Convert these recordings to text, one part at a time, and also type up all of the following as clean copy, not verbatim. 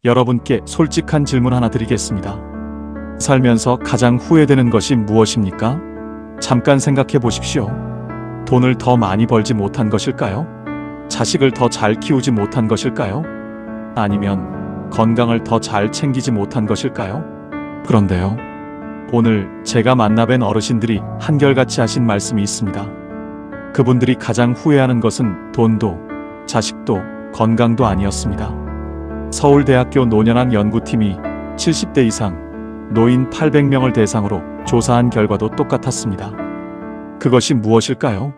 여러분께 솔직한 질문 하나 드리겠습니다. 살면서 가장 후회되는 것이 무엇입니까? 잠깐 생각해 보십시오. 돈을 더 많이 벌지 못한 것일까요? 자식을 더 잘 키우지 못한 것일까요? 아니면 건강을 더 잘 챙기지 못한 것일까요? 그런데요, 오늘 제가 만나뵌 어르신들이 한결같이 하신 말씀이 있습니다. 그분들이 가장 후회하는 것은 돈도, 자식도, 건강도 아니었습니다. 서울대학교 노년학 연구팀이 70대 이상 노인 800명을 대상으로 조사한 결과도 똑같았습니다. 그것이 무엇일까요?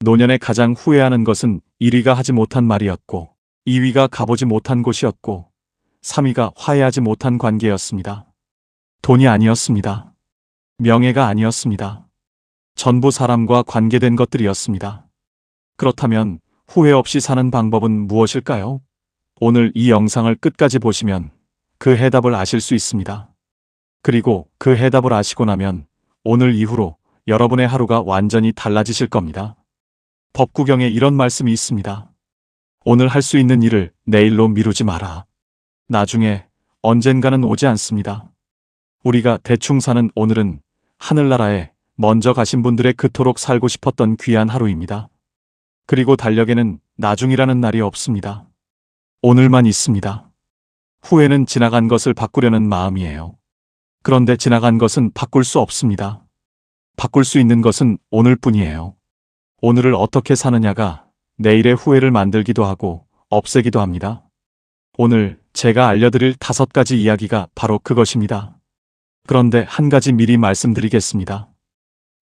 노년에 가장 후회하는 것은 1위가 하지 못한 말이었고, 2위가 가보지 못한 곳이었고, 3위가 화해하지 못한 관계였습니다. 돈이 아니었습니다. 명예가 아니었습니다. 전부 사람과 관계된 것들이었습니다. 그렇다면 후회 없이 사는 방법은 무엇일까요? 오늘 이 영상을 끝까지 보시면 그 해답을 아실 수 있습니다. 그리고 그 해답을 아시고 나면 오늘 이후로 여러분의 하루가 완전히 달라지실 겁니다. 법구경에 이런 말씀이 있습니다. 오늘 할 수 있는 일을 내일로 미루지 마라. 나중에 언젠가는 오지 않습니다. 우리가 대충 사는 오늘은 하늘나라에 먼저 가신 분들의 그토록 살고 싶었던 귀한 하루입니다. 그리고 달력에는 나중이라는 날이 없습니다. 오늘만 있습니다. 후회는 지나간 것을 바꾸려는 마음이에요. 그런데 지나간 것은 바꿀 수 없습니다. 바꿀 수 있는 것은 오늘뿐이에요. 오늘을 어떻게 사느냐가 내일의 후회를 만들기도 하고 없애기도 합니다. 오늘 제가 알려드릴 5가지 이야기가 바로 그것입니다. 그런데 한 가지 미리 말씀드리겠습니다.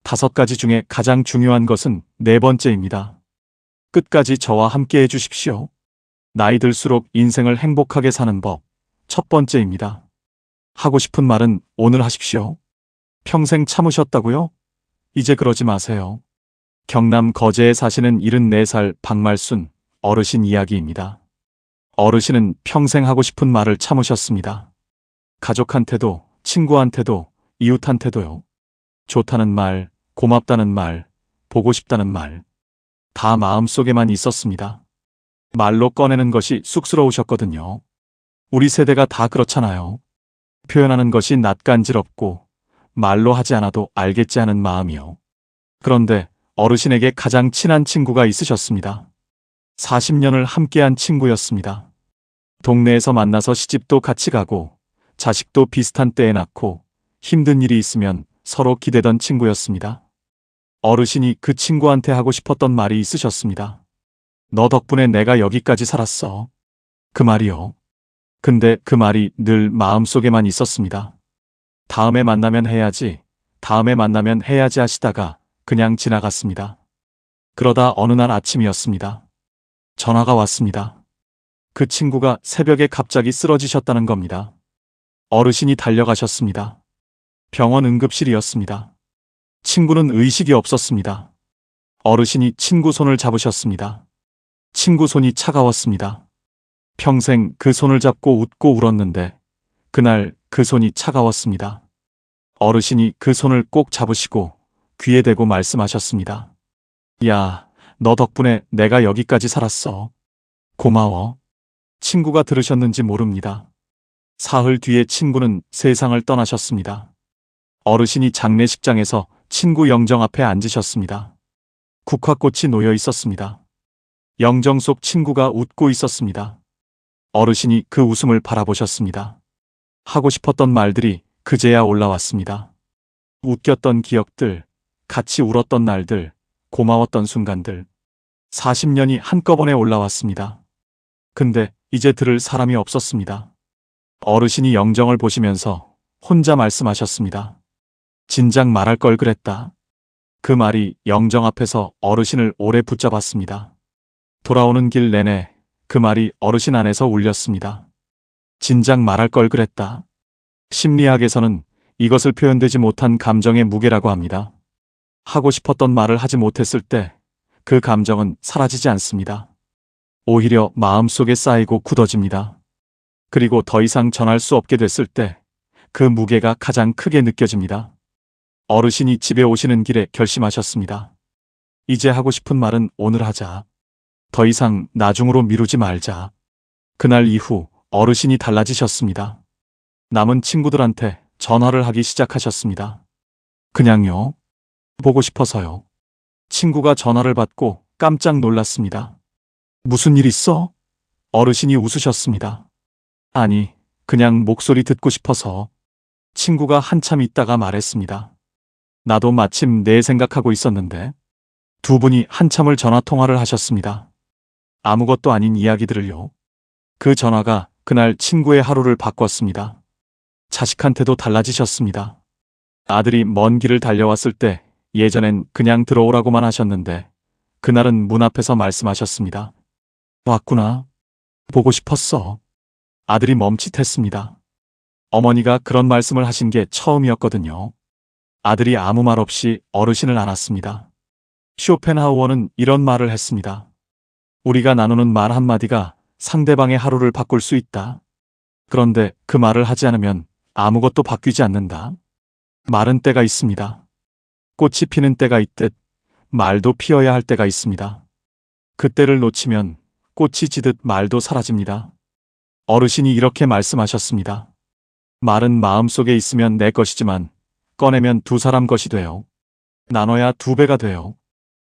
5가지 중에 가장 중요한 것은 4번째입니다. 끝까지 저와 함께 해주십시오. 나이 들수록 인생을 행복하게 사는 법, 1번째입니다. 하고 싶은 말은 오늘 하십시오. 평생 참으셨다고요? 이제 그러지 마세요. 경남 거제에 사시는 74살 박말순 어르신 이야기입니다. 어르신은 평생 하고 싶은 말을 참으셨습니다. 가족한테도, 친구한테도, 이웃한테도요. 좋다는 말, 고맙다는 말, 보고 싶다는 말, 다 마음속에만 있었습니다. 말로 꺼내는 것이 쑥스러우셨거든요. 우리 세대가 다 그렇잖아요. 표현하는 것이 낯간지럽고 말로 하지 않아도 알겠지 하는 마음이요. 그런데 어르신에게 가장 친한 친구가 있으셨습니다. 40년을 함께한 친구였습니다. 동네에서 만나서 시집도 같이 가고 자식도 비슷한 때에 낳고 힘든 일이 있으면 서로 기대던 친구였습니다. 어르신이 그 친구한테 하고 싶었던 말이 있으셨습니다. 너 덕분에 내가 여기까지 살았어. 그 말이요. 근데 그 말이 늘 마음속에만 있었습니다. 다음에 만나면 해야지, 다음에 만나면 해야지 하시다가 그냥 지나갔습니다. 그러다 어느 날 아침이었습니다. 전화가 왔습니다. 그 친구가 새벽에 갑자기 쓰러지셨다는 겁니다. 어르신이 달려가셨습니다. 병원 응급실이었습니다. 친구는 의식이 없었습니다. 어르신이 친구 손을 잡으셨습니다. 친구 손이 차가웠습니다. 평생 그 손을 잡고 웃고 울었는데 그날 그 손이 차가웠습니다. 어르신이 그 손을 꼭 잡으시고 귀에 대고 말씀하셨습니다. 야, 너 덕분에 내가 여기까지 살았어. 고마워. 친구가 들으셨는지 모릅니다. 사흘 뒤에 친구는 세상을 떠나셨습니다. 어르신이 장례식장에서 친구 영정 앞에 앉으셨습니다. 국화꽃이 놓여 있었습니다. 영정 속 친구가 웃고 있었습니다. 어르신이 그 웃음을 바라보셨습니다. 하고 싶었던 말들이 그제야 올라왔습니다. 웃겼던 기억들, 같이 울었던 날들, 고마웠던 순간들. 40년이 한꺼번에 올라왔습니다. 근데 이제 들을 사람이 없었습니다. 어르신이 영정을 보시면서 혼자 말씀하셨습니다. 진작 말할 걸 그랬다. 그 말이 영정 앞에서 어르신을 오래 붙잡았습니다. 돌아오는 길 내내 그 말이 어르신 안에서 울렸습니다. 진작 말할 걸 그랬다. 심리학에서는 이것을 표현되지 못한 감정의 무게라고 합니다. 하고 싶었던 말을 하지 못했을 때 그 감정은 사라지지 않습니다. 오히려 마음속에 쌓이고 굳어집니다. 그리고 더 이상 전할 수 없게 됐을 때 그 무게가 가장 크게 느껴집니다. 어르신이 집에 오시는 길에 결심하셨습니다. 이제 하고 싶은 말은 오늘 하자. 더 이상 나중으로 미루지 말자. 그날 이후 어르신이 달라지셨습니다. 남은 친구들한테 전화를 하기 시작하셨습니다. 그냥요. 보고 싶어서요. 친구가 전화를 받고 깜짝 놀랐습니다. 무슨 일 있어? 어르신이 웃으셨습니다. 아니, 그냥 목소리 듣고 싶어서. 친구가 한참 있다가 말했습니다. 나도 마침 내 생각하고 있었는데. 두 분이 한참을 전화 통화를 하셨습니다. 아무것도 아닌 이야기들을요. 그 전화가 그날 친구의 하루를 바꿨습니다. 자식한테도 달라지셨습니다. 아들이 먼 길을 달려왔을 때 예전엔 그냥 들어오라고만 하셨는데 그날은 문 앞에서 말씀하셨습니다. 왔구나. 보고 싶었어. 아들이 멈칫했습니다. 어머니가 그런 말씀을 하신 게 처음이었거든요. 아들이 아무 말 없이 어르신을 안았습니다. 쇼펜하우어는 이런 말을 했습니다. 우리가 나누는 말 한마디가 상대방의 하루를 바꿀 수 있다. 그런데 그 말을 하지 않으면 아무것도 바뀌지 않는다. 말은 때가 있습니다. 꽃이 피는 때가 있듯 말도 피어야 할 때가 있습니다. 그때를 놓치면 꽃이 지듯 말도 사라집니다. 어르신이 이렇게 말씀하셨습니다. 말은 마음속에 있으면 내 것이지만 꺼내면 두 사람 것이 돼요. 나눠야 두 배가 돼요.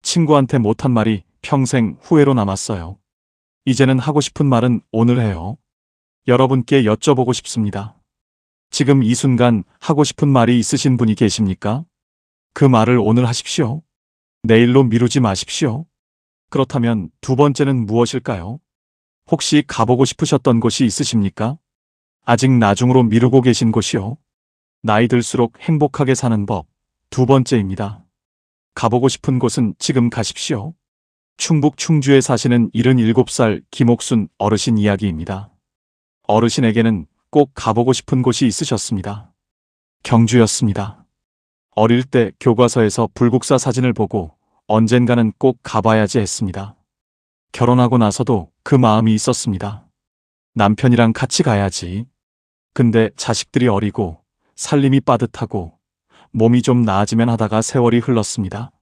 친구한테 못한 말이 평생 후회로 남았어요. 이제는 하고 싶은 말은 오늘 해요. 여러분께 여쭤보고 싶습니다. 지금 이 순간 하고 싶은 말이 있으신 분이 계십니까? 그 말을 오늘 하십시오. 내일로 미루지 마십시오. 그렇다면 두 번째는 무엇일까요? 혹시 가보고 싶으셨던 곳이 있으십니까? 아직 나중으로 미루고 계신 곳이요. 나이 들수록 행복하게 사는 법, 두 번째입니다. 가보고 싶은 곳은 지금 가십시오. 충북 충주에 사시는 77살 김옥순 어르신 이야기입니다. 어르신에게는 꼭 가보고 싶은 곳이 있으셨습니다. 경주였습니다. 어릴 때 교과서에서 불국사 사진을 보고 언젠가는 꼭 가봐야지 했습니다. 결혼하고 나서도 그 마음이 있었습니다. 남편이랑 같이 가야지. 근데 자식들이 어리고 살림이 빠듯하고 몸이 좀 나아지면 하다가 세월이 흘렀습니다.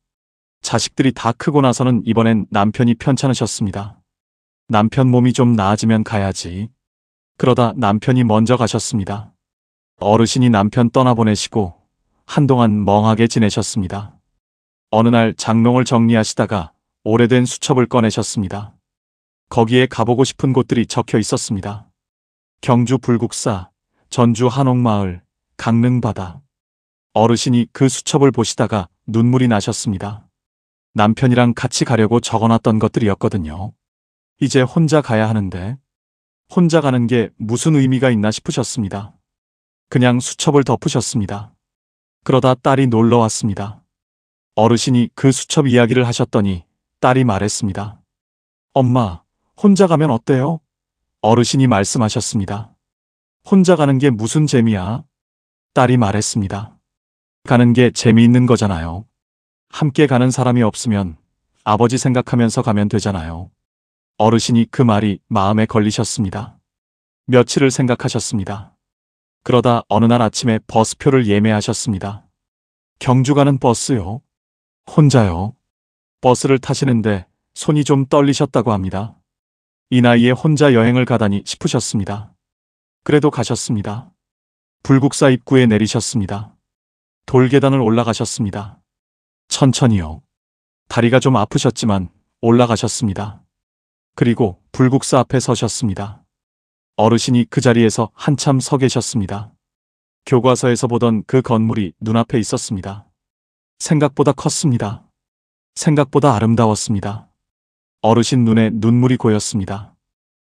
자식들이 다 크고 나서는 이번엔 남편이 편찮으셨습니다. 남편 몸이 좀 나아지면 가야지. 그러다 남편이 먼저 가셨습니다. 어르신이 남편 떠나보내시고 한동안 멍하게 지내셨습니다. 어느 날 장롱을 정리하시다가 오래된 수첩을 꺼내셨습니다. 거기에 가보고 싶은 곳들이 적혀 있었습니다. 경주 불국사, 전주 한옥마을, 강릉바다. 어르신이 그 수첩을 보시다가 눈물이 나셨습니다. 남편이랑 같이 가려고 적어놨던 것들이었거든요. 이제 혼자 가야 하는데 혼자 가는 게 무슨 의미가 있나 싶으셨습니다. 그냥 수첩을 덮으셨습니다. 그러다 딸이 놀러 왔습니다. 어르신이 그 수첩 이야기를 하셨더니 딸이 말했습니다. 엄마, 혼자 가면 어때요? 어르신이 말씀하셨습니다. 혼자 가는 게 무슨 재미야? 딸이 말했습니다. 가는 게 재미있는 거잖아요. 함께 가는 사람이 없으면 아버지 생각하면서 가면 되잖아요. 어르신이 그 말이 마음에 걸리셨습니다. 며칠을 생각하셨습니다. 그러다 어느 날 아침에 버스표를 예매하셨습니다. 경주 가는 버스요. 혼자요. 버스를 타시는데 손이 좀 떨리셨다고 합니다. 이 나이에 혼자 여행을 가다니 싶으셨습니다. 그래도 가셨습니다. 불국사 입구에 내리셨습니다. 돌계단을 올라가셨습니다. 천천히요. 다리가 좀 아프셨지만 올라가셨습니다. 그리고 불국사 앞에 서셨습니다. 어르신이 그 자리에서 한참 서 계셨습니다. 교과서에서 보던 그 건물이 눈앞에 있었습니다. 생각보다 컸습니다. 생각보다 아름다웠습니다. 어르신 눈에 눈물이 고였습니다.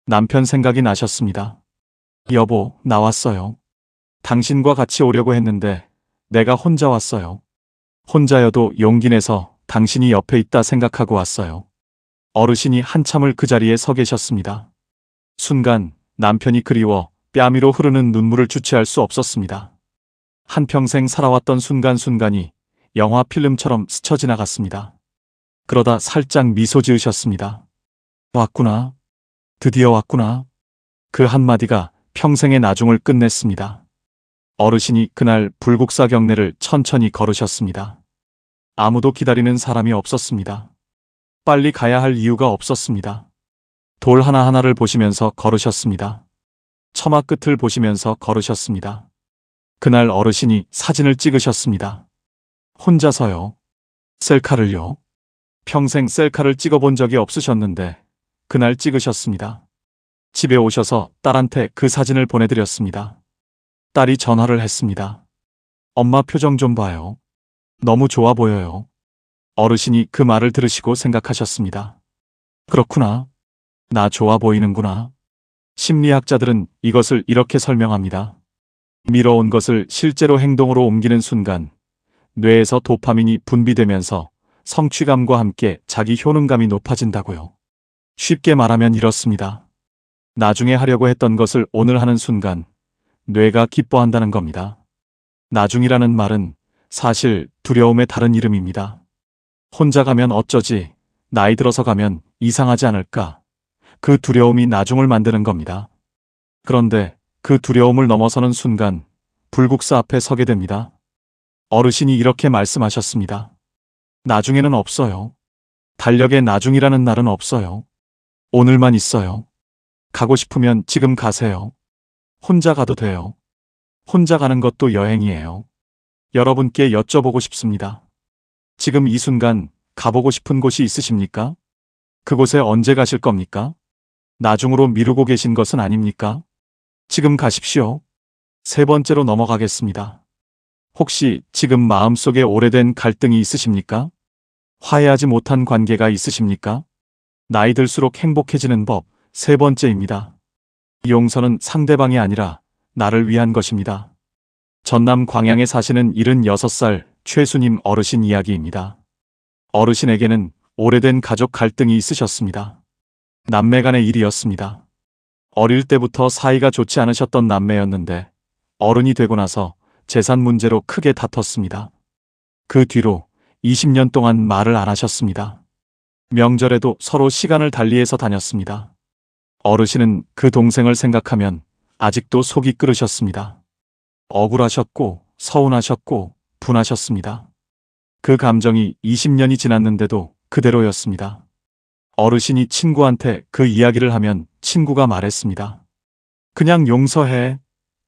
남편 생각이 나셨습니다. 여보, 나왔어요. 당신과 같이 오려고 했는데 내가 혼자 왔어요. 혼자여도 용기 내서 당신이 옆에 있다 생각하고 왔어요. 어르신이 한참을 그 자리에 서 계셨습니다. 순간 남편이 그리워 뺨위로 흐르는 눈물을 주체할 수 없었습니다. 한평생 살아왔던 순간순간이 영화 필름처럼 스쳐 지나갔습니다. 그러다 살짝 미소 지으셨습니다. 왔구나. 드디어 왔구나. 그 한마디가 평생의 나중을 끝냈습니다. 어르신이 그날 불국사 경내를 천천히 걸으셨습니다. 아무도 기다리는 사람이 없었습니다. 빨리 가야 할 이유가 없었습니다. 돌 하나하나를 보시면서 걸으셨습니다. 처마 끝을 보시면서 걸으셨습니다. 그날 어르신이 사진을 찍으셨습니다. 혼자서요. 셀카를요. 평생 셀카를 찍어본 적이 없으셨는데 그날 찍으셨습니다. 집에 오셔서 딸한테 그 사진을 보내드렸습니다. 딸이 전화를 했습니다. 엄마 표정 좀 봐요. 너무 좋아 보여요. 어르신이 그 말을 들으시고 생각하셨습니다. 그렇구나. 나 좋아 보이는구나. 심리학자들은 이것을 이렇게 설명합니다. 미뤄온 것을 실제로 행동으로 옮기는 순간 뇌에서 도파민이 분비되면서 성취감과 함께 자기 효능감이 높아진다고요. 쉽게 말하면 이렇습니다. 나중에 하려고 했던 것을 오늘 하는 순간 뇌가 기뻐한다는 겁니다. 나중이라는 말은 사실 두려움의 다른 이름입니다. 혼자 가면 어쩌지, 나이 들어서 가면 이상하지 않을까, 그 두려움이 나중을 만드는 겁니다. 그런데 그 두려움을 넘어서는 순간 불국사 앞에 서게 됩니다. 어르신이 이렇게 말씀하셨습니다. 나중에는 없어요. 달력에 나중이라는 날은 없어요. 오늘만 있어요. 가고 싶으면 지금 가세요. 혼자 가도 돼요. 혼자 가는 것도 여행이에요. 여러분께 여쭤보고 싶습니다. 지금 이 순간 가보고 싶은 곳이 있으십니까? 그곳에 언제 가실 겁니까? 나중으로 미루고 계신 것은 아닙니까? 지금 가십시오. 세 번째로 넘어가겠습니다. 혹시 지금 마음속에 오래된 갈등이 있으십니까? 화해하지 못한 관계가 있으십니까? 나이 들수록 행복해지는 법 세 번째입니다. 용서는 상대방이 아니라 나를 위한 것입니다. 전남 광양에 사시는 76살 최수님 어르신 이야기입니다. 어르신에게는 오래된 가족 갈등이 있으셨습니다. 남매 간의 일이었습니다. 어릴 때부터 사이가 좋지 않으셨던 남매였는데 어른이 되고 나서 재산 문제로 크게 다퉜습니다. 그 뒤로 20년 동안 말을 안 하셨습니다. 명절에도 서로 시간을 달리해서 다녔습니다. 어르신은 그 동생을 생각하면 아직도 속이 끓으셨습니다. 억울하셨고 서운하셨고 분하셨습니다. 그 감정이 20년이 지났는데도 그대로였습니다. 어르신이 친구한테 그 이야기를 하면 친구가 말했습니다. 그냥 용서해.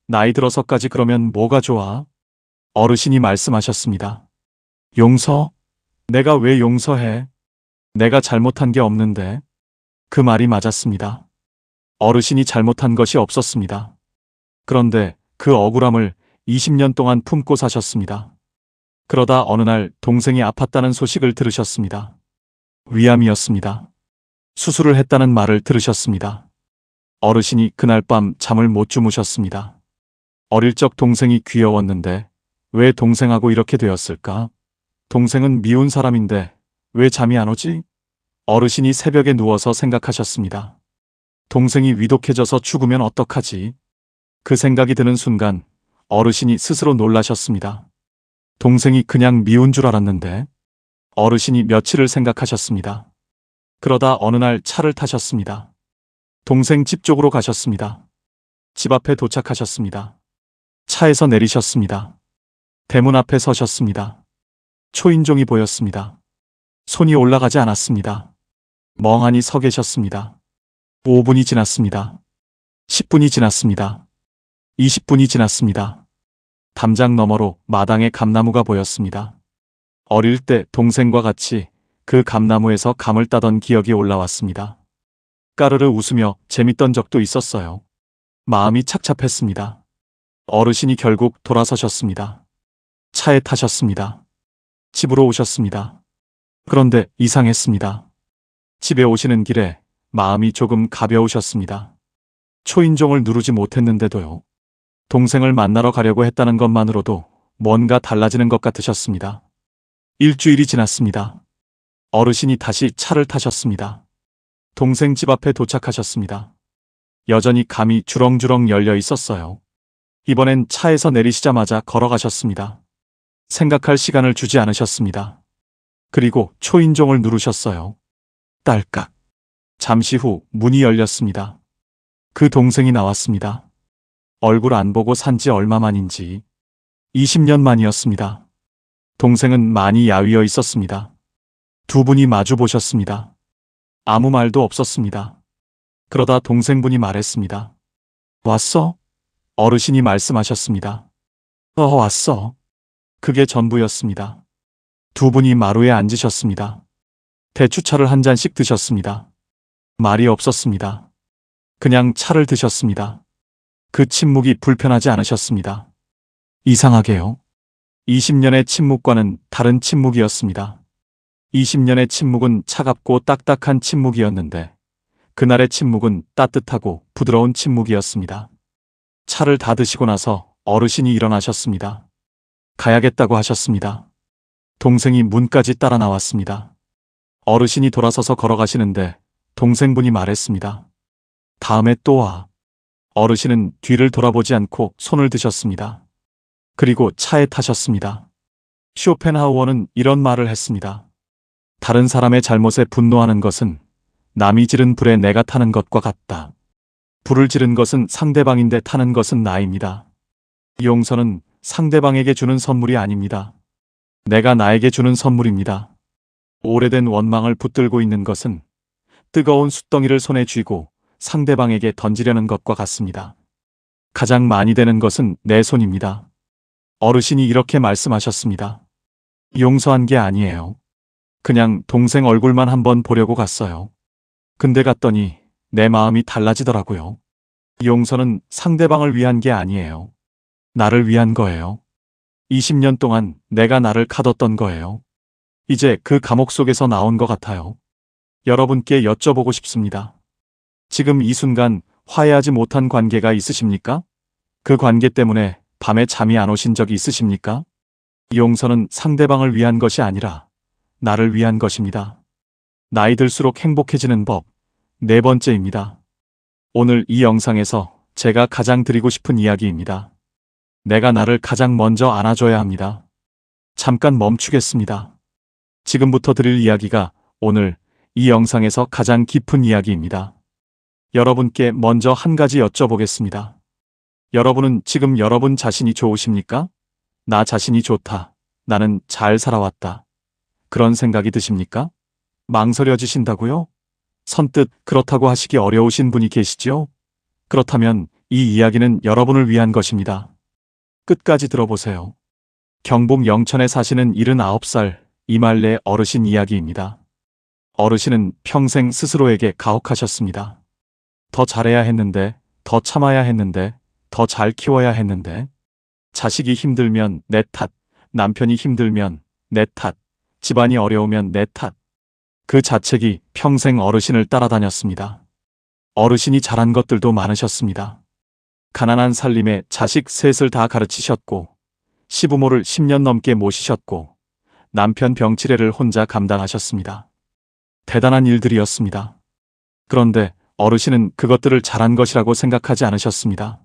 나이 들어서까지 그러면 뭐가 좋아? 어르신이 말씀하셨습니다. 용서? 내가 왜 용서해? 내가 잘못한 게 없는데. 그 말이 맞았습니다. 어르신이 잘못한 것이 없었습니다. 그런데 그 억울함을 20년 동안 품고 사셨습니다. 그러다 어느 날 동생이 아팠다는 소식을 들으셨습니다. 위암이었습니다. 수술을 했다는 말을 들으셨습니다. 어르신이 그날 밤 잠을 못 주무셨습니다. 어릴 적 동생이 귀여웠는데 왜 동생하고 이렇게 되었을까? 동생은 미운 사람인데 왜 잠이 안 오지? 어르신이 새벽에 누워서 생각하셨습니다. 동생이 위독해져서 죽으면 어떡하지? 그 생각이 드는 순간 어르신이 스스로 놀라셨습니다. 동생이 그냥 미운 줄 알았는데. 어르신이 며칠을 생각하셨습니다. 그러다 어느 날 차를 타셨습니다. 동생 집 쪽으로 가셨습니다. 집 앞에 도착하셨습니다. 차에서 내리셨습니다. 대문 앞에 서셨습니다. 초인종이 보였습니다. 손이 올라가지 않았습니다. 멍하니 서 계셨습니다. 5분이 지났습니다. 10분이 지났습니다. 20분이 지났습니다. 담장 너머로 마당에 감나무가 보였습니다. 어릴 때 동생과 같이 그 감나무에서 감을 따던 기억이 올라왔습니다. 까르르 웃으며 재밌던 적도 있었어요. 마음이 착잡했습니다. 어르신이 결국 돌아서셨습니다. 차에 타셨습니다. 집으로 오셨습니다. 그런데 이상했습니다. 집에 오시는 길에 마음이 조금 가벼우셨습니다. 초인종을 누르지 못했는데도요. 동생을 만나러 가려고 했다는 것만으로도 뭔가 달라지는 것 같으셨습니다. 일주일이 지났습니다. 어르신이 다시 차를 타셨습니다. 동생 집 앞에 도착하셨습니다. 여전히 감이 주렁주렁 열려 있었어요. 이번엔 차에서 내리시자마자 걸어가셨습니다. 생각할 시간을 주지 않으셨습니다. 그리고 초인종을 누르셨어요. 딸깍. 잠시 후 문이 열렸습니다. 그 동생이 나왔습니다. 얼굴 안 보고 산지 얼마 만인지 20년 만이었습니다. 동생은 많이 야위어 있었습니다. 두 분이 마주 보셨습니다. 아무 말도 없었습니다. 그러다 동생분이 말했습니다. 왔어? 어르신이 말씀하셨습니다. 왔어. 그게 전부였습니다. 두 분이 마루에 앉으셨습니다. 대추차를 한 잔씩 드셨습니다. 말이 없었습니다. 그냥 차를 드셨습니다. 그 침묵이 불편하지 않으셨습니다. 이상하게요. 20년의 침묵과는 다른 침묵이었습니다. 20년의 침묵은 차갑고 딱딱한 침묵이었는데 그날의 침묵은 따뜻하고 부드러운 침묵이었습니다. 차를 다 드시고 나서 어르신이 일어나셨습니다. 가야겠다고 하셨습니다. 동생이 문까지 따라 나왔습니다. 어르신이 돌아서서 걸어가시는데 동생분이 말했습니다. 다음에 또 와. 어르신은 뒤를 돌아보지 않고 손을 드셨습니다. 그리고 차에 타셨습니다. 쇼펜하우어는 이런 말을 했습니다. 다른 사람의 잘못에 분노하는 것은 남이 지른 불에 내가 타는 것과 같다. 불을 지른 것은 상대방인데 타는 것은 나입니다. 용서는 상대방에게 주는 선물이 아닙니다. 내가 나에게 주는 선물입니다. 오래된 원망을 붙들고 있는 것은 뜨거운 숯덩이를 손에 쥐고 상대방에게 던지려는 것과 같습니다. 가장 많이 되는 것은 내 손입니다. 어르신이 이렇게 말씀하셨습니다. 용서한 게 아니에요. 그냥 동생 얼굴만 한번 보려고 갔어요. 근데 갔더니 내 마음이 달라지더라고요. 용서는 상대방을 위한 게 아니에요. 나를 위한 거예요. 20년 동안 내가 나를 가뒀던 거예요. 이제 그 감옥 속에서 나온 것 같아요. 여러분께 여쭤보고 싶습니다. 지금 이 순간 화해하지 못한 관계가 있으십니까? 그 관계 때문에 밤에 잠이 안 오신 적이 있으십니까? 용서는 상대방을 위한 것이 아니라 나를 위한 것입니다. 나이 들수록 행복해지는 법, 네 번째입니다. 오늘 이 영상에서 제가 가장 드리고 싶은 이야기입니다. 내가 나를 가장 먼저 안아줘야 합니다. 잠깐 멈추겠습니다. 지금부터 드릴 이야기가 오늘 이 영상에서 가장 깊은 이야기입니다. 여러분께 먼저 한 가지 여쭤보겠습니다. 여러분은 지금 여러분 자신이 좋으십니까? 나 자신이 좋다. 나는 잘 살아왔다. 그런 생각이 드십니까? 망설여지신다고요? 선뜻 그렇다고 하시기 어려우신 분이 계시지요? 그렇다면 이 이야기는 여러분을 위한 것입니다. 끝까지 들어보세요. 경북 영천에 사시는 79살 이말래 어르신 이야기입니다. 어르신은 평생 스스로에게 가혹하셨습니다. 더 잘해야 했는데, 더 참아야 했는데, 더 잘 키워야 했는데, 자식이 힘들면 내 탓, 남편이 힘들면 내 탓, 집안이 어려우면 내 탓. 그 자책이 평생 어르신을 따라다녔습니다. 어르신이 잘한 것들도 많으셨습니다. 가난한 살림에 자식 셋을 다 가르치셨고, 시부모를 10년 넘게 모시셨고, 남편 병치레를 혼자 감당하셨습니다. 대단한 일들이었습니다. 그런데 어르신은 그것들을 잘한 것이라고 생각하지 않으셨습니다.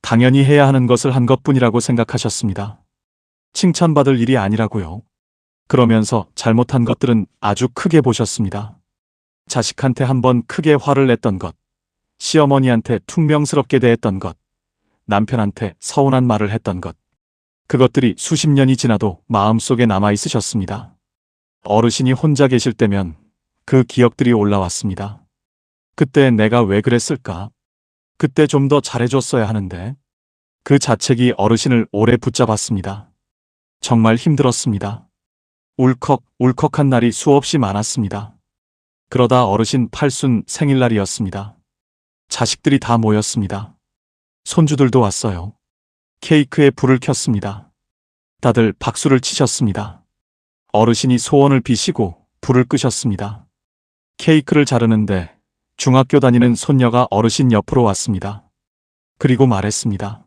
당연히 해야 하는 것을 한 것뿐이라고 생각하셨습니다. 칭찬받을 일이 아니라고요. 그러면서 잘못한 것들은 아주 크게 보셨습니다. 자식한테 한번 크게 화를 냈던 것, 시어머니한테 퉁명스럽게 대했던 것, 남편한테 서운한 말을 했던 것. 그것들이 수십 년이 지나도 마음속에 남아 있으셨습니다. 어르신이 혼자 계실 때면 그 기억들이 올라왔습니다. 그때 내가 왜 그랬을까? 그때 좀 더 잘해줬어야 하는데. 그 자책이 어르신을 오래 붙잡았습니다. 정말 힘들었습니다. 울컥한 날이 수없이 많았습니다. 그러다 어르신 팔순 생일날이었습니다. 자식들이 다 모였습니다. 손주들도 왔어요. 케이크에 불을 켰습니다. 다들 박수를 치셨습니다. 어르신이 소원을 비시고 불을 끄셨습니다. 케이크를 자르는데 중학교 다니는 손녀가 어르신 옆으로 왔습니다. 그리고 말했습니다.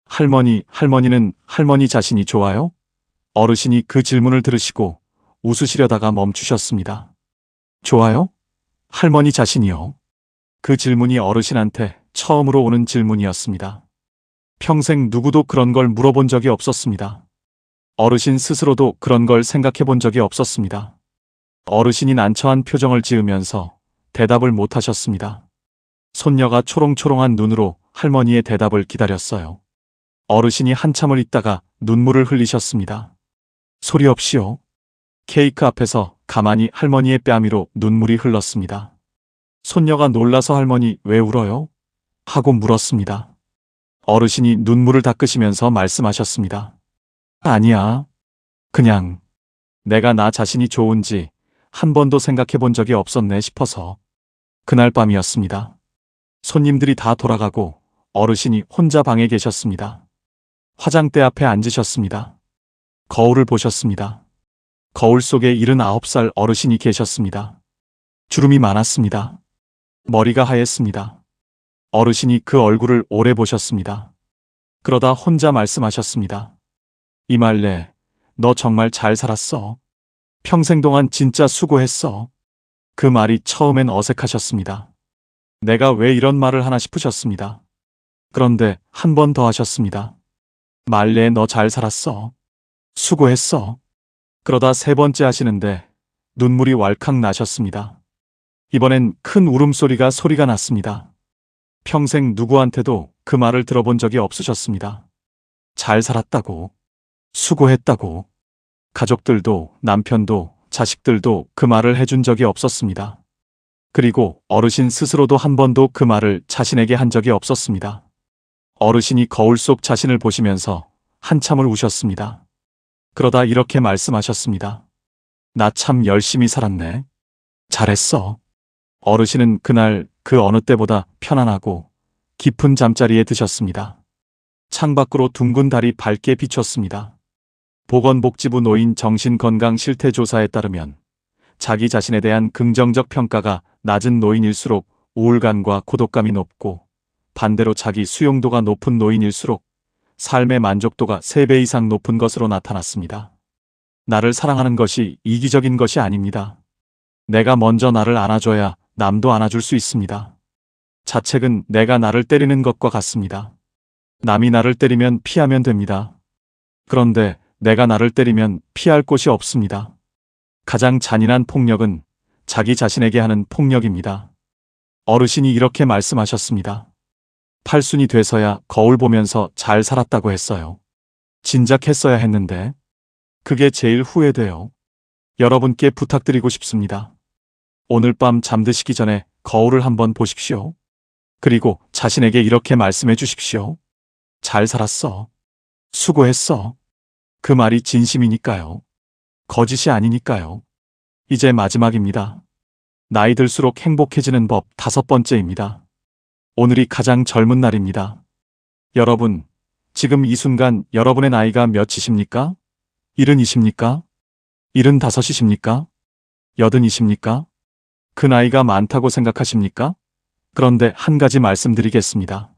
할머니는 할머니 자신이 좋아요? 어르신이 그 질문을 들으시고 웃으시려다가 멈추셨습니다. 좋아요? 할머니 자신이요? 그 질문이 어르신한테 처음으로 오는 질문이었습니다. 평생 누구도 그런 걸 물어본 적이 없었습니다. 어르신 스스로도 그런 걸 생각해 본 적이 없었습니다. 어르신이 난처한 표정을 지으면서 대답을 못 하셨습니다. 손녀가 초롱초롱한 눈으로 할머니의 대답을 기다렸어요. 어르신이 한참을 있다가 눈물을 흘리셨습니다. 소리 없이요. 케이크 앞에서 가만히 할머니의 뺨 위로 눈물이 흘렀습니다. 손녀가 놀라서 할머니 왜 울어요? 하고 물었습니다. 어르신이 눈물을 닦으시면서 말씀하셨습니다. 아니야. 그냥 내가 나 자신이 좋은지 한 번도 생각해 본 적이 없었네 싶어서. 그날 밤이었습니다. 손님들이 다 돌아가고 어르신이 혼자 방에 계셨습니다. 화장대 앞에 앉으셨습니다. 거울을 보셨습니다. 거울 속에 79살 어르신이 계셨습니다. 주름이 많았습니다. 머리가 하였습니다. 어르신이 그 얼굴을 오래 보셨습니다. 그러다 혼자 말씀하셨습니다. 이말래, 너 정말 잘 살았어. 평생 동안 진짜 수고했어. 그 말이 처음엔 어색하셨습니다. 내가 왜 이런 말을 하나 싶으셨습니다. 그런데 한 번 더 하셨습니다. 말래, 너 잘 살았어. 수고했어. 그러다 세 번째 하시는데 눈물이 왈칵 나셨습니다. 이번엔 큰 소리가 났습니다. 평생 누구한테도 그 말을 들어본 적이 없으셨습니다. 잘 살았다고, 수고했다고. 가족들도 남편도 자식들도 그 말을 해준 적이 없었습니다. 그리고 어르신 스스로도 한 번도 그 말을 자신에게 한 적이 없었습니다. 어르신이 거울 속 자신을 보시면서 한참을 우셨습니다. 그러다 이렇게 말씀하셨습니다. 나 참 열심히 살았네. 잘했어. 어르신은 그날 그 어느 때보다 편안하고 깊은 잠자리에 드셨습니다. 창밖으로 둥근 달이 밝게 비쳤습니다. 보건복지부 노인 정신건강실태조사에 따르면 자기 자신에 대한 긍정적 평가가 낮은 노인일수록 우울감과 고독감이 높고, 반대로 자기 수용도가 높은 노인일수록 삶의 만족도가 3배 이상 높은 것으로 나타났습니다. 나를 사랑하는 것이 이기적인 것이 아닙니다. 내가 먼저 나를 안아줘야 남도 안아줄 수 있습니다. 자책은 내가 나를 때리는 것과 같습니다. 남이 나를 때리면 피하면 됩니다. 그런데 내가 나를 때리면 피할 곳이 없습니다. 가장 잔인한 폭력은 자기 자신에게 하는 폭력입니다. 어르신이 이렇게 말씀하셨습니다. 팔순이 돼서야 거울 보면서 잘 살았다고 했어요. 진작 했어야 했는데. 그게 제일 후회돼요. 여러분께 부탁드리고 싶습니다. 오늘 밤 잠드시기 전에 거울을 한번 보십시오. 그리고 자신에게 이렇게 말씀해 주십시오. 잘 살았어. 수고했어. 그 말이 진심이니까요. 거짓이 아니니까요. 이제 마지막입니다. 나이 들수록 행복해지는 법 5번째입니다. 오늘이 가장 젊은 날입니다. 여러분, 지금 이 순간 여러분의 나이가 몇이십니까? 70이십니까? 75이십니까? 80이십니까? 그 나이가 많다고 생각하십니까? 그런데 한 가지 말씀드리겠습니다.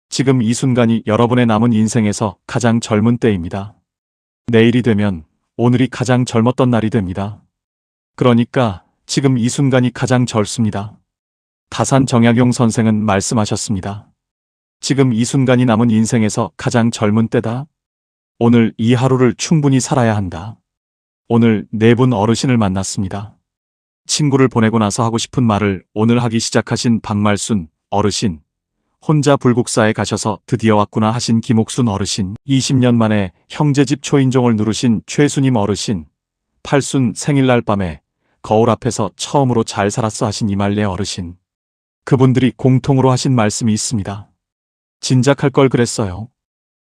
지금 이 순간이 여러분의 남은 인생에서 가장 젊은 때입니다. 내일이 되면 오늘이 가장 젊었던 날이 됩니다. 그러니까 지금 이 순간이 가장 젊습니다. 다산 정약용 선생은 말씀하셨습니다. 지금 이 순간이 남은 인생에서 가장 젊은 때다. 오늘 이 하루를 충분히 살아야 한다. 오늘 4분 어르신을 만났습니다. 친구를 보내고 나서 하고 싶은 말을 오늘 하기 시작하신 박말순 어르신, 혼자 불국사에 가셔서 드디어 왔구나 하신 김옥순 어르신, 20년 만에 형제집 초인종을 누르신 최수님 어르신, 팔순 생일날 밤에 거울 앞에서 처음으로 잘 살았어 하신 이말래 어르신. 그분들이 공통으로 하신 말씀이 있습니다. 진작할 걸 그랬어요.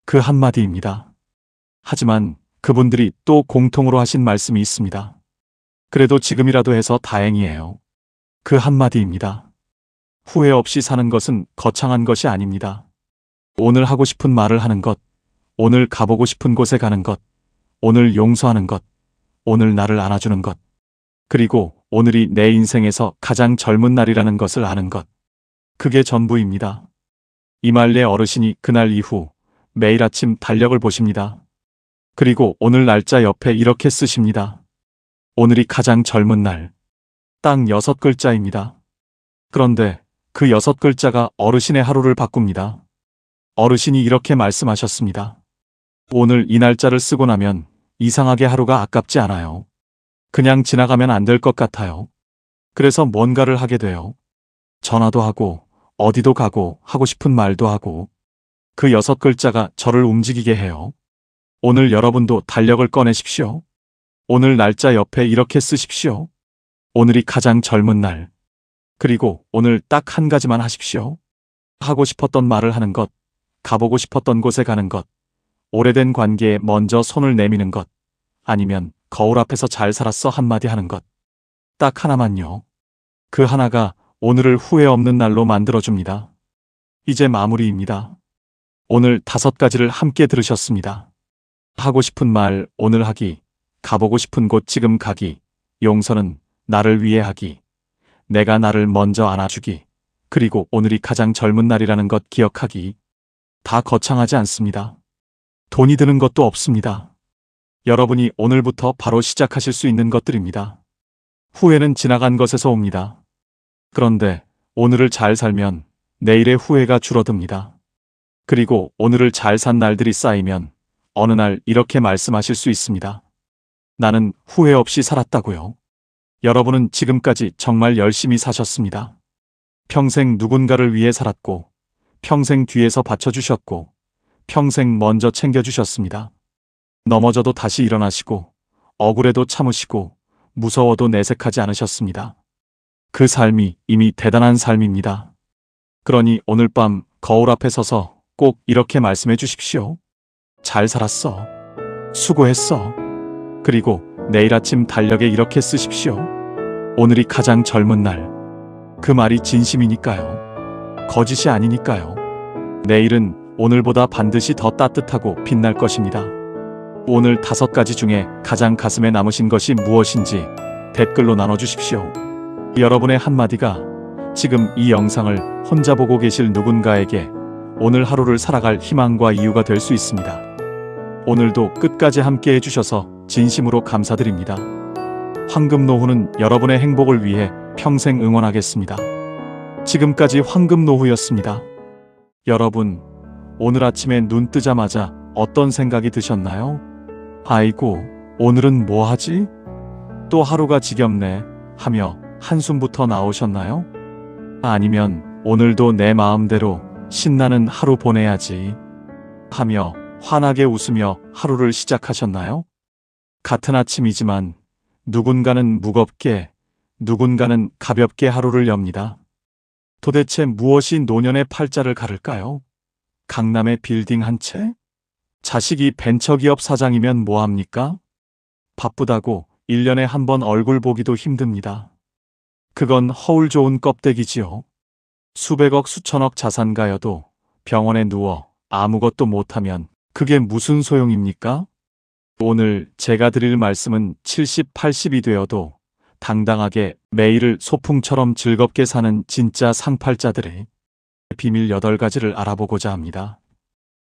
그 한마디입니다. 하지만 그분들이 또 공통으로 하신 말씀이 있습니다. 그래도 지금이라도 해서 다행이에요. 그 한마디입니다. 후회 없이 사는 것은 거창한 것이 아닙니다. 오늘 하고 싶은 말을 하는 것, 오늘 가보고 싶은 곳에 가는 것, 오늘 용서하는 것, 오늘 나를 안아주는 것, 그리고 오늘이 내 인생에서 가장 젊은 날이라는 것을 아는 것. 그게 전부입니다. 이말래 어르신이 그날 이후 매일 아침 달력을 보십니다. 그리고 오늘 날짜 옆에 이렇게 쓰십니다. 오늘이 가장 젊은 날. 딱 6글자입니다. 그런데 그 6글자가 어르신의 하루를 바꿉니다. 어르신이 이렇게 말씀하셨습니다. 오늘 이 날짜를 쓰고 나면 이상하게 하루가 아깝지 않아요. 그냥 지나가면 안 될 것 같아요. 그래서 뭔가를 하게 돼요. 전화도 하고 어디도 가고 하고 싶은 말도 하고. 그 6글자가 저를 움직이게 해요. 오늘 여러분도 달력을 꺼내십시오. 오늘 날짜 옆에 이렇게 쓰십시오. 오늘이 가장 젊은 날. 그리고 오늘 딱 한 가지만 하십시오. 하고 싶었던 말을 하는 것, 가보고 싶었던 곳에 가는 것, 오래된 관계에 먼저 손을 내미는 것, 아니면 거울 앞에서 잘 살았어 한마디 하는 것. 딱 하나만요. 그 하나가 오늘을 후회 없는 날로 만들어줍니다. 이제 마무리입니다. 오늘 5가지를 함께 들으셨습니다. 하고 싶은 말 오늘 하기, 가보고 싶은 곳 지금 가기, 용서는 나를 위해 하기, 내가 나를 먼저 안아주기, 그리고 오늘이 가장 젊은 날이라는 것 기억하기. 다 거창하지 않습니다. 돈이 드는 것도 없습니다. 여러분이 오늘부터 바로 시작하실 수 있는 것들입니다. 후회는 지나간 것에서 옵니다. 그런데 오늘을 잘 살면 내일의 후회가 줄어듭니다. 그리고 오늘을 잘 산 날들이 쌓이면 어느 날 이렇게 말씀하실 수 있습니다. 나는 후회 없이 살았다고요. 여러분은 지금까지 정말 열심히 사셨습니다. 평생 누군가를 위해 살았고, 평생 뒤에서 받쳐주셨고, 평생 먼저 챙겨주셨습니다. 넘어져도 다시 일어나시고, 억울해도 참으시고, 무서워도 내색하지 않으셨습니다. 그 삶이 이미 대단한 삶입니다. 그러니 오늘 밤 거울 앞에 서서 꼭 이렇게 말씀해 주십시오. 잘 살았어. 수고했어. 그리고 내일 아침 달력에 이렇게 쓰십시오. 오늘이 가장 젊은 날. 그 말이 진심이니까요. 거짓이 아니니까요. 내일은 오늘보다 반드시 더 따뜻하고 빛날 것입니다. 오늘 5가지 중에 가장 가슴에 남으신 것이 무엇인지 댓글로 나눠주십시오. 여러분의 한마디가 지금 이 영상을 혼자 보고 계실 누군가에게 오늘 하루를 살아갈 희망과 이유가 될 수 있습니다. 오늘도 끝까지 함께 해주셔서 진심으로 감사드립니다. 황금노후는 여러분의 행복을 위해 평생 응원하겠습니다. 지금까지 황금노후였습니다. 여러분, 오늘 아침에 눈 뜨자마자 어떤 생각이 드셨나요? 아이고, 오늘은 뭐 하지? 또 하루가 지겹네 하며 한숨부터 나오셨나요? 아니면 오늘도 내 마음대로 신나는 하루 보내야지 하며 환하게 웃으며 하루를 시작하셨나요? 같은 아침이지만 누군가는 무겁게, 누군가는 가볍게 하루를 엽니다. 도대체 무엇이 노년의 팔자를 가를까요? 강남의 빌딩 한 채? 자식이 벤처기업 사장이면 뭐합니까? 바쁘다고 1년에 한 번 얼굴 보기도 힘듭니다. 그건 허울 좋은 껍데기지요. 수백억 수천억 자산가여도 병원에 누워 아무것도 못하면 그게 무슨 소용입니까? 오늘 제가 드릴 말씀은 70, 80이 되어도 당당하게 매일을 소풍처럼 즐겁게 사는 진짜 상팔자들의 비밀 8가지를 알아보고자 합니다.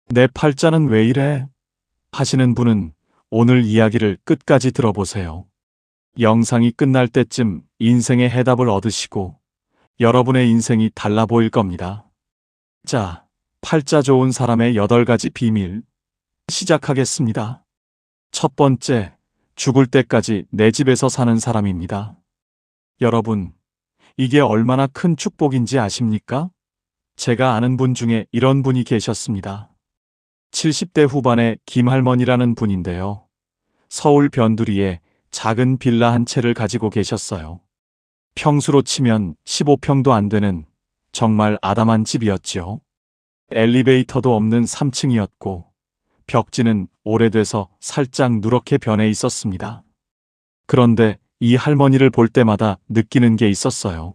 내 팔자는 왜 이래? 하시는 분은 오늘 이야기를 끝까지 들어보세요. 영상이 끝날 때쯤 인생의 해답을 얻으시고 여러분의 인생이 달라 보일 겁니다. 자, 팔자 좋은 사람의 8가지 비밀 시작하겠습니다. 첫 번째, 죽을 때까지 내 집에서 사는 사람입니다. 여러분, 이게 얼마나 큰 축복인지 아십니까? 제가 아는 분 중에 이런 분이 계셨습니다. 70대 후반의 김할머니라는 분인데요. 서울 변두리에 작은 빌라 한 채를 가지고 계셨어요. 평수로 치면 15평도 안 되는 정말 아담한 집이었죠. 엘리베이터도 없는 3층이었고 벽지는 오래돼서 살짝 누렇게 변해 있었습니다. 그런데 이 할머니를 볼 때마다 느끼는 게 있었어요.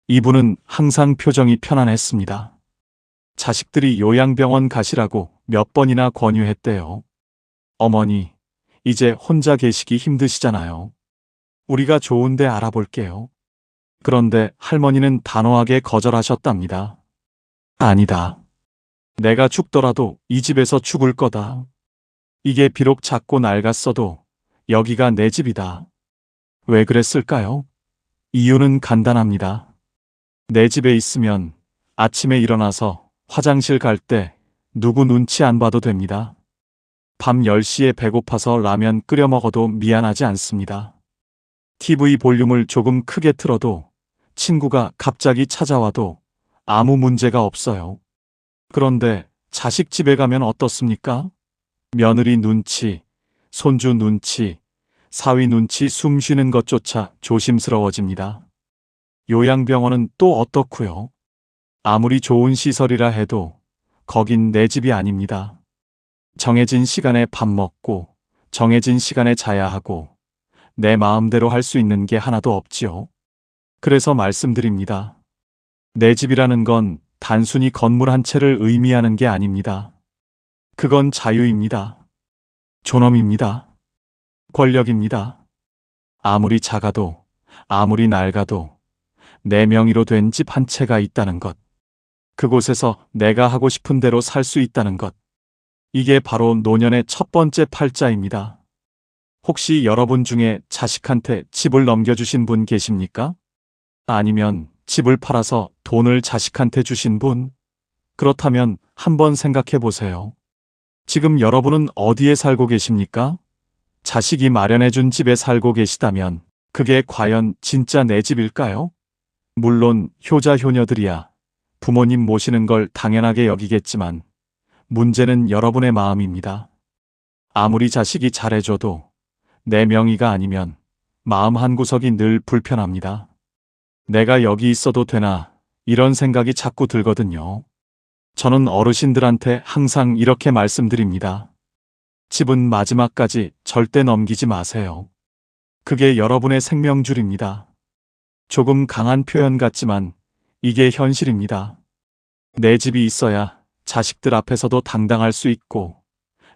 이분은 항상 표정이 편안했습니다. 자식들이 요양병원 가시라고 몇 번이나 권유했대요. 어머니, 이제 혼자 계시기 힘드시잖아요. 우리가 좋은 데 알아볼게요. 그런데 할머니는 단호하게 거절하셨답니다. 아니다. 내가 죽더라도 이 집에서 죽을 거다. 이게 비록 작고 낡았어도 여기가 내 집이다. 왜 그랬을까요? 이유는 간단합니다. 내 집에 있으면 아침에 일어나서 화장실 갈 때 누구 눈치 안 봐도 됩니다. 밤 10시에 배고파서 라면 끓여 먹어도 미안하지 않습니다. TV 볼륨을 조금 크게 틀어도 친구가 갑자기 찾아와도 아무 문제가 없어요. 그런데 자식 집에 가면 어떻습니까? 며느리 눈치, 손주 눈치, 사위 눈치 숨 쉬는 것조차 조심스러워집니다. 요양병원은 또 어떻고요? 아무리 좋은 시설이라 해도 거긴 내 집이 아닙니다. 정해진 시간에 밥 먹고 정해진 시간에 자야 하고 내 마음대로 할 수 있는 게 하나도 없지요. 그래서 말씀드립니다. 내 집이라는 건 단순히 건물 한 채를 의미하는 게 아닙니다. 그건 자유입니다. 존엄입니다. 권력입니다. 아무리 작아도 아무리 낡아도 내 명의로 된 집 한 채가 있다는 것. 그곳에서 내가 하고 싶은 대로 살 수 있다는 것. 이게 바로 노년의 첫 번째 팔자입니다. 혹시 여러분 중에 자식한테 집을 넘겨주신 분 계십니까? 아니면 집을 팔아서 돈을 자식한테 주신 분? 그렇다면 한번 생각해 보세요. 지금 여러분은 어디에 살고 계십니까? 자식이 마련해준 집에 살고 계시다면 그게 과연 진짜 내 집일까요? 물론 효자 효녀들이야 부모님 모시는 걸 당연하게 여기겠지만 문제는 여러분의 마음입니다. 아무리 자식이 잘해줘도 내 명의가 아니면 마음 한구석이 늘 불편합니다. 내가 여기 있어도 되나 이런 생각이 자꾸 들거든요. 저는 어르신들한테 항상 이렇게 말씀드립니다. 집은 마지막까지 절대 넘기지 마세요. 그게 여러분의 생명줄입니다. 조금 강한 표현 같지만 이게 현실입니다. 내 집이 있어야 자식들 앞에서도 당당할 수 있고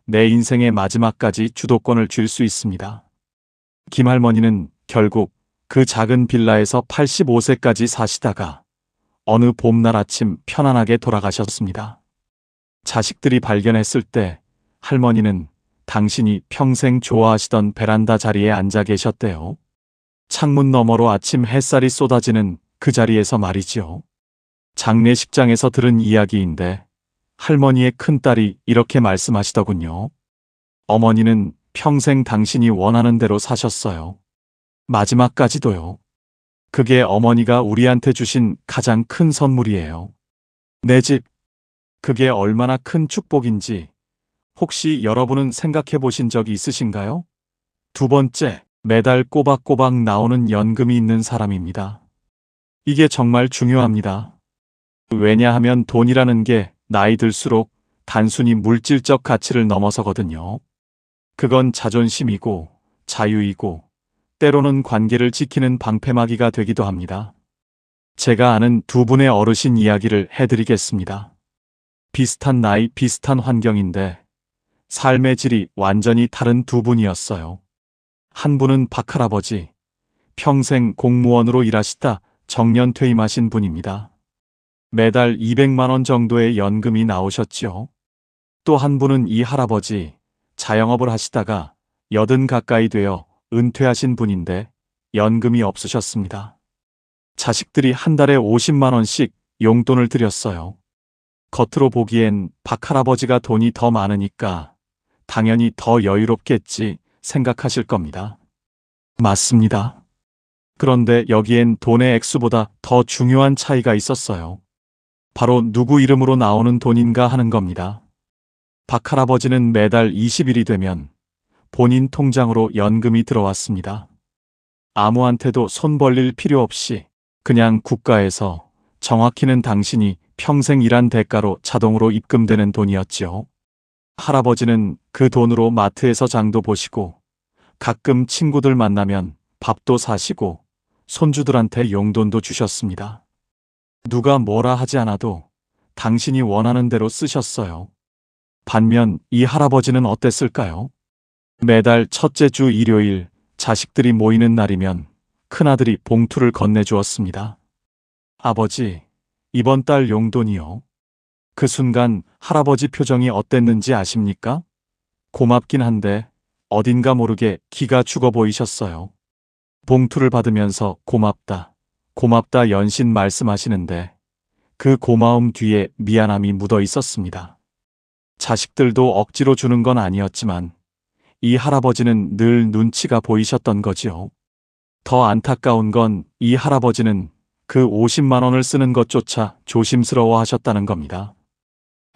내 인생의 마지막까지 주도권을 쥘 수 있습니다. 김할머니는 결국 그 작은 빌라에서 85세까지 사시다가 어느 봄날 아침 편안하게 돌아가셨습니다. 자식들이 발견했을 때 할머니는 당신이 평생 좋아하시던 베란다 자리에 앉아 계셨대요. 창문 너머로 아침 햇살이 쏟아지는 그 자리에서 말이지요. 장례식장에서 들은 이야기인데 할머니의 큰딸이 이렇게 말씀하시더군요. 어머니는 평생 당신이 원하는 대로 사셨어요. 마지막까지도요. 그게 어머니가 우리한테 주신 가장 큰 선물이에요. 내 집. 그게 얼마나 큰 축복인지 혹시 여러분은 생각해 보신 적이 있으신가요? 두 번째, 매달 꼬박꼬박 나오는 연금이 있는 사람입니다. 이게 정말 중요합니다. 왜냐하면 돈이라는 게 나이 들수록 단순히 물질적 가치를 넘어서거든요. 그건 자존심이고 자유이고 때로는 관계를 지키는 방패막이가 되기도 합니다. 제가 아는 두 분의 어르신 이야기를 해드리겠습니다. 비슷한 나이, 비슷한 환경인데 삶의 질이 완전히 다른 두 분이었어요. 한 분은 박할아버지, 평생 공무원으로 일하시다 정년 퇴임하신 분입니다. 매달 200만 원 정도의 연금이 나오셨지요. 또 한 분은 이 할아버지, 자영업을 하시다가 80 가까이 되어 은퇴하신 분인데 연금이 없으셨습니다. 자식들이 한 달에 50만 원씩 용돈을 드렸어요. 겉으로 보기엔 박할아버지가 돈이 더 많으니까 당연히 더 여유롭겠지 생각하실 겁니다. 맞습니다. 그런데 여기엔 돈의 액수보다 더 중요한 차이가 있었어요. 바로 누구 이름으로 나오는 돈인가 하는 겁니다. 박할아버지는 매달 20일이 되면 본인 통장으로 연금이 들어왔습니다. 아무한테도 손 벌릴 필요 없이 그냥 국가에서 정확히는 당신이 평생 일한 대가로 자동으로 입금되는 돈이었지요. 할아버지는 그 돈으로 마트에서 장도 보시고 가끔 친구들 만나면 밥도 사시고 손주들한테 용돈도 주셨습니다. 누가 뭐라 하지 않아도 당신이 원하는 대로 쓰셨어요. 반면 이 할아버지는 어땠을까요? 매달 첫째 주 일요일 자식들이 모이는 날이면 큰아들이 봉투를 건네주었습니다. 아버지, 이번 달 용돈이요. 그 순간 할아버지 표정이 어땠는지 아십니까? 고맙긴 한데 어딘가 모르게 기가 죽어 보이셨어요. 봉투를 받으면서 고맙다, 고맙다 연신 말씀하시는데 그 고마움 뒤에 미안함이 묻어 있었습니다. 자식들도 억지로 주는 건 아니었지만 이 할아버지는 늘 눈치가 보이셨던 거지요. 더 안타까운 건 이 할아버지는 그 50만 원을 쓰는 것조차 조심스러워 하셨다는 겁니다.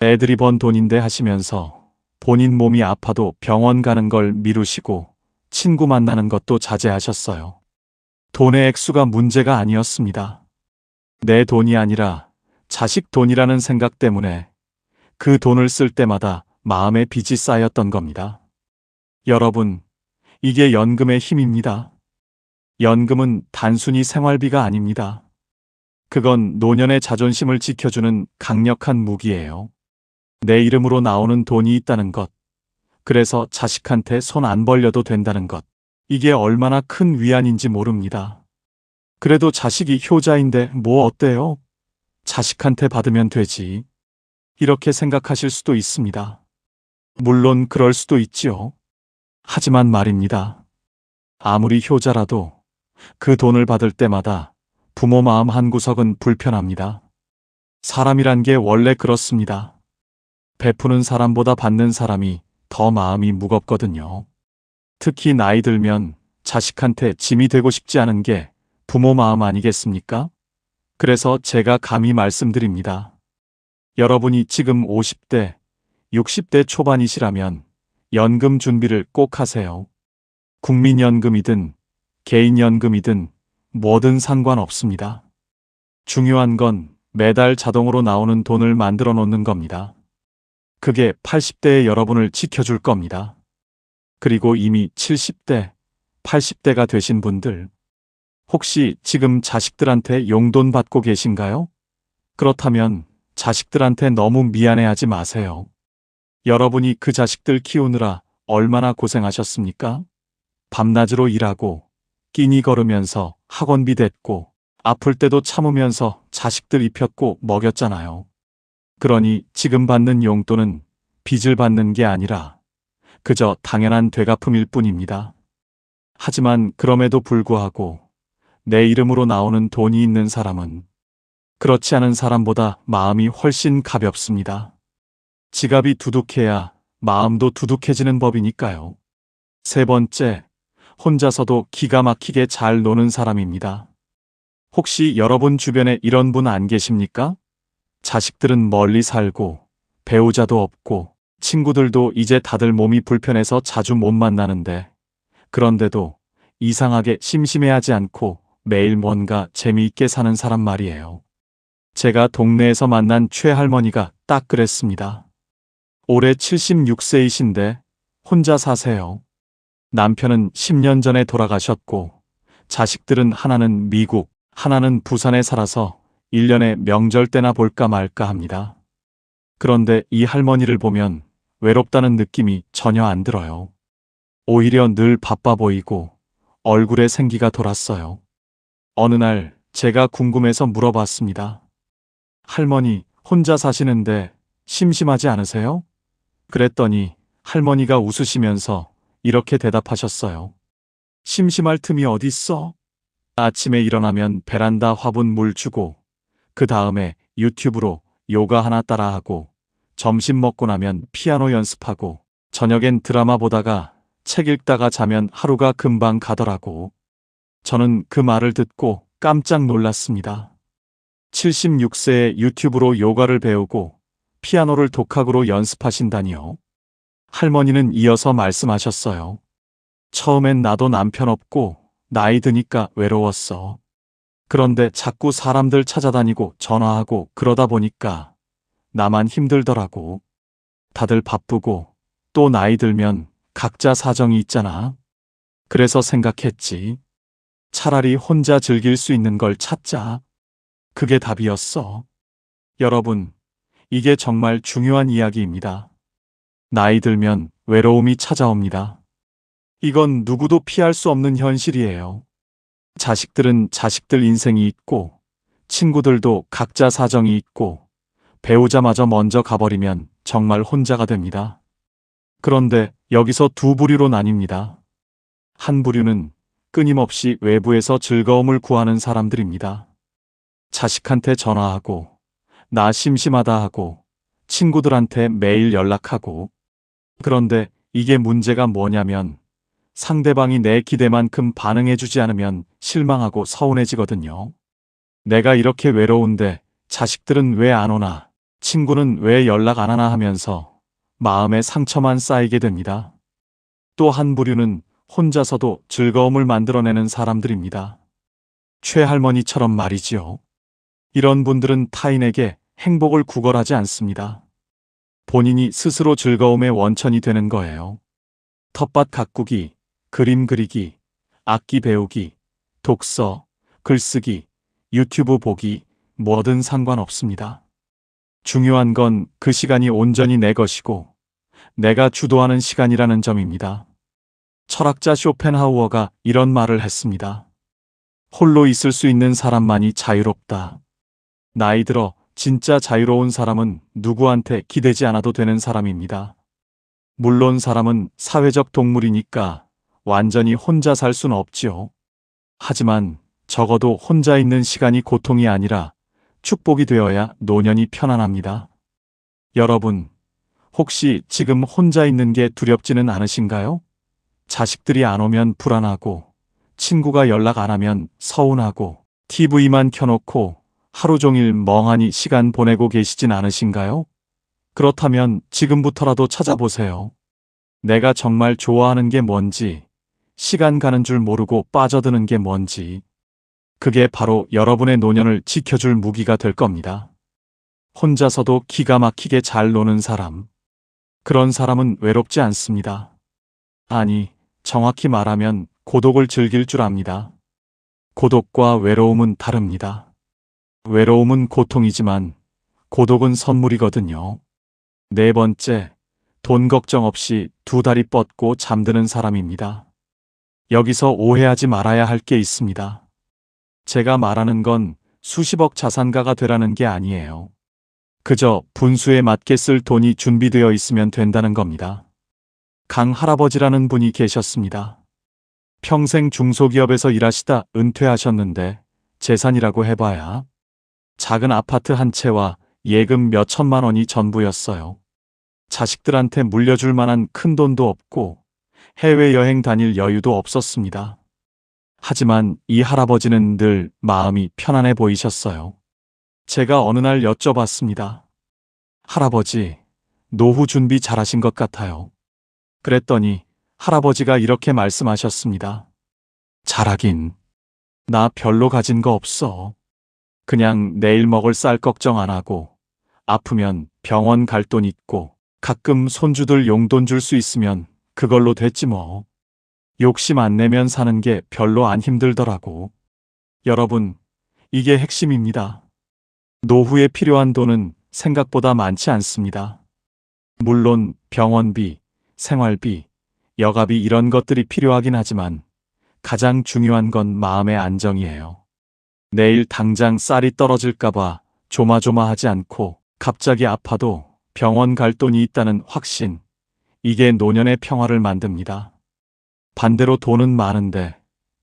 애들이 번 돈인데 하시면서 본인 몸이 아파도 병원 가는 걸 미루시고 친구 만나는 것도 자제하셨어요. 돈의 액수가 문제가 아니었습니다. 내 돈이 아니라 자식 돈이라는 생각 때문에 그 돈을 쓸 때마다 마음에 빚이 쌓였던 겁니다. 여러분, 이게 연금의 힘입니다. 연금은 단순히 생활비가 아닙니다. 그건 노년의 자존심을 지켜주는 강력한 무기예요. 내 이름으로 나오는 돈이 있다는 것, 그래서 자식한테 손 안 벌려도 된다는 것, 이게 얼마나 큰 위안인지 모릅니다. 그래도 자식이 효자인데 뭐 어때요? 자식한테 받으면 되지. 이렇게 생각하실 수도 있습니다. 물론 그럴 수도 있지요. 하지만 말입니다. 아무리 효자라도 그 돈을 받을 때마다 부모 마음 한구석은 불편합니다. 사람이란 게 원래 그렇습니다. 베푸는 사람보다 받는 사람이 더 마음이 무겁거든요. 특히 나이 들면 자식한테 짐이 되고 싶지 않은 게 부모 마음 아니겠습니까? 그래서 제가 감히 말씀드립니다. 여러분이 지금 50대, 60대 초반이시라면 연금 준비를 꼭 하세요. 국민연금이든 개인연금이든 뭐든 상관없습니다. 중요한 건 매달 자동으로 나오는 돈을 만들어 놓는 겁니다. 그게 80대의 여러분을 지켜줄 겁니다. 그리고 이미 70대, 80대가 되신 분들, 혹시 지금 자식들한테 용돈 받고 계신가요? 그렇다면 자식들한테 너무 미안해하지 마세요. 여러분이 그 자식들 키우느라 얼마나 고생하셨습니까? 밤낮으로 일하고 끼니 걸으면서 학원비 댔고 아플 때도 참으면서 자식들 입혔고 먹였잖아요. 그러니 지금 받는 용돈은 빚을 받는 게 아니라 그저 당연한 되갚음일 뿐입니다. 하지만 그럼에도 불구하고 내 이름으로 나오는 돈이 있는 사람은 그렇지 않은 사람보다 마음이 훨씬 가볍습니다. 지갑이 두둑해야 마음도 두둑해지는 법이니까요. 세 번째, 혼자서도 기가 막히게 잘 노는 사람입니다. 혹시 여러분 주변에 이런 분 안 계십니까? 자식들은 멀리 살고 배우자도 없고 친구들도 이제 다들 몸이 불편해서 자주 못 만나는데 그런데도 이상하게 심심해하지 않고 매일 뭔가 재미있게 사는 사람 말이에요. 제가 동네에서 만난 최할머니가 딱 그랬습니다. 올해 76세이신데 혼자 사세요. 남편은 10년 전에 돌아가셨고 자식들은 하나는 미국, 하나는 부산에 살아서 1년에 명절 때나 볼까 말까 합니다. 그런데 이 할머니를 보면 외롭다는 느낌이 전혀 안 들어요. 오히려 늘 바빠 보이고 얼굴에 생기가 돌았어요. 어느 날 제가 궁금해서 물어봤습니다. 할머니, 혼자 사시는데 심심하지 않으세요? 그랬더니 할머니가 웃으시면서 이렇게 대답하셨어요. 심심할 틈이 어딨어? 아침에 일어나면 베란다 화분 물 주고 그 다음에 유튜브로 요가 하나 따라하고 점심 먹고 나면 피아노 연습하고 저녁엔 드라마 보다가 책 읽다가 자면 하루가 금방 가더라고. 저는 그 말을 듣고 깜짝 놀랐습니다. 76세에 유튜브로 요가를 배우고 피아노를 독학으로 연습하신다니요. 할머니는 이어서 말씀하셨어요. 처음엔 나도 남편 없고 나이 드니까 외로웠어. 그런데 자꾸 사람들 찾아다니고 전화하고 그러다 보니까 나만 힘들더라고. 다들 바쁘고 또 나이 들면 각자 사정이 있잖아. 그래서 생각했지. 차라리 혼자 즐길 수 있는 걸 찾자. 그게 답이었어. 여러분, 이게 정말 중요한 이야기입니다. 나이 들면 외로움이 찾아옵니다. 이건 누구도 피할 수 없는 현실이에요. 자식들은 자식들 인생이 있고, 친구들도 각자 사정이 있고, 배우자마저 먼저 가버리면 정말 혼자가 됩니다. 그런데 여기서 두 부류로 나뉩니다. 한 부류는 끊임없이 외부에서 즐거움을 구하는 사람들입니다. 자식한테 전화하고, 나 심심하다 하고, 친구들한테 매일 연락하고. 그런데 이게 문제가 뭐냐면 상대방이 내 기대만큼 반응해주지 않으면 실망하고 서운해지거든요. 내가 이렇게 외로운데 자식들은 왜 안 오나, 친구는 왜 연락 안 하나 하면서 마음에 상처만 쌓이게 됩니다. 또 한 부류는 혼자서도 즐거움을 만들어내는 사람들입니다. 최할머니처럼 말이지요. 이런 분들은 타인에게 행복을 구걸하지 않습니다. 본인이 스스로 즐거움의 원천이 되는 거예요. 텃밭 가꾸기, 그림 그리기, 악기 배우기, 독서, 글쓰기, 유튜브 보기, 뭐든 상관없습니다. 중요한 건 그 시간이 온전히 내 것이고 내가 주도하는 시간이라는 점입니다. 철학자 쇼펜하우어가 이런 말을 했습니다. 홀로 있을 수 있는 사람만이 자유롭다. 나이 들어 진짜 자유로운 사람은 누구한테 기대지 않아도 되는 사람입니다. 물론 사람은 사회적 동물이니까 완전히 혼자 살 수는 없지요. 하지만 적어도 혼자 있는 시간이 고통이 아니라 축복이 되어야 노년이 편안합니다. 여러분, 혹시 지금 혼자 있는 게 두렵지는 않으신가요? 자식들이 안 오면 불안하고, 친구가 연락 안 하면 서운하고, TV만 켜놓고 하루 종일 멍하니 시간 보내고 계시진 않으신가요? 그렇다면 지금부터라도 찾아보세요. 내가 정말 좋아하는 게 뭔지, 시간 가는 줄 모르고 빠져드는 게 뭔지, 그게 바로 여러분의 노년을 지켜줄 무기가 될 겁니다. 혼자서도 기가 막히게 잘 노는 사람. 그런 사람은 외롭지 않습니다. 아니, 정확히 말하면 고독을 즐길 줄 압니다. 고독과 외로움은 다릅니다. 외로움은 고통이지만 고독은 선물이거든요. 네 번째, 돈 걱정 없이 두 다리 뻗고 잠드는 사람입니다. 여기서 오해하지 말아야 할 게 있습니다. 제가 말하는 건 수십억 자산가가 되라는 게 아니에요. 그저 분수에 맞게 쓸 돈이 준비되어 있으면 된다는 겁니다. 강 할아버지라는 분이 계셨습니다. 평생 중소기업에서 일하시다 은퇴하셨는데 재산이라고 해봐야 작은 아파트 한 채와 예금 몇 천만 원이 전부였어요. 자식들한테 물려줄 만한 큰 돈도 없고 해외여행 다닐 여유도 없었습니다. 하지만 이 할아버지는 늘 마음이 편안해 보이셨어요. 제가 어느 날 여쭤봤습니다. 할아버지, 노후 준비 잘하신 것 같아요. 그랬더니 할아버지가 이렇게 말씀하셨습니다. 잘하긴. 나 별로 가진 거 없어. 그냥 내일 먹을 쌀 걱정 안 하고 아프면 병원 갈 돈 있고 가끔 손주들 용돈 줄 수 있으면 그걸로 됐지 뭐. 욕심 안 내면 사는 게 별로 안 힘들더라고. 여러분, 이게 핵심입니다. 노후에 필요한 돈은 생각보다 많지 않습니다. 물론 병원비, 생활비, 여가비 이런 것들이 필요하긴 하지만 가장 중요한 건 마음의 안정이에요. 내일 당장 쌀이 떨어질까봐 조마조마하지 않고 갑자기 아파도 병원 갈 돈이 있다는 확신, 이게 노년의 평화를 만듭니다. 반대로 돈은 많은데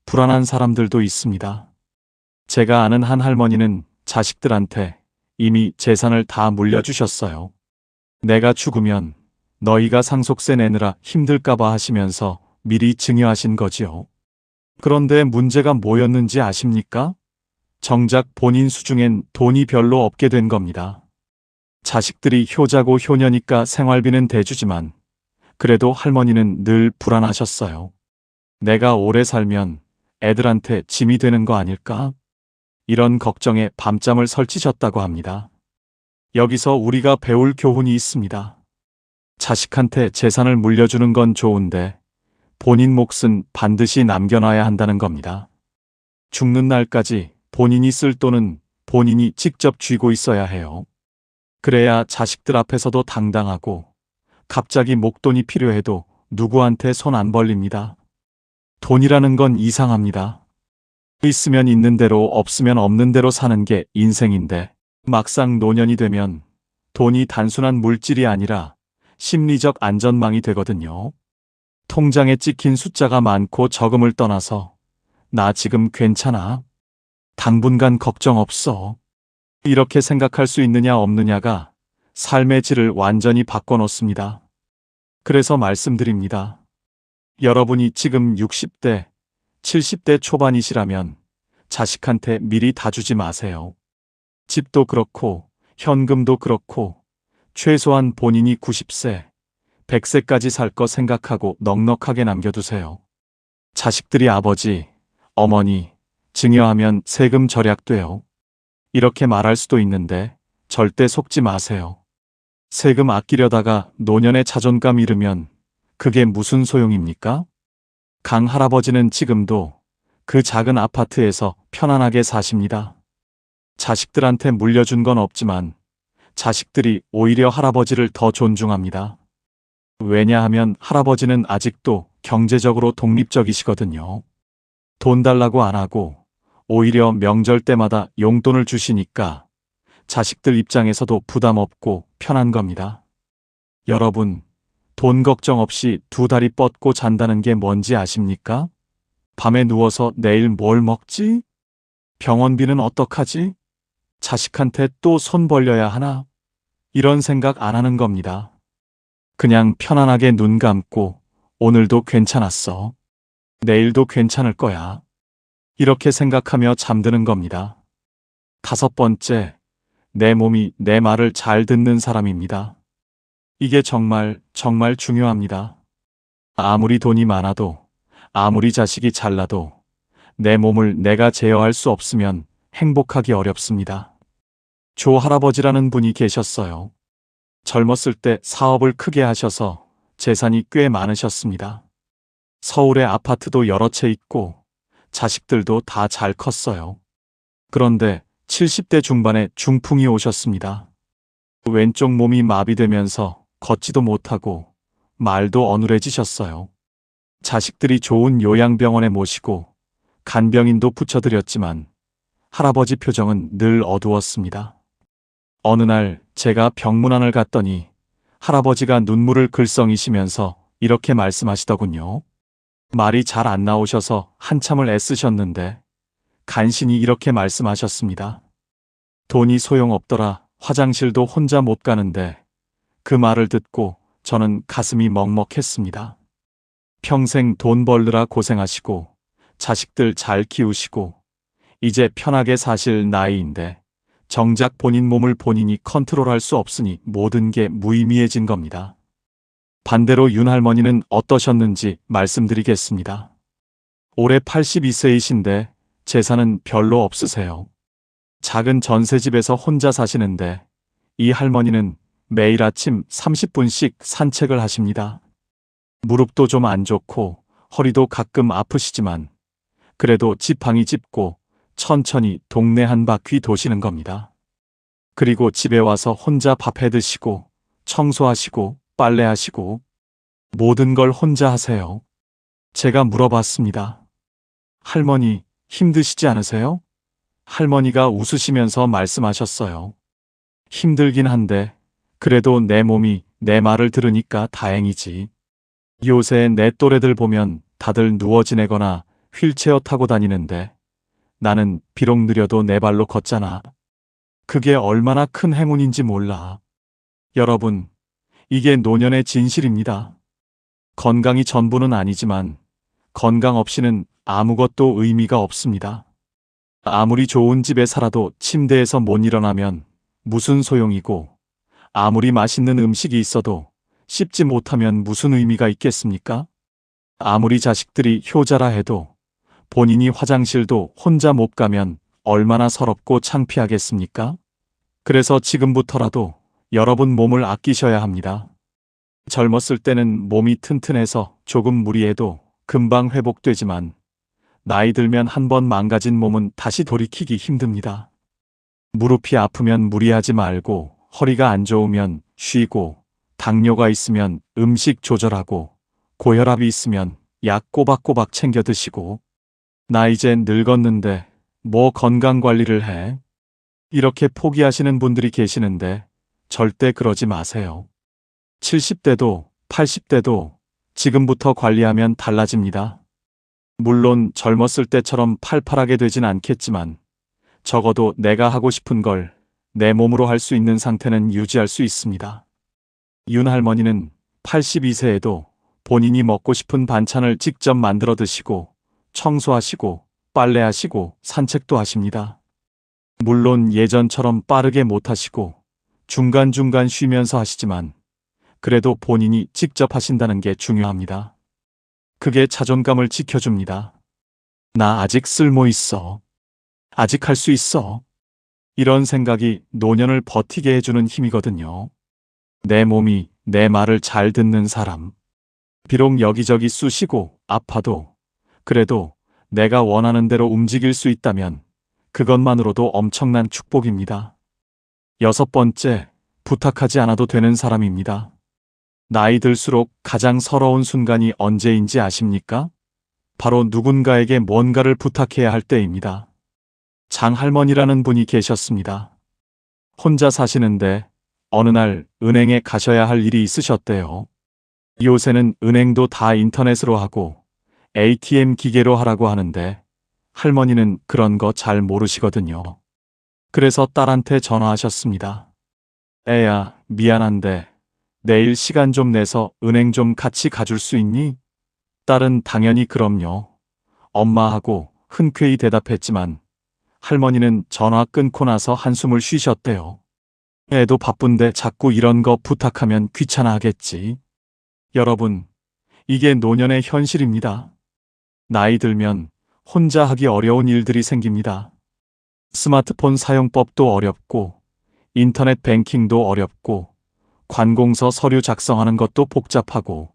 불안한 사람들도 있습니다. 제가 아는 한 할머니는 자식들한테 이미 재산을 다 물려주셨어요. 내가 죽으면 너희가 상속세 내느라 힘들까봐 하시면서 미리 증여하신 거지요. 그런데 문제가 뭐였는지 아십니까? 정작 본인 수중엔 돈이 별로 없게 된 겁니다. 자식들이 효자고 효녀니까 생활비는 대주지만 그래도 할머니는 늘 불안하셨어요. 내가 오래 살면 애들한테 짐이 되는 거 아닐까? 이런 걱정에 밤잠을 설치셨다고 합니다. 여기서 우리가 배울 교훈이 있습니다. 자식한테 재산을 물려주는 건 좋은데 본인 몫은 반드시 남겨놔야 한다는 겁니다. 죽는 날까지 본인이 쓸 돈은 본인이 직접 쥐고 있어야 해요. 그래야 자식들 앞에서도 당당하고 갑자기 목돈이 필요해도 누구한테 손 안 벌립니다. 돈이라는 건 이상합니다. 있으면 있는 대로 없으면 없는 대로 사는 게 인생인데 막상 노년이 되면 돈이 단순한 물질이 아니라 심리적 안전망이 되거든요. 통장에 찍힌 숫자가 많고 적음을 떠나서 나 지금 괜찮아. 당분간 걱정 없어. 이렇게 생각할 수 있느냐 없느냐가 삶의 질을 완전히 바꿔놓습니다. 그래서 말씀드립니다. 여러분이 지금 60대, 70대 초반이시라면 자식한테 미리 다 주지 마세요. 집도 그렇고 현금도 그렇고 최소한 본인이 90세, 100세까지 살 거 생각하고 넉넉하게 남겨두세요. 자식들이 아버지, 어머니, 증여하면 세금 절약돼요. 이렇게 말할 수도 있는데 절대 속지 마세요. 세금 아끼려다가 노년의 자존감 잃으면 그게 무슨 소용입니까? 강 할아버지는 지금도 그 작은 아파트에서 편안하게 사십니다. 자식들한테 물려준 건 없지만 자식들이 오히려 할아버지를 더 존중합니다. 왜냐하면 할아버지는 아직도 경제적으로 독립적이시거든요. 돈 달라고 안 하고 오히려 명절 때마다 용돈을 주시니까 자식들 입장에서도 부담 없고 편한 겁니다. 여러분, 돈 걱정 없이 두 다리 뻗고 잔다는 게 뭔지 아십니까? 밤에 누워서 내일 뭘 먹지? 병원비는 어떡하지? 자식한테 또 손 벌려야 하나? 이런 생각 안 하는 겁니다. 그냥 편안하게 눈 감고 오늘도 괜찮았어. 내일도 괜찮을 거야. 이렇게 생각하며 잠드는 겁니다. 5번째, 내 몸이 내 말을 잘 듣는 사람입니다. 이게 정말 중요합니다. 아무리 돈이 많아도, 아무리 자식이 잘나도 내 몸을 내가 제어할 수 없으면 행복하기 어렵습니다. 조 할아버지라는 분이 계셨어요. 젊었을 때 사업을 크게 하셔서 재산이 꽤 많으셨습니다. 서울에 아파트도 여러 채 있고 자식들도 다 잘 컸어요. 그런데 70대 중반에 중풍이 오셨습니다. 왼쪽 몸이 마비되면서 걷지도 못하고 말도 어눌해지셨어요. 자식들이 좋은 요양병원에 모시고 간병인도 붙여드렸지만 할아버지 표정은 늘 어두웠습니다. 어느 날 제가 병문안을 갔더니 할아버지가 눈물을 글썽이시면서 이렇게 말씀하시더군요. 말이 잘 안 나오셔서 한참을 애쓰셨는데 간신히 이렇게 말씀하셨습니다. 돈이 소용없더라. 화장실도 혼자 못 가는데. 그 말을 듣고 저는 가슴이 먹먹했습니다. 평생 돈 벌느라 고생하시고 자식들 잘 키우시고 이제 편하게 사실 나이인데 정작 본인 몸을 본인이 컨트롤할 수 없으니 모든 게 무의미해진 겁니다. 반대로 윤 할머니는 어떠셨는지 말씀드리겠습니다. 올해 82세이신데 재산은 별로 없으세요. 작은 전셋집에서 혼자 사시는데 이 할머니는 매일 아침 30분씩 산책을 하십니다. 무릎도 좀 안 좋고 허리도 가끔 아프시지만 그래도 지팡이 짚고 천천히 동네 한 바퀴 도시는 겁니다. 그리고 집에 와서 혼자 밥 해 드시고 청소하시고 빨래하시고 모든 걸 혼자 하세요. 제가 물어봤습니다. 할머니, 힘드시지 않으세요? 할머니가 웃으시면서 말씀하셨어요. 힘들긴 한데 그래도 내 몸이 내 말을 들으니까 다행이지. 요새 내 또래들 보면 다들 누워 지내거나 휠체어 타고 다니는데 나는 비록 느려도 내 발로 걷잖아. 그게 얼마나 큰 행운인지 몰라. 여러분, 이게 노년의 진실입니다. 건강이 전부는 아니지만 건강 없이는 아무것도 의미가 없습니다. 아무리 좋은 집에 살아도 침대에서 못 일어나면 무슨 소용이고 아무리 맛있는 음식이 있어도 씹지 못하면 무슨 의미가 있겠습니까? 아무리 자식들이 효자라 해도 본인이 화장실도 혼자 못 가면 얼마나 서럽고 창피하겠습니까? 그래서 지금부터라도 여러분 몸을 아끼셔야 합니다. 젊었을 때는 몸이 튼튼해서 조금 무리해도 금방 회복되지만 나이 들면 한번 망가진 몸은 다시 돌이키기 힘듭니다. 무릎이 아프면 무리하지 말고 허리가 안 좋으면 쉬고 당뇨가 있으면 음식 조절하고 고혈압이 있으면 약 꼬박꼬박 챙겨 드시고 나 이제 늙었는데 뭐 건강 관리를 해? 이렇게 포기하시는 분들이 계시는데 절대 그러지 마세요. 70대도 80대도 지금부터 관리하면 달라집니다. 물론 젊었을 때처럼 팔팔하게 되진 않겠지만 적어도 내가 하고 싶은 걸 내 몸으로 할 수 있는 상태는 유지할 수 있습니다. 윤 할머니는 82세에도 본인이 먹고 싶은 반찬을 직접 만들어 드시고 청소하시고 빨래하시고 산책도 하십니다. 물론 예전처럼 빠르게 못 하시고 중간중간 쉬면서 하시지만 그래도 본인이 직접 하신다는 게 중요합니다. 그게 자존감을 지켜줍니다. 나 아직 쓸모 있어. 아직 할 수 있어. 이런 생각이 노년을 버티게 해주는 힘이거든요. 내 몸이 내 말을 잘 듣는 사람. 비록 여기저기 쑤시고 아파도 그래도 내가 원하는 대로 움직일 수 있다면 그것만으로도 엄청난 축복입니다. 여섯 번째, 부탁하지 않아도 되는 사람입니다. 나이 들수록 가장 서러운 순간이 언제인지 아십니까? 바로 누군가에게 뭔가를 부탁해야 할 때입니다. 장할머니라는 분이 계셨습니다. 혼자 사시는데 어느 날 은행에 가셔야 할 일이 있으셨대요. 요새는 은행도 다 인터넷으로 하고 ATM 기계로 하라고 하는데 할머니는 그런 거 잘 모르시거든요. 그래서 딸한테 전화하셨습니다. 애야, 미안한데 내일 시간 좀 내서 은행 좀 같이 가줄 수 있니? 딸은 당연히 그럼요. 엄마하고 흔쾌히 대답했지만 할머니는 전화 끊고 나서 한숨을 쉬셨대요. 애도 바쁜데 자꾸 이런 거 부탁하면 귀찮아 하겠지. 여러분, 이게 노년의 현실입니다. 나이 들면 혼자 하기 어려운 일들이 생깁니다. 스마트폰 사용법도 어렵고, 인터넷 뱅킹도 어렵고, 관공서 서류 작성하는 것도 복잡하고,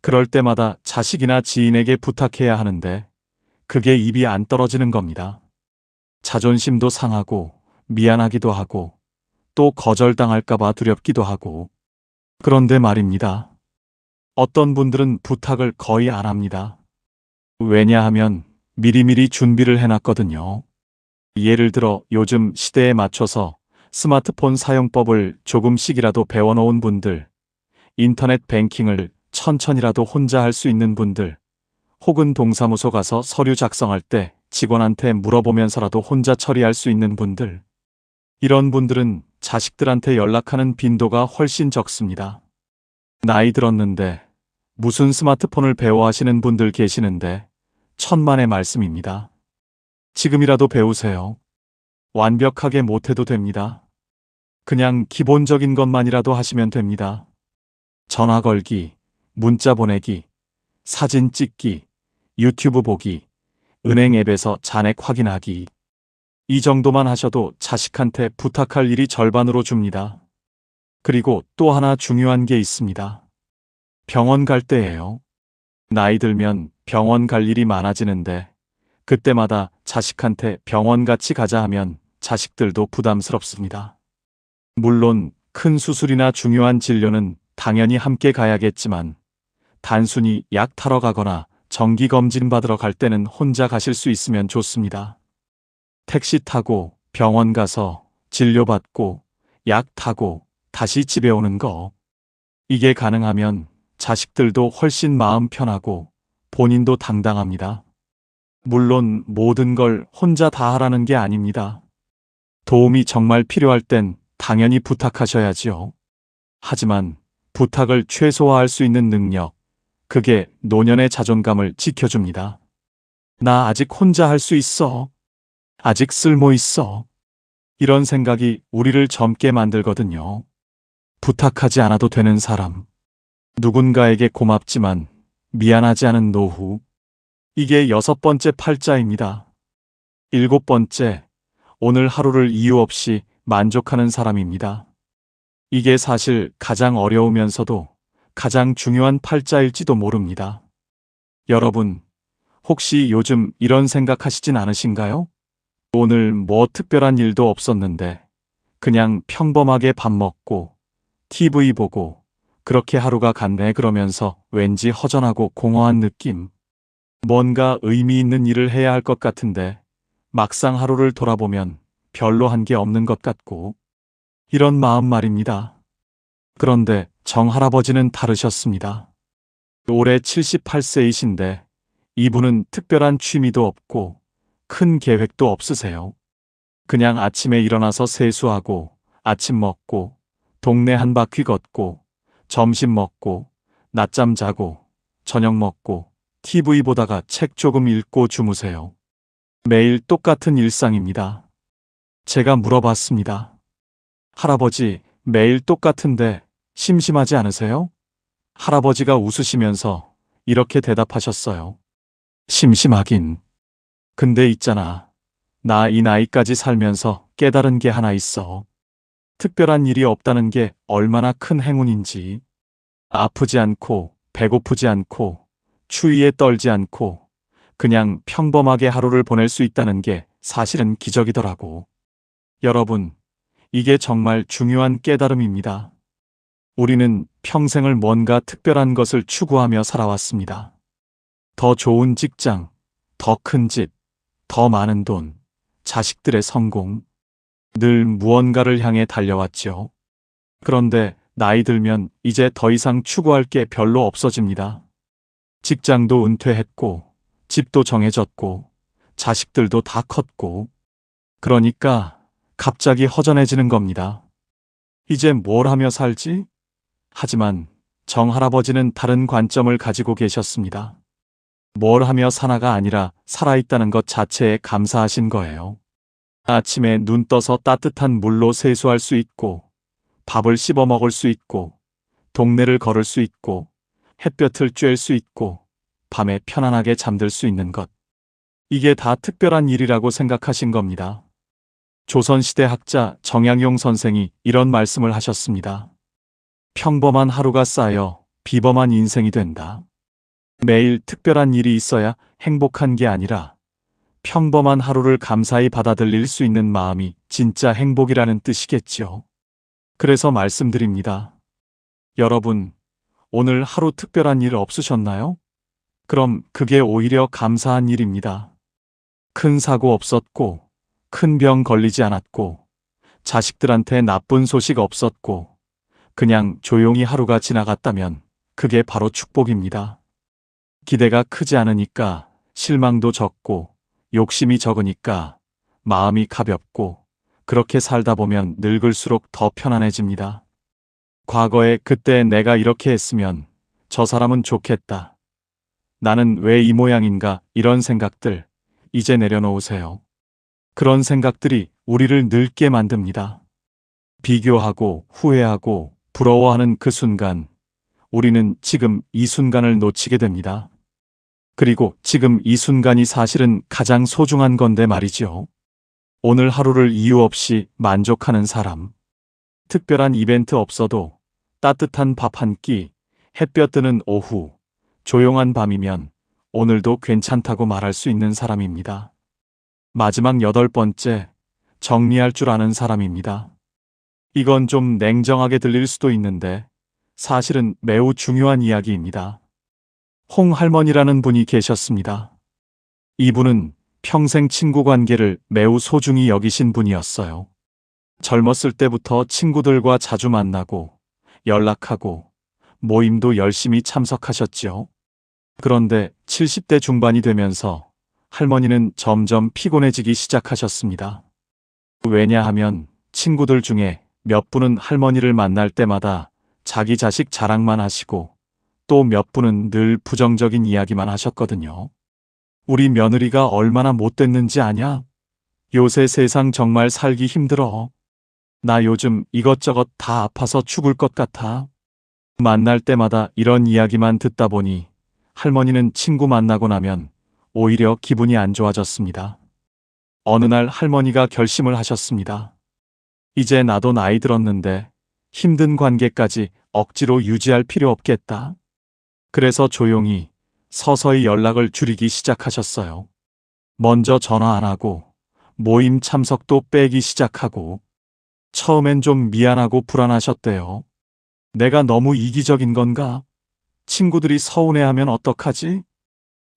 그럴 때마다 자식이나 지인에게 부탁해야 하는데, 그게 입이 안 떨어지는 겁니다. 자존심도 상하고, 미안하기도 하고, 또 거절당할까봐 두렵기도 하고. 그런데 말입니다. 어떤 분들은 부탁을 거의 안 합니다. 왜냐하면 미리미리 준비를 해놨거든요. 예를 들어 요즘 시대에 맞춰서 스마트폰 사용법을 조금씩이라도 배워놓은 분들, 인터넷 뱅킹을 천천히라도 혼자 할 수 있는 분들, 혹은 동사무소 가서 서류 작성할 때 직원한테 물어보면서라도 혼자 처리할 수 있는 분들, 이런 분들은 자식들한테 연락하는 빈도가 훨씬 적습니다. 나이 들었는데 무슨 스마트폰을 배워 하시는 분들 계시는데 천만의 말씀입니다. 지금이라도 배우세요. 완벽하게 못해도 됩니다. 그냥 기본적인 것만이라도 하시면 됩니다. 전화 걸기, 문자 보내기, 사진 찍기, 유튜브 보기, 은행 앱에서 잔액 확인하기. 이 정도만 하셔도 자식한테 부탁할 일이 절반으로 줍니다. 그리고 또 하나 중요한 게 있습니다. 병원 갈 때예요. 나이 들면 병원 갈 일이 많아지는데 그때마다 자식한테 병원 같이 가자 하면 자식들도 부담스럽습니다. 물론 큰 수술이나 중요한 진료는 당연히 함께 가야겠지만 단순히 약 타러 가거나 정기검진 받으러 갈 때는 혼자 가실 수 있으면 좋습니다. 택시 타고 병원 가서 진료받고 약 타고 다시 집에 오는 거. 이게 가능하면 자식들도 훨씬 마음 편하고 본인도 당당합니다. 물론 모든 걸 혼자 다 하라는 게 아닙니다. 도움이 정말 필요할 땐 당연히 부탁하셔야지요. 하지만 부탁을 최소화할 수 있는 능력, 그게 노년의 자존감을 지켜줍니다. 나 아직 혼자 할 수 있어. 아직 쓸모 있어. 이런 생각이 우리를 젊게 만들거든요. 부탁하지 않아도 되는 사람. 누군가에게 고맙지만 미안하지 않은 노후. 이게 여섯 번째 팔자입니다. 일곱 번째, 오늘 하루를 이유 없이 만족하는 사람입니다. 이게 사실 가장 어려우면서도 가장 중요한 팔자일지도 모릅니다. 여러분, 혹시 요즘 이런 생각하시진 않으신가요? 오늘 뭐 특별한 일도 없었는데 그냥 평범하게 밥 먹고 TV 보고 그렇게 하루가 갔네 그러면서 왠지 허전하고 공허한 느낌. 뭔가 의미 있는 일을 해야 할 것 같은데 막상 하루를 돌아보면 별로 한 게 없는 것 같고 이런 마음 말입니다. 그런데 정할아버지는 다르셨습니다. 올해 78세이신데 이분은 특별한 취미도 없고 큰 계획도 없으세요. 그냥 아침에 일어나서 세수하고 아침 먹고 동네 한 바퀴 걷고 점심 먹고 낮잠 자고 저녁 먹고 TV 보다가 책 조금 읽고 주무세요. 매일 똑같은 일상입니다. 제가 물어봤습니다. 할아버지, 매일 똑같은데 심심하지 않으세요? 할아버지가 웃으시면서 이렇게 대답하셨어요. 심심하긴. 근데 있잖아. 나 이 나이까지 살면서 깨달은 게 하나 있어. 특별한 일이 없다는 게 얼마나 큰 행운인지. 아프지 않고, 배고프지 않고, 추위에 떨지 않고, 그냥 평범하게 하루를 보낼 수 있다는 게 사실은 기적이더라고. 여러분, 이게 정말 중요한 깨달음입니다. 우리는 평생을 뭔가 특별한 것을 추구하며 살아왔습니다. 더 좋은 직장, 더 큰 집, 더 많은 돈, 자식들의 성공. 늘 무언가를 향해 달려왔죠. 그런데 나이 들면 이제 더 이상 추구할 게 별로 없어집니다. 직장도 은퇴했고, 집도 정해졌고, 자식들도 다 컸고, 그러니까 갑자기 허전해지는 겁니다. 이제 뭘 하며 살지? 하지만 정할아버지는 다른 관점을 가지고 계셨습니다. 뭘 하며 사나가 아니라 살아있다는 것 자체에 감사하신 거예요. 아침에 눈 떠서 따뜻한 물로 세수할 수 있고, 밥을 씹어 먹을 수 있고, 동네를 걸을 수 있고, 햇볕을 쬐을 수 있고, 밤에 편안하게 잠들 수 있는 것. 이게 다 특별한 일이라고 생각하신 겁니다. 조선시대 학자 정약용 선생이 이런 말씀을 하셨습니다. 평범한 하루가 쌓여 비범한 인생이 된다. 매일 특별한 일이 있어야 행복한 게 아니라 평범한 하루를 감사히 받아들일 수 있는 마음이 진짜 행복이라는 뜻이겠지요. 그래서 말씀드립니다. 여러분, 오늘 하루 특별한 일 없으셨나요? 그럼 그게 오히려 감사한 일입니다. 큰 사고 없었고, 큰 병 걸리지 않았고, 자식들한테 나쁜 소식 없었고, 그냥 조용히 하루가 지나갔다면 그게 바로 축복입니다. 기대가 크지 않으니까 실망도 적고, 욕심이 적으니까 마음이 가볍고, 그렇게 살다 보면 늙을수록 더 편안해집니다. 과거에 그때 내가 이렇게 했으면 저 사람은 좋겠다. 나는 왜 이 모양인가, 이런 생각들 이제 내려놓으세요. 그런 생각들이 우리를 늙게 만듭니다. 비교하고 후회하고 부러워하는 그 순간, 우리는 지금 이 순간을 놓치게 됩니다. 그리고 지금 이 순간이 사실은 가장 소중한 건데 말이죠. 오늘 하루를 이유 없이 만족하는 사람. 특별한 이벤트 없어도 따뜻한 밥 한 끼, 햇볕 드는 오후, 조용한 밤이면 오늘도 괜찮다고 말할 수 있는 사람입니다. 마지막 8번째, 정리할 줄 아는 사람입니다. 이건 좀 냉정하게 들릴 수도 있는데 사실은 매우 중요한 이야기입니다. 홍할머니라는 분이 계셨습니다. 이분은 평생 친구 관계를 매우 소중히 여기신 분이었어요. 젊었을 때부터 친구들과 자주 만나고 연락하고 모임도 열심히 참석하셨지요. 그런데 70대 중반이 되면서 할머니는 점점 피곤해지기 시작하셨습니다. 왜냐하면 친구들 중에 몇 분은 할머니를 만날 때마다 자기 자식 자랑만 하시고 또 몇 분은 늘 부정적인 이야기만 하셨거든요. 우리 며느리가 얼마나 못됐는지 아냐? 요새 세상 정말 살기 힘들어. 나 요즘 이것저것 다 아파서 죽을 것 같아. 만날 때마다 이런 이야기만 듣다 보니 할머니는 친구 만나고 나면 오히려 기분이 안 좋아졌습니다. 어느 날 할머니가 결심을 하셨습니다. 이제 나도 나이 들었는데 힘든 관계까지 억지로 유지할 필요 없겠다. 그래서 조용히 서서히 연락을 줄이기 시작하셨어요. 먼저 전화 안 하고 모임 참석도 빼기 시작하고 처음엔 좀 미안하고 불안하셨대요. 내가 너무 이기적인 건가? 친구들이 서운해하면 어떡하지?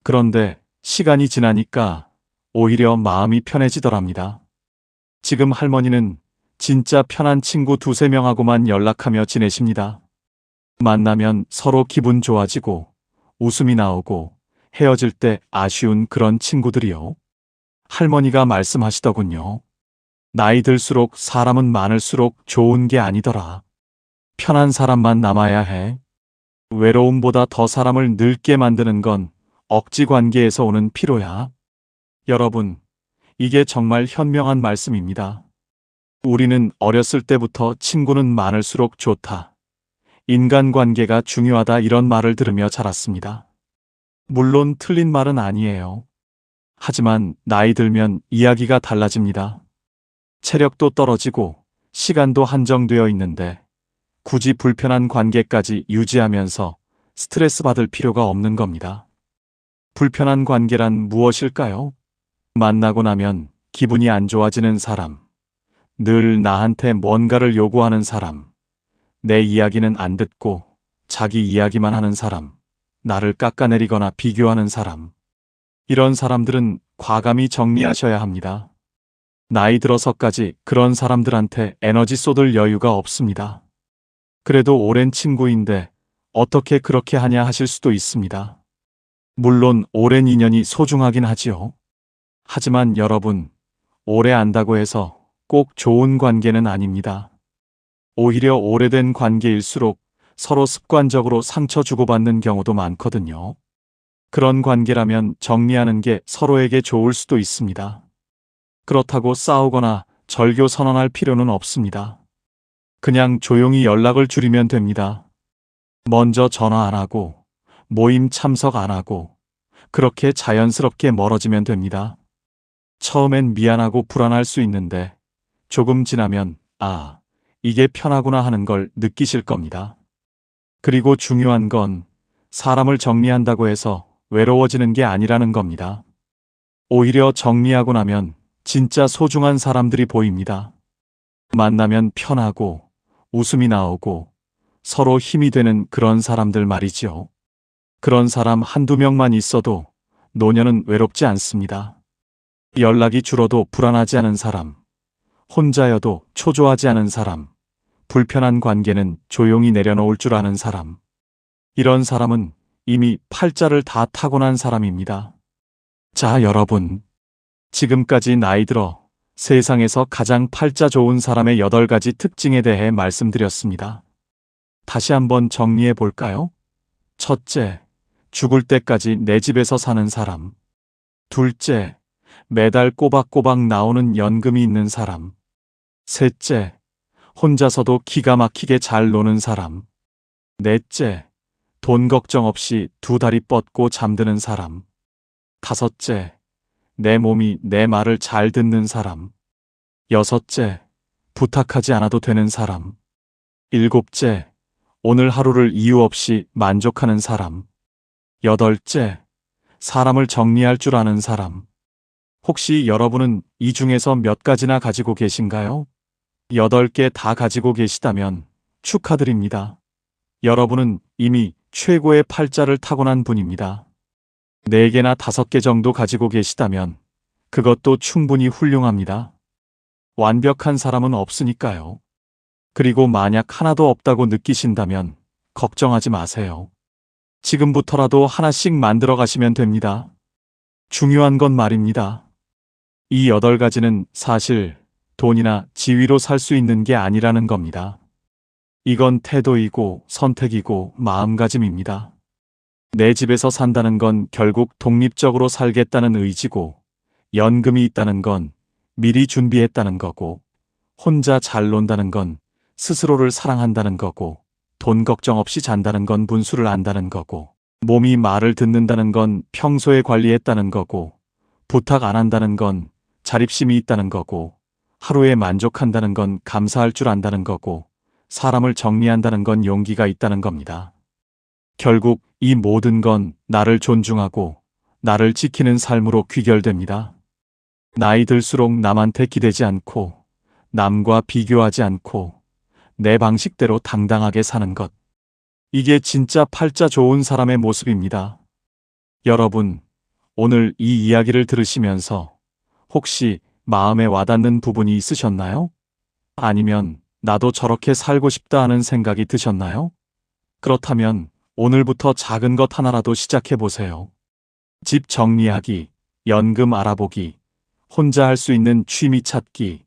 그런데 시간이 지나니까 오히려 마음이 편해지더랍니다. 지금 할머니는 진짜 편한 친구 2~3명하고만 연락하며 지내십니다. 만나면 서로 기분 좋아지고 웃음이 나오고 헤어질 때 아쉬운 그런 친구들이요. 할머니가 말씀하시더군요. 나이 들수록 사람은 많을수록 좋은 게 아니더라. 편한 사람만 남아야 해. 외로움보다 더 사람을 늙게 만드는 건 억지 관계에서 오는 피로야. 여러분, 이게 정말 현명한 말씀입니다. 우리는 어렸을 때부터 친구는 많을수록 좋다. 인간관계가 중요하다, 이런 말을 들으며 자랐습니다. 물론 틀린 말은 아니에요. 하지만 나이 들면 이야기가 달라집니다. 체력도 떨어지고 시간도 한정되어 있는데 굳이 불편한 관계까지 유지하면서 스트레스 받을 필요가 없는 겁니다. 불편한 관계란 무엇일까요? 만나고 나면 기분이 안 좋아지는 사람, 늘 나한테 뭔가를 요구하는 사람, 내 이야기는 안 듣고 자기 이야기만 하는 사람, 나를 깎아내리거나 비교하는 사람. 이런 사람들은 과감히 정리하셔야 합니다. 나이 들어서까지 그런 사람들한테 에너지 쏟을 여유가 없습니다. 그래도 오랜 친구인데 어떻게 그렇게 하냐 하실 수도 있습니다. 물론 오랜 인연이 소중하긴 하지요. 하지만 여러분, 오래 안다고 해서 꼭 좋은 관계는 아닙니다. 오히려 오래된 관계일수록 서로 습관적으로 상처 주고받는 경우도 많거든요. 그런 관계라면 정리하는 게 서로에게 좋을 수도 있습니다. 그렇다고 싸우거나 절교 선언할 필요는 없습니다. 그냥 조용히 연락을 줄이면 됩니다. 먼저 전화 안 하고, 모임 참석 안 하고, 그렇게 자연스럽게 멀어지면 됩니다. 처음엔 미안하고 불안할 수 있는데, 조금 지나면, 아, 이게 편하구나 하는 걸 느끼실 겁니다. 그리고 중요한 건 사람을 정리한다고 해서 외로워지는 게 아니라는 겁니다. 오히려 정리하고 나면 진짜 소중한 사람들이 보입니다. 만나면 편하고 웃음이 나오고 서로 힘이 되는 그런 사람들 말이지요. 그런 사람 한두 명만 있어도 노년은 외롭지 않습니다. 연락이 줄어도 불안하지 않은 사람, 혼자여도 초조하지 않은 사람, 불편한 관계는 조용히 내려놓을 줄 아는 사람. 이런 사람은 이미 팔자를 다 타고난 사람입니다. 자, 여러분. 지금까지 나이 들어 세상에서 가장 팔자 좋은 사람의 8가지 특징에 대해 말씀드렸습니다. 다시 한번 정리해 볼까요? 첫째, 죽을 때까지 내 집에서 사는 사람. 둘째, 매달 꼬박꼬박 나오는 연금이 있는 사람. 셋째, 혼자서도 기가 막히게 잘 노는 사람. 넷째, 돈 걱정 없이 2다리 뻗고 잠드는 사람. 다섯째, 내 몸이 내 말을 잘 듣는 사람. 여섯째, 부탁하지 않아도 되는 사람. 일곱째, 오늘 하루를 이유 없이 만족하는 사람. 여덟째, 사람을 정리할 줄 아는 사람. 혹시 여러분은 이 중에서 몇 가지나 가지고 계신가요? 8개 다 가지고 계시다면 축하드립니다. 여러분은 이미 최고의 팔자를 타고난 분입니다. 4개나 5개 정도 가지고 계시다면 그것도 충분히 훌륭합니다. 완벽한 사람은 없으니까요. 그리고 만약 하나도 없다고 느끼신다면 걱정하지 마세요. 지금부터라도 하나씩 만들어 가시면 됩니다. 중요한 건 말입니다. 이 8가지는 사실 돈이나 지위로 살 수 있는 게 아니라는 겁니다. 이건 태도이고 선택이고 마음가짐입니다. 내 집에서 산다는 건 결국 독립적으로 살겠다는 의지고, 연금이 있다는 건 미리 준비했다는 거고, 혼자 잘 논다는 건 스스로를 사랑한다는 거고, 돈 걱정 없이 잔다는 건 분수를 안다는 거고, 몸이 말을 듣는다는 건 평소에 관리했다는 거고, 부탁 안 한다는 건 자립심이 있다는 거고, 하루에 만족한다는 건 감사할 줄 안다는 거고, 사람을 정리한다는 건 용기가 있다는 겁니다. 결국 이 모든 건 나를 존중하고 나를 지키는 삶으로 귀결됩니다. 나이 들수록 남한테 기대지 않고 남과 비교하지 않고 내 방식대로 당당하게 사는 것. 이게 진짜 팔자 좋은 사람의 모습입니다. 여러분, 오늘 이 이야기를 들으시면서 혹시 마음에 와닿는 부분이 있으셨나요? 아니면 나도 저렇게 살고 싶다 하는 생각이 드셨나요? 그렇다면 오늘부터 작은 것 하나라도 시작해 보세요. 집 정리하기, 연금 알아보기, 혼자 할 수 있는 취미 찾기,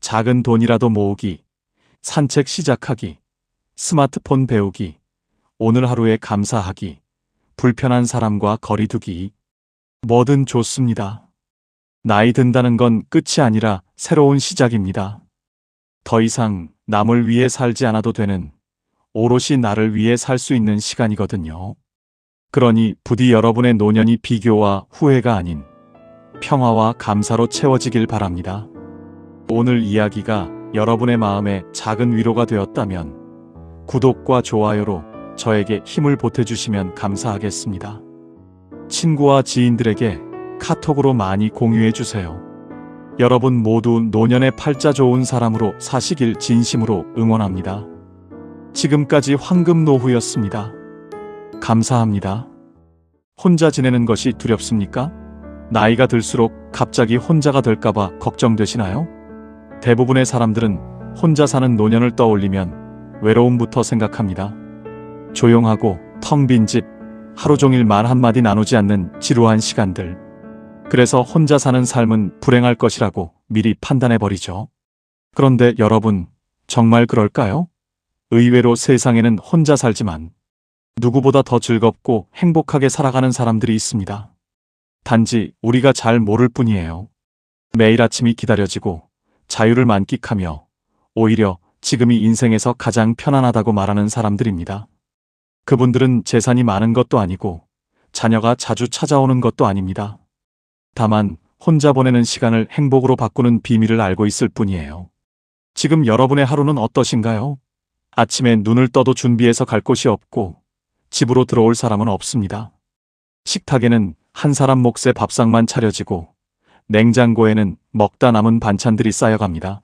작은 돈이라도 모으기, 산책 시작하기, 스마트폰 배우기, 오늘 하루에 감사하기, 불편한 사람과 거리 두기. 뭐든 좋습니다. 나이 든다는 건 끝이 아니라 새로운 시작입니다. 더 이상 남을 위해 살지 않아도 되는, 오롯이 나를 위해 살 수 있는 시간이거든요. 그러니 부디 여러분의 노년이 비교와 후회가 아닌 평화와 감사로 채워지길 바랍니다. 오늘 이야기가 여러분의 마음에 작은 위로가 되었다면 구독과 좋아요로 저에게 힘을 보태주시면 감사하겠습니다. 친구와 지인들에게 카톡으로 많이 공유해주세요. 여러분 모두 노년의 팔자 좋은 사람으로 사시길 진심으로 응원합니다. 지금까지 황금노후였습니다. 감사합니다. 혼자 지내는 것이 두렵습니까? 나이가 들수록 갑자기 혼자가 될까봐 걱정되시나요? 대부분의 사람들은 혼자 사는 노년을 떠올리면 외로움부터 생각합니다. 조용하고 텅 빈 집, 하루 종일 말 한마디 나누지 않는 지루한 시간들. 그래서 혼자 사는 삶은 불행할 것이라고 미리 판단해버리죠. 그런데 여러분, 정말 그럴까요? 의외로 세상에는 혼자 살지만 누구보다 더 즐겁고 행복하게 살아가는 사람들이 있습니다. 단지 우리가 잘 모를 뿐이에요. 매일 아침이 기다려지고 자유를 만끽하며 오히려 지금이 인생에서 가장 편안하다고 말하는 사람들입니다. 그분들은 재산이 많은 것도 아니고 자녀가 자주 찾아오는 것도 아닙니다. 다만 혼자 보내는 시간을 행복으로 바꾸는 비밀을 알고 있을 뿐이에요. 지금 여러분의 하루는 어떠신가요? 아침에 눈을 떠도 준비해서 갈 곳이 없고 집으로 들어올 사람은 없습니다. 식탁에는 한 사람 몫의 밥상만 차려지고 냉장고에는 먹다 남은 반찬들이 쌓여갑니다.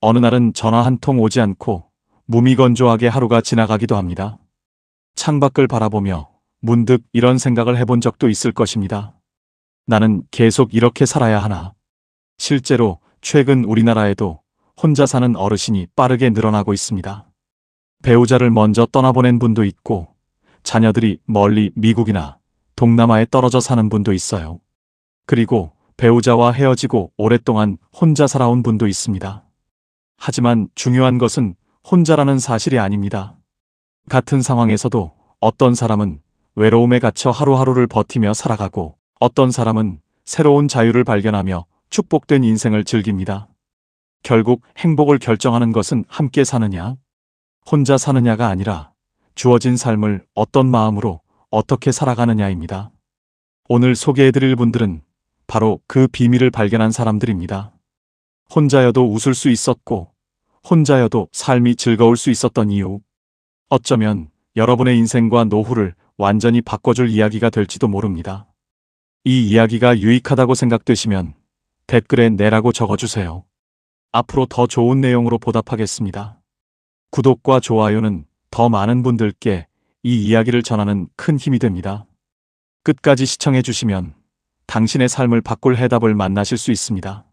어느 날은 전화 한 통 오지 않고 무미건조하게 하루가 지나가기도 합니다. 창밖을 바라보며 문득 이런 생각을 해본 적도 있을 것입니다. 나는 계속 이렇게 살아야 하나? 실제로 최근 우리나라에도 혼자 사는 어르신이 빠르게 늘어나고 있습니다. 배우자를 먼저 떠나보낸 분도 있고 자녀들이 멀리 미국이나 동남아에 떨어져 사는 분도 있어요. 그리고 배우자와 헤어지고 오랫동안 혼자 살아온 분도 있습니다. 하지만 중요한 것은 혼자라는 사실이 아닙니다. 같은 상황에서도 어떤 사람은 외로움에 갇혀 하루하루를 버티며 살아가고 어떤 사람은 새로운 자유를 발견하며 축복된 인생을 즐깁니다. 결국 행복을 결정하는 것은 함께 사느냐, 혼자 사느냐가 아니라 주어진 삶을 어떤 마음으로 어떻게 살아가느냐입니다. 오늘 소개해드릴 분들은 바로 그 비밀을 발견한 사람들입니다. 혼자여도 웃을 수 있었고 혼자여도 삶이 즐거울 수 있었던 이유. 어쩌면 여러분의 인생과 노후를 완전히 바꿔줄 이야기가 될지도 모릅니다. 이 이야기가 유익하다고 생각되시면 댓글에 네라고 적어주세요. 앞으로 더 좋은 내용으로 보답하겠습니다. 구독과 좋아요는 더 많은 분들께 이 이야기를 전하는 큰 힘이 됩니다. 끝까지 시청해주시면 당신의 삶을 바꿀 해답을 만나실 수 있습니다.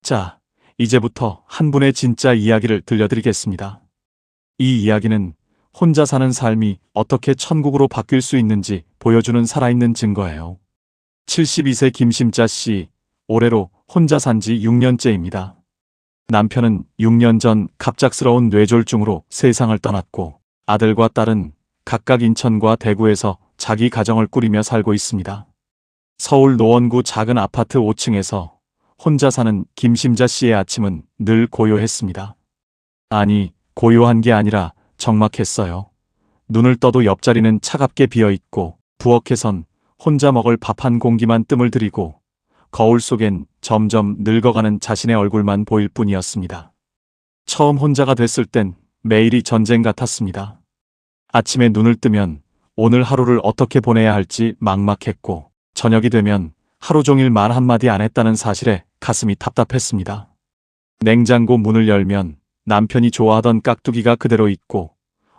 자, 이제부터 한 분의 진짜 이야기를 들려드리겠습니다. 이 이야기는 혼자 사는 삶이 어떻게 천국으로 바뀔 수 있는지 보여주는 살아있는 증거예요. 72세 김심자 씨, 올해로 혼자 산 지 6년째입니다. 남편은 6년 전 갑작스러운 뇌졸중으로 세상을 떠났고 아들과 딸은 각각 인천과 대구에서 자기 가정을 꾸리며 살고 있습니다. 서울 노원구 작은 아파트 5층에서 혼자 사는 김심자 씨의 아침은 늘 고요했습니다. 아니, 고요한 게 아니라 적막했어요. 눈을 떠도 옆자리는 차갑게 비어있고 부엌에선 혼자 먹을 밥 한 공기만 뜸을 들이고 거울 속엔 점점 늙어가는 자신의 얼굴만 보일 뿐이었습니다. 처음 혼자가 됐을 땐 매일이 전쟁 같았습니다. 아침에 눈을 뜨면 오늘 하루를 어떻게 보내야 할지 막막했고 저녁이 되면 하루 종일 말 한마디 안 했다는 사실에 가슴이 답답했습니다. 냉장고 문을 열면 남편이 좋아하던 깍두기가 그대로 있고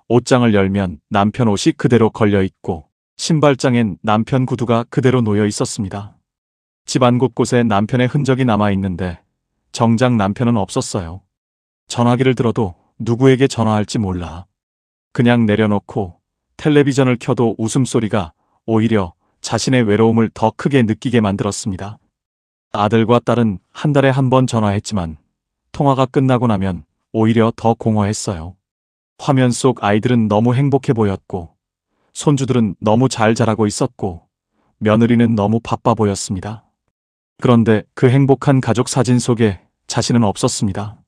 옷장을 열면 남편 옷이 그대로 걸려 있고 신발장엔 남편 구두가 그대로 놓여 있었습니다. 집안 곳곳에 남편의 흔적이 남아 있는데 정작 남편은 없었어요. 전화기를 들어도 누구에게 전화할지 몰라. 그냥 내려놓고 텔레비전을 켜도 웃음소리가 오히려 자신의 외로움을 더 크게 느끼게 만들었습니다. 아들과 딸은 한 달에 한 번 전화했지만 통화가 끝나고 나면 오히려 더 공허했어요. 화면 속 아이들은 너무 행복해 보였고 손주들은 너무 잘 자라고 있었고 며느리는 너무 바빠 보였습니다. 그런데 그 행복한 가족 사진 속에 자신은 없었습니다.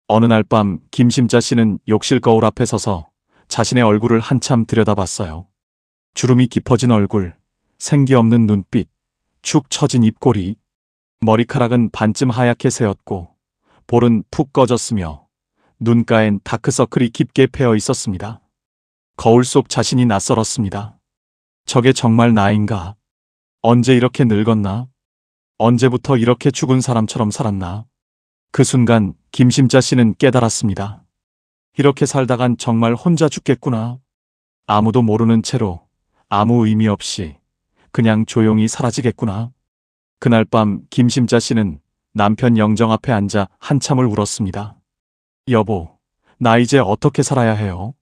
어느 날 밤 김심자 씨는 욕실 거울 앞에 서서 자신의 얼굴을 한참 들여다봤어요. 주름이 깊어진 얼굴, 생기 없는 눈빛, 축 처진 입꼬리, 머리카락은 반쯤 하얗게 새었고 볼은 푹 꺼졌으며 눈가엔 다크서클이 깊게 패어 있었습니다. 거울 속 자신이 낯설었습니다. 저게 정말 나인가? 언제 이렇게 늙었나? 언제부터 이렇게 죽은 사람처럼 살았나? 그 순간 김심자 씨는 깨달았습니다. 이렇게 살다간 정말 혼자 죽겠구나. 아무도 모르는 채로 아무 의미 없이 그냥 조용히 사라지겠구나. 그날 밤 김심자 씨는 남편 영정 앞에 앉아 한참을 울었습니다. 여보, 나 이제 어떻게 살아야 해요?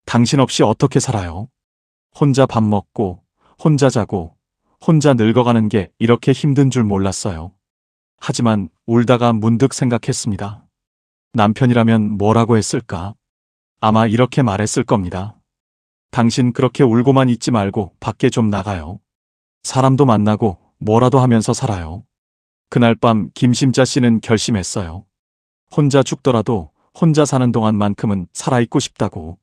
당신 없이 어떻게 살아요? 혼자 밥 먹고, 혼자 자고, 혼자 늙어가는 게 이렇게 힘든 줄 몰랐어요. 하지만 울다가 문득 생각했습니다. 남편이라면 뭐라고 했을까? 아마 이렇게 말했을 겁니다. 당신 그렇게 울고만 있지 말고 밖에 좀 나가요. 사람도 만나고 뭐라도 하면서 살아요. 그날 밤 김심자 씨는 결심했어요. 혼자 죽더라도 혼자 사는 동안만큼은 살아있고 싶다고.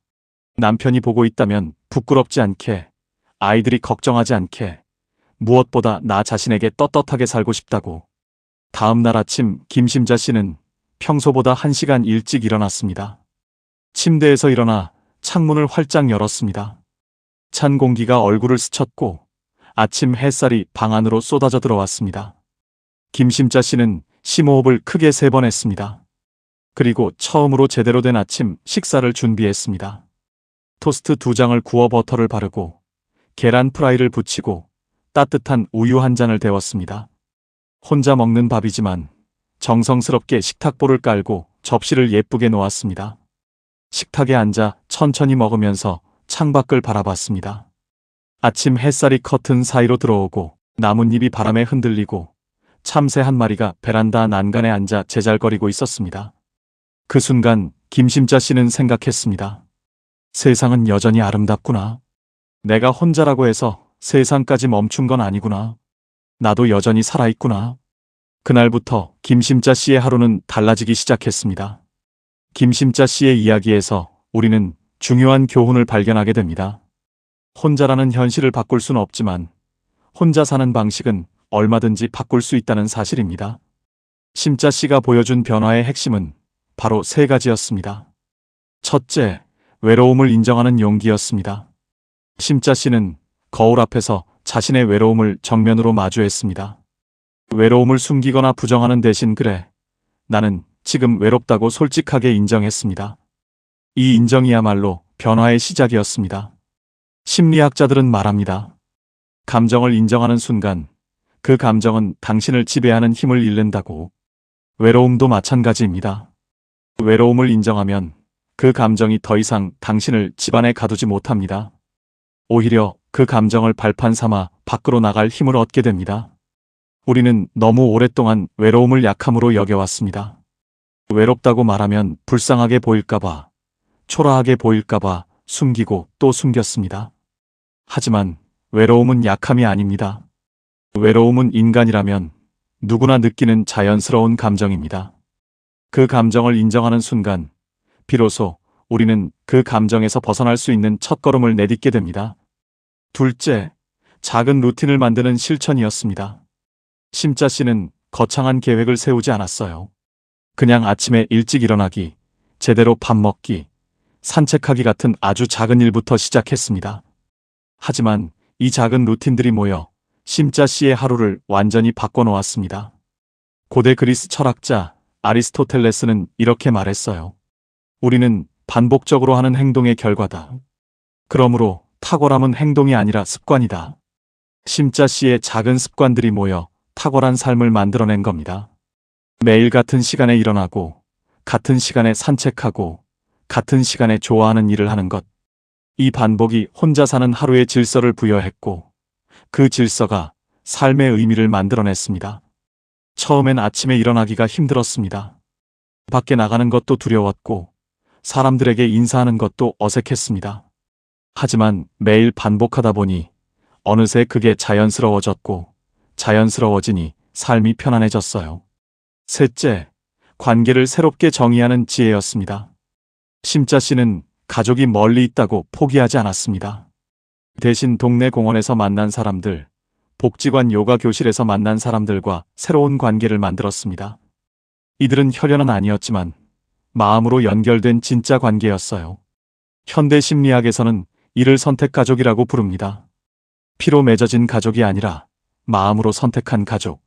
남편이 보고 있다면 부끄럽지 않게, 아이들이 걱정하지 않게, 무엇보다 나 자신에게 떳떳하게 살고 싶다고. 다음 날 아침 김심자 씨는 평소보다 1시간 일찍 일어났습니다. 침대에서 일어나 창문을 활짝 열었습니다. 찬 공기가 얼굴을 스쳤고 아침 햇살이 방 안으로 쏟아져 들어왔습니다. 김심자 씨는 심호흡을 크게 3번 했습니다. 그리고 처음으로 제대로 된 아침 식사를 준비했습니다. 토스트 2장을 구워 버터를 바르고 계란 프라이를 붙이고 따뜻한 우유 한 잔을 데웠습니다. 혼자 먹는 밥이지만 정성스럽게 식탁보를 깔고 접시를 예쁘게 놓았습니다. 식탁에 앉아 천천히 먹으면서 창밖을 바라봤습니다. 아침 햇살이 커튼 사이로 들어오고 나뭇잎이 바람에 흔들리고 참새 한 마리가 베란다 난간에 앉아 제잘거리고 있었습니다. 그 순간 김심자 씨는 생각했습니다. 세상은 여전히 아름답구나. 내가 혼자라고 해서 세상까지 멈춘 건 아니구나. 나도 여전히 살아있구나. 그날부터 김심자 씨의 하루는 달라지기 시작했습니다. 김심자 씨의 이야기에서 우리는 중요한 교훈을 발견하게 됩니다. 혼자라는 현실을 바꿀 수는 없지만 혼자 사는 방식은 얼마든지 바꿀 수 있다는 사실입니다. 심자 씨가 보여준 변화의 핵심은 바로 3가지였습니다. 첫째, 외로움을 인정하는 용기였습니다. 심자 씨는 거울 앞에서 자신의 외로움을 정면으로 마주했습니다. 외로움을 숨기거나 부정하는 대신 그래, 나는 지금 외롭다고 솔직하게 인정했습니다. 이 인정이야말로 변화의 시작이었습니다. 심리학자들은 말합니다. 감정을 인정하는 순간 그 감정은 당신을 지배하는 힘을 잃는다고. 외로움도 마찬가지입니다. 외로움을 인정하면 그 감정이 더 이상 당신을 집안에 가두지 못합니다. 오히려 그 감정을 발판 삼아 밖으로 나갈 힘을 얻게 됩니다. 우리는 너무 오랫동안 외로움을 약함으로 여겨왔습니다. 외롭다고 말하면 불쌍하게 보일까봐, 초라하게 보일까봐 숨기고 또 숨겼습니다. 하지만 외로움은 약함이 아닙니다. 외로움은 인간이라면 누구나 느끼는 자연스러운 감정입니다. 그 감정을 인정하는 순간 비로소 우리는 그 감정에서 벗어날 수 있는 첫걸음을 내딛게 됩니다. 둘째, 작은 루틴을 만드는 실천이었습니다. 심자 씨는 거창한 계획을 세우지 않았어요. 그냥 아침에 일찍 일어나기, 제대로 밥 먹기, 산책하기 같은 아주 작은 일부터 시작했습니다. 하지만 이 작은 루틴들이 모여 심자 씨의 하루를 완전히 바꿔놓았습니다. 고대 그리스 철학자 아리스토텔레스는 이렇게 말했어요. 우리는 반복적으로 하는 행동의 결과다. 그러므로 탁월함은 행동이 아니라 습관이다. 심자 씨의 작은 습관들이 모여 탁월한 삶을 만들어낸 겁니다. 매일 같은 시간에 일어나고, 같은 시간에 산책하고, 같은 시간에 좋아하는 일을 하는 것. 이 반복이 혼자 사는 하루의 질서를 부여했고, 그 질서가 삶의 의미를 만들어냈습니다. 처음엔 아침에 일어나기가 힘들었습니다. 밖에 나가는 것도 두려웠고, 사람들에게 인사하는 것도 어색했습니다. 하지만 매일 반복하다 보니 어느새 그게 자연스러워졌고, 자연스러워지니 삶이 편안해졌어요. 셋째, 관계를 새롭게 정의하는 지혜였습니다. 심자 씨는 가족이 멀리 있다고 포기하지 않았습니다. 대신 동네 공원에서 만난 사람들, 복지관 요가 교실에서 만난 사람들과 새로운 관계를 만들었습니다. 이들은 혈연은 아니었지만 마음으로 연결된 진짜 관계였어요. 현대 심리학에서는 이를 선택가족이라고 부릅니다. 피로 맺어진 가족이 아니라 마음으로 선택한 가족.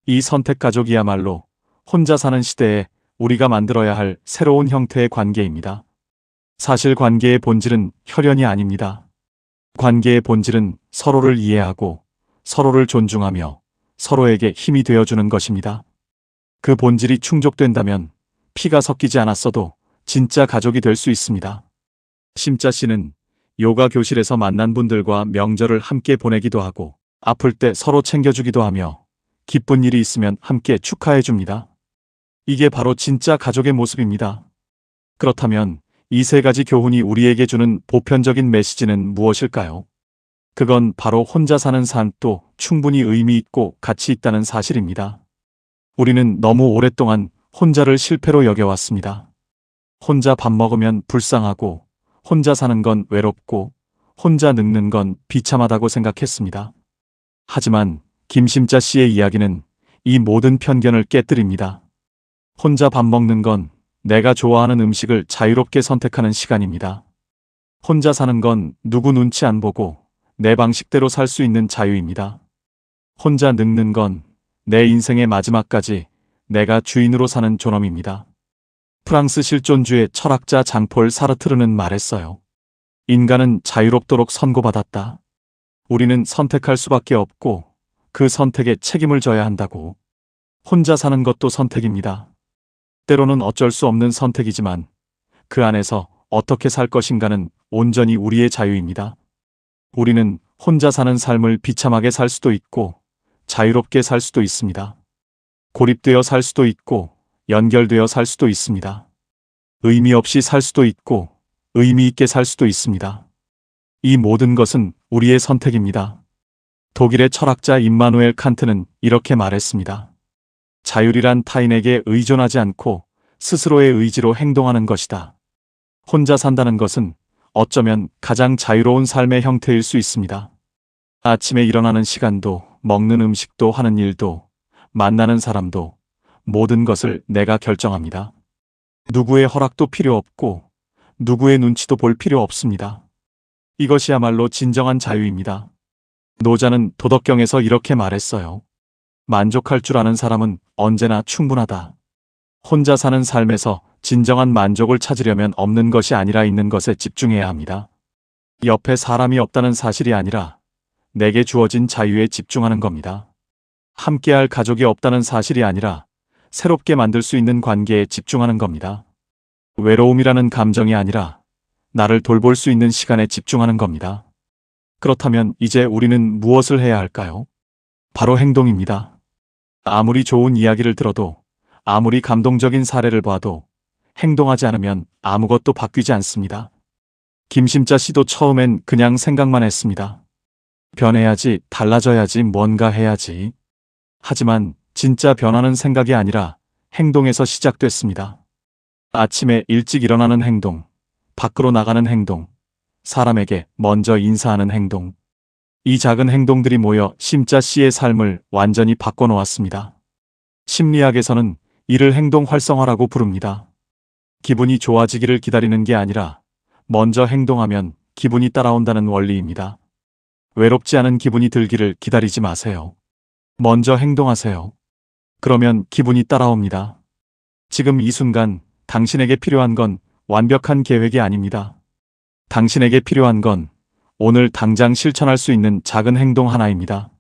이 선택가족이야말로 혼자 사는 시대에 우리가 만들어야 할 새로운 형태의 관계입니다. 사실 관계의 본질은 혈연이 아닙니다. 관계의 본질은 서로를 이해하고 서로를 존중하며 서로에게 힘이 되어주는 것입니다. 그 본질이 충족된다면 피가 섞이지 않았어도 진짜 가족이 될 수 있습니다. 심자 씨는 요가 교실에서 만난 분들과 명절을 함께 보내기도 하고 아플 때 서로 챙겨주기도 하며 기쁜 일이 있으면 함께 축하해 줍니다. 이게 바로 진짜 가족의 모습입니다. 그렇다면 이 세 가지 교훈이 우리에게 주는 보편적인 메시지는 무엇일까요? 그건 바로 혼자 사는 삶도 충분히 의미 있고 가치 있다는 사실입니다. 우리는 너무 오랫동안 혼자를 실패로 여겨왔습니다. 혼자 밥 먹으면 불쌍하고, 혼자 사는 건 외롭고, 혼자 늙는 건 비참하다고 생각했습니다. 하지만 김심자 씨의 이야기는 이 모든 편견을 깨뜨립니다. 혼자 밥 먹는 건 내가 좋아하는 음식을 자유롭게 선택하는 시간입니다. 혼자 사는 건 누구 눈치 안 보고 내 방식대로 살 수 있는 자유입니다. 혼자 늙는 건 내 인생의 마지막까지 내가 주인으로 사는 존엄입니다. 프랑스 실존주의 철학자 장폴 사르트르는 말했어요. 인간은 자유롭도록 선고받았다. 우리는 선택할 수밖에 없고 그 선택에 책임을 져야 한다고. 혼자 사는 것도 선택입니다. 때로는 어쩔 수 없는 선택이지만 그 안에서 어떻게 살 것인가는 온전히 우리의 자유입니다. 우리는 혼자 사는 삶을 비참하게 살 수도 있고 자유롭게 살 수도 있습니다. 고립되어 살 수도 있고 연결되어 살 수도 있습니다. 의미 없이 살 수도 있고 의미 있게 살 수도 있습니다. 이 모든 것은 우리의 선택입니다. 독일의 철학자 임마누엘 칸트는 이렇게 말했습니다. 자율이란 타인에게 의존하지 않고 스스로의 의지로 행동하는 것이다. 혼자 산다는 것은 어쩌면 가장 자유로운 삶의 형태일 수 있습니다. 아침에 일어나는 시간도, 먹는 음식도, 하는 일도, 만나는 사람도 모든 것을 내가 결정합니다. 누구의 허락도 필요 없고 누구의 눈치도 볼 필요 없습니다. 이것이야말로 진정한 자유입니다. 노자는 도덕경에서 이렇게 말했어요. 만족할 줄 아는 사람은 언제나 충분하다. 혼자 사는 삶에서 진정한 만족을 찾으려면 없는 것이 아니라 있는 것에 집중해야 합니다. 옆에 사람이 없다는 사실이 아니라 내게 주어진 자유에 집중하는 겁니다. 함께할 가족이 없다는 사실이 아니라 새롭게 만들 수 있는 관계에 집중하는 겁니다. 외로움이라는 감정이 아니라 나를 돌볼 수 있는 시간에 집중하는 겁니다. 그렇다면 이제 우리는 무엇을 해야 할까요? 바로 행동입니다. 아무리 좋은 이야기를 들어도, 아무리 감동적인 사례를 봐도 행동하지 않으면 아무것도 바뀌지 않습니다. 김심자 씨도 처음엔 그냥 생각만 했습니다. 변해야지, 달라져야지, 뭔가 해야지. 하지만 진짜 변화는 생각이 아니라 행동에서 시작됐습니다. 아침에 일찍 일어나는 행동, 밖으로 나가는 행동, 사람에게 먼저 인사하는 행동. 이 작은 행동들이 모여 심자 씨의 삶을 완전히 바꿔놓았습니다. 심리학에서는 이를 행동 활성화라고 부릅니다. 기분이 좋아지기를 기다리는 게 아니라 먼저 행동하면 기분이 따라온다는 원리입니다. 외롭지 않은 기분이 들기를 기다리지 마세요. 먼저 행동하세요. 그러면 기분이 따라옵니다. 지금 이 순간 당신에게 필요한 건 완벽한 계획이 아닙니다. 당신에게 필요한 건 오늘 당장 실천할 수 있는 작은 행동 하나입니다.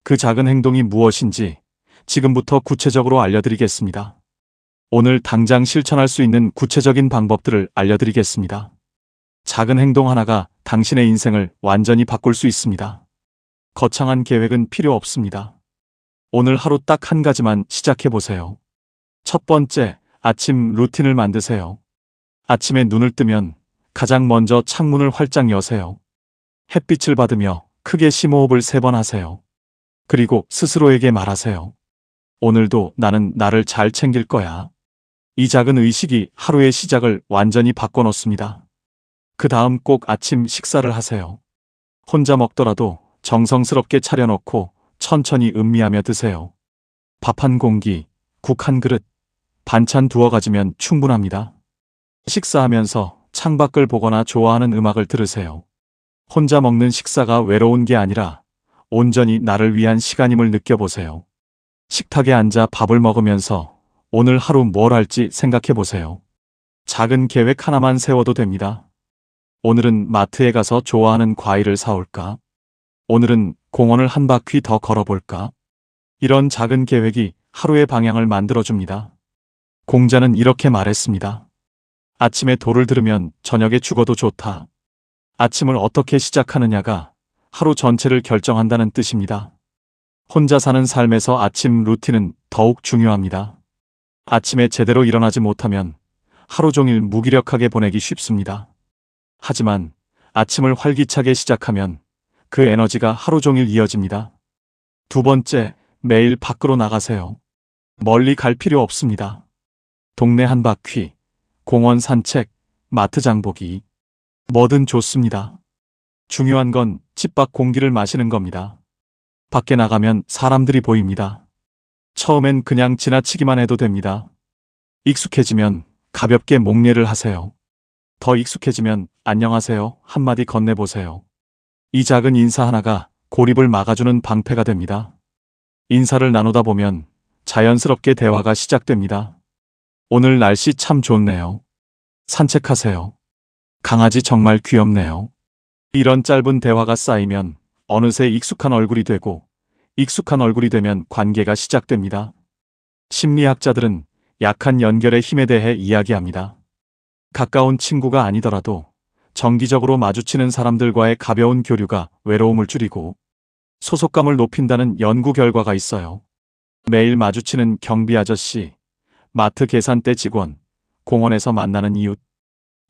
그 작은 행동이 무엇인지 지금부터 구체적으로 알려드리겠습니다. 오늘 당장 실천할 수 있는 구체적인 방법들을 알려드리겠습니다. 작은 행동 하나가 당신의 인생을 완전히 바꿀 수 있습니다. 거창한 계획은 필요 없습니다. 오늘 하루 딱 한 가지만 시작해보세요. 첫 번째, 아침 루틴을 만드세요. 아침에 눈을 뜨면 가장 먼저 창문을 활짝 여세요. 햇빛을 받으며 크게 심호흡을 3번 하세요. 그리고 스스로에게 말하세요. 오늘도 나는 나를 잘 챙길 거야. 이 작은 의식이 하루의 시작을 완전히 바꿔놓습니다. 그 다음 꼭 아침 식사를 하세요. 혼자 먹더라도 정성스럽게 차려놓고 천천히 음미하며 드세요. 밥 한 공기, 국 한 그릇, 반찬 두어 가지면 충분합니다. 식사하면서 창밖을 보거나 좋아하는 음악을 들으세요. 혼자 먹는 식사가 외로운 게 아니라 온전히 나를 위한 시간임을 느껴보세요. 식탁에 앉아 밥을 먹으면서 오늘 하루 뭘 할지 생각해 보세요. 작은 계획 하나만 세워도 됩니다. 오늘은 마트에 가서 좋아하는 과일을 사올까? 오늘은 공원을 한 바퀴 더 걸어볼까? 이런 작은 계획이 하루의 방향을 만들어줍니다. 공자는 이렇게 말했습니다. 아침에 도를 들으면 저녁에 죽어도 좋다. 아침을 어떻게 시작하느냐가 하루 전체를 결정한다는 뜻입니다. 혼자 사는 삶에서 아침 루틴은 더욱 중요합니다. 아침에 제대로 일어나지 못하면 하루 종일 무기력하게 보내기 쉽습니다. 하지만 아침을 활기차게 시작하면 그 에너지가 하루 종일 이어집니다. 두 번째, 매일 밖으로 나가세요. 멀리 갈 필요 없습니다. 동네 한 바퀴, 공원 산책, 마트 장보기, 뭐든 좋습니다. 중요한 건 집 밖 공기를 마시는 겁니다. 밖에 나가면 사람들이 보입니다. 처음엔 그냥 지나치기만 해도 됩니다. 익숙해지면 가볍게 목례를 하세요. 더 익숙해지면 안녕하세요 한마디 건네보세요. 이 작은 인사 하나가 고립을 막아주는 방패가 됩니다. 인사를 나누다 보면 자연스럽게 대화가 시작됩니다. 오늘 날씨 참 좋네요. 산책하세요. 강아지 정말 귀엽네요. 이런 짧은 대화가 쌓이면 어느새 익숙한 얼굴이 되고 익숙한 얼굴이 되면 관계가 시작됩니다. 심리학자들은 약한 연결의 힘에 대해 이야기합니다. 가까운 친구가 아니더라도 정기적으로 마주치는 사람들과의 가벼운 교류가 외로움을 줄이고 소속감을 높인다는 연구 결과가 있어요. 매일 마주치는 경비 아저씨, 마트 계산대 직원, 공원에서 만나는 이웃.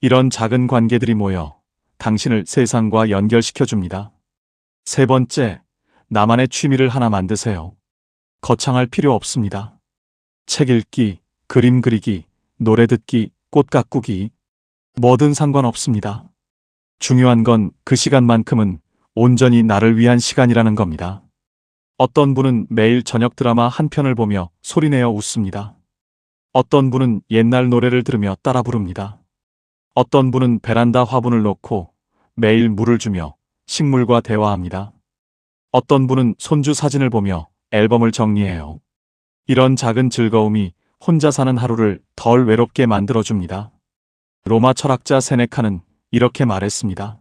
이런 작은 관계들이 모여 당신을 세상과 연결시켜줍니다. 세 번째, 나만의 취미를 하나 만드세요. 거창할 필요 없습니다. 책 읽기, 그림 그리기, 노래 듣기, 꽃 가꾸기, 뭐든 상관없습니다. 중요한 건 그 시간만큼은 온전히 나를 위한 시간이라는 겁니다. 어떤 분은 매일 저녁 드라마 한 편을 보며 소리내어 웃습니다. 어떤 분은 옛날 노래를 들으며 따라 부릅니다. 어떤 분은 베란다 화분을 놓고 매일 물을 주며 식물과 대화합니다. 어떤 분은 손주 사진을 보며 앨범을 정리해요. 이런 작은 즐거움이 혼자 사는 하루를 덜 외롭게 만들어줍니다. 로마 철학자 세네카는 이렇게 말했습니다.